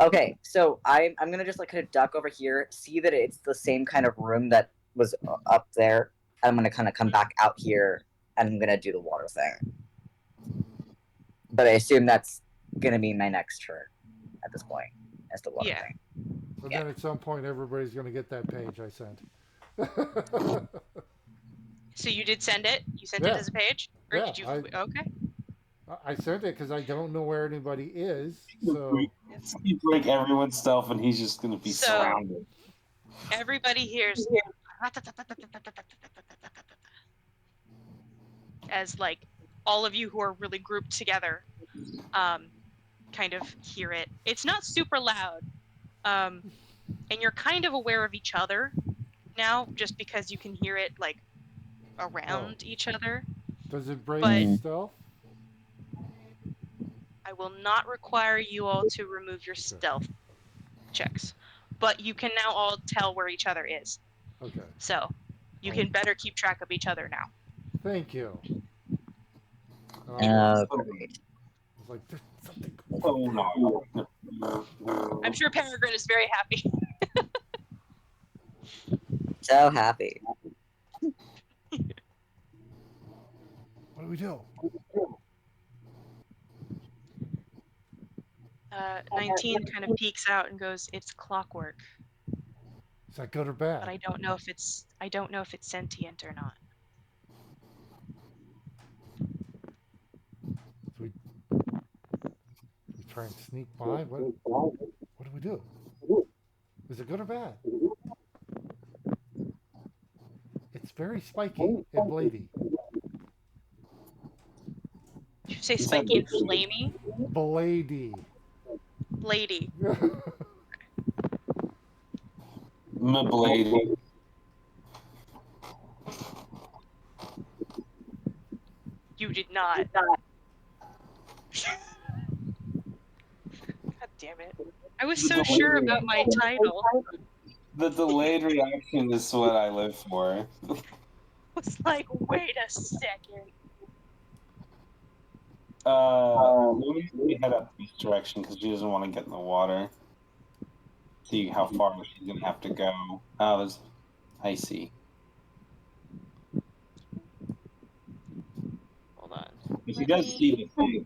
S5: Okay, so I'm gonna just like kind of duck over here, see that it's the same kind of room that was up there, and I'm gonna kind of come back out here, and I'm gonna do the water thing. But I assume that's gonna be my next turn at this point, as the water thing.
S1: So then at some point, everybody's gonna get that page I sent.
S2: So you did send it? You sent
S1: Yeah.
S2: it as a page? Or
S1: Yeah,
S2: did you?
S1: I-
S2: Okay.
S1: I sent it because I don't know where anybody is. So
S3: you break everyone's stuff, and he's just gonna be
S2: So-
S3: surrounded.
S2: Everybody hears as like all of you who are really grouped together kind of hear it. It's not super loud. And you're kind of aware of each other now just because you can hear it like around each other.
S1: does it break
S2: But-
S1: stealth?
S2: I will not require you all to remove your stealth checks. But you can now all tell where each other is.
S1: Okay.
S2: So you can better keep track of each other now.
S1: Thank you.
S5: Great.
S1: It's like there's something.
S3: Oh no.
S2: I'm sure Peregrine is very happy.
S5: So happy.
S1: What do we do?
S2: 19 kind of peeks out and goes, "It's clockwork,
S1: Is that good or
S2: but
S1: bad?
S2: I don't know if it's sentient or not."
S1: We try and sneak by. What do we do? Is it good or bad? It's very spiky and bladey.
S2: Did you say spiky and flamey?
S1: Bladey.
S2: Lady.
S3: My blade.
S2: You did not. God damn it. I was so sure about my title.
S3: The delayed reaction is what I live for.
S2: I was like, wait a second.
S3: Louis may head up this direction because she doesn't want to get in the water. See how far she's gonna have to go. Oh, there's. I see.
S2: Hold on.
S3: But she does see the thing.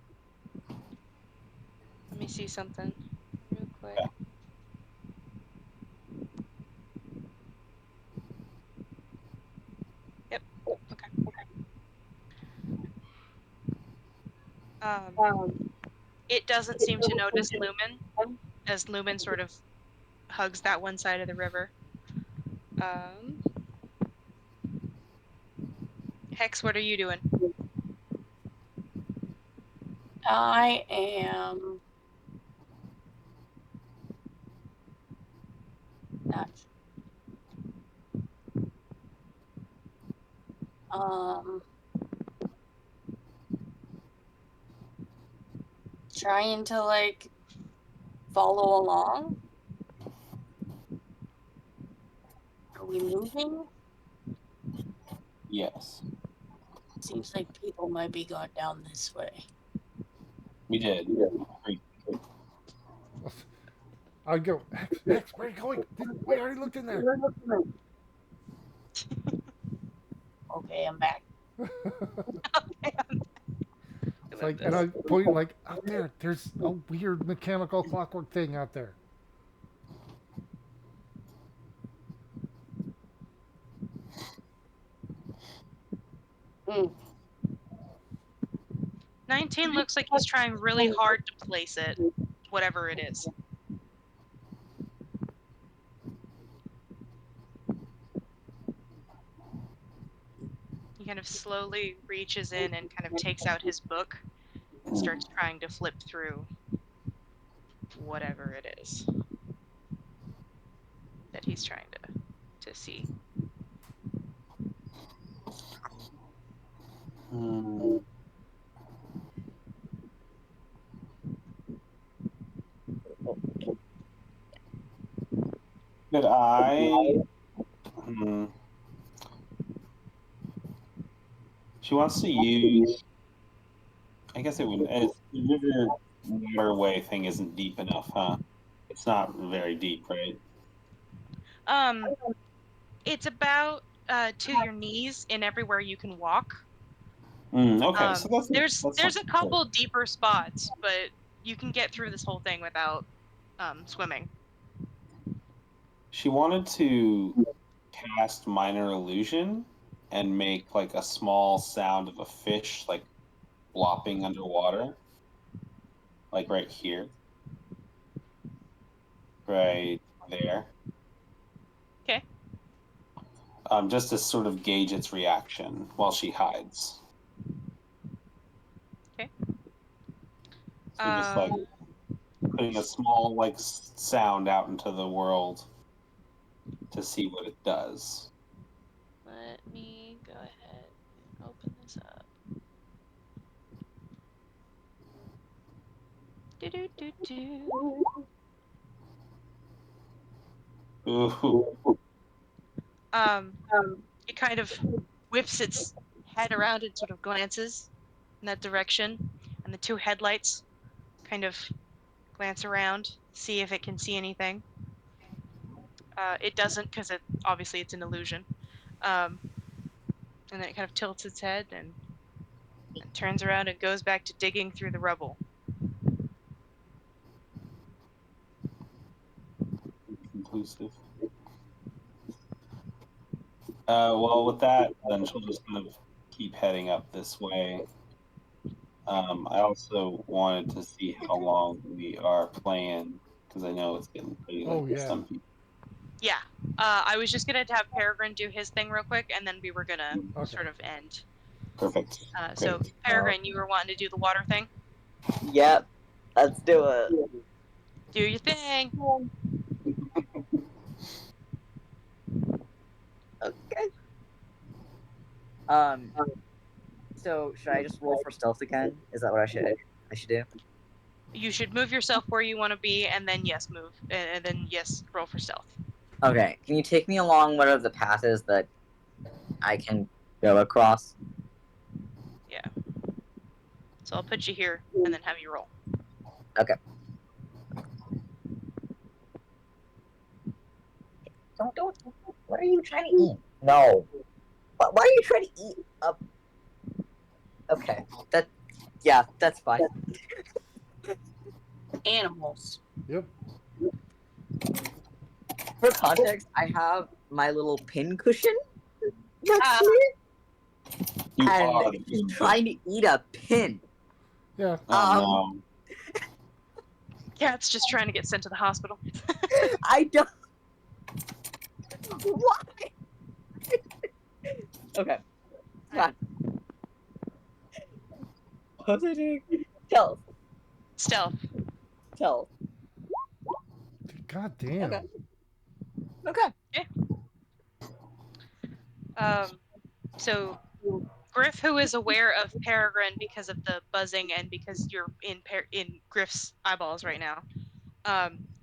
S2: Let me see something real quick.
S3: Yeah.
S2: Yep. Okay. It doesn't seem to notice Lumen, as Lumen sort of hugs that one side of the river. Hex, what are you doing?
S4: I am not. Trying to like follow along. Are we moving?
S3: Yes,
S4: Seems like people might be going down this way.
S3: we did.
S1: I'd go, X, where are you going? We already looked in there.
S4: Okay, I'm back.
S1: It's like, and I point like out there. There's a weird mechanical clockwork thing out there.
S4: Mm.
S2: 19 looks like he's trying really hard to place it, whatever it is. He kind of slowly reaches in and kind of takes out his book and starts trying to flip through whatever it is that he's trying to see.
S3: Could I? She wants to use. I guess it would. The waterway thing isn't deep enough, huh? It's not very deep, right?
S2: It's about to your knees in everywhere you can walk.
S3: Okay, so
S2: There's a couple deeper spots, but you can get through this whole thing without swimming.
S3: She wanted to cast minor illusion and make like a small sound of a fish like flopping underwater, like right here, right there.
S2: Okay.
S3: Just to sort of gauge its reaction while she hides.
S2: Okay.
S3: So just like putting a small like sound out into the world to see what it does.
S2: Let me go ahead and open this up.
S3: Ooh.
S2: It kind of whips its head around and sort of glances in that direction, and the two headlights kind of glance around, see if it can see anything. It doesn't, because obviously it's an illusion. And then it kind of tilts its head and turns around and goes back to digging through the rubble.
S3: Conclusive. Well, with that, then she'll just kind of keep heading up this way. I also wanted to see how long we are playing because I know it's getting pretty late for some people.
S2: Yeah. I was just gonna have Peregrine do his thing real quick, and then we were gonna sort of end.
S3: Perfect.
S2: So Peregrine, you were wanting to do the water thing?
S5: Yep. Let's do it.
S2: Do your thing.
S5: Okay. So should I just roll for stealth again? Is that what I should do?
S2: You should move yourself where you want to be, and then yes, move, and then yes, roll for stealth.
S5: Okay. Can you take me along whatever the path is that I can go across?
S2: Yeah. So I'll put you here, and then have you roll.
S5: Okay. Don't. What are you trying to eat? No. Why are you trying to eat up? Okay. That's fine.
S4: Animals.
S1: Yep.
S5: For context, I have my little pin cushion next to me, and he's trying to eat a pin.
S1: Yeah.
S3: Oh, no.
S2: Cat's just trying to get sent to the hospital.
S5: I don't. Why? Okay. God. What was I doing? Stealth.
S2: Stealth.
S5: Stealth.
S1: God damn.
S5: Okay. Okay.
S2: So Griff, who is aware of Peregrine because of the buzzing and because you're in Griff's eyeballs right now,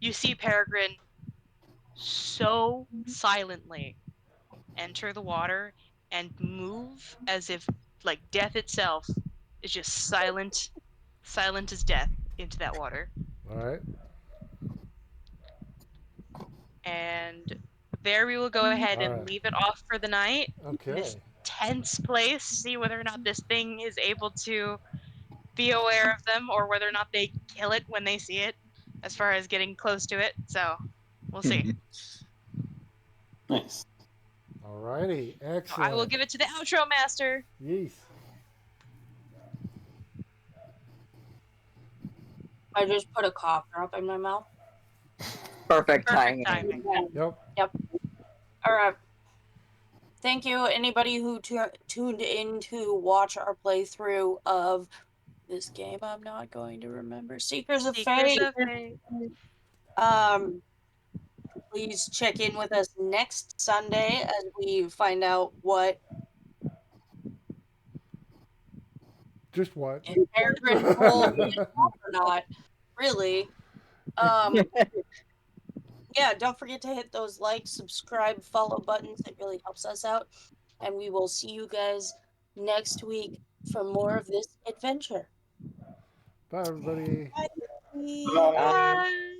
S2: you see Peregrine so silently enter the water and move as if like death itself is just silent as death into that water.
S1: All right.
S2: And there we will go ahead and
S1: Alright.
S2: leave it off for the night. In this
S1: Okay.
S2: tense place, see whether or not this thing is able to be aware of them or whether or not they kill it when they see it, as far as getting close to it. So we'll see.
S3: Nice.
S1: Alrighty.
S2: So
S1: Excellent.
S2: I will give it to the outro master.
S1: Yeesh.
S4: I just put a cough drop in my mouth.
S5: Perfect
S2: Perfect
S5: timing.
S2: timing.
S1: Yep.
S4: All right. Thank you, anybody who tuned in to watch our playthrough of this game. I'm not going to remember. Seekers of Fate. Please check in with us next Sunday as we find out what
S1: Just what?
S4: if Peregrine will get off or not. Really. Yeah, don't forget to hit those like, subscribe, follow buttons. It really helps us out. And we will see you guys next week for more of this adventure.
S1: Bye, everybody.
S4: Bye.
S3: Bye.
S2: Bye.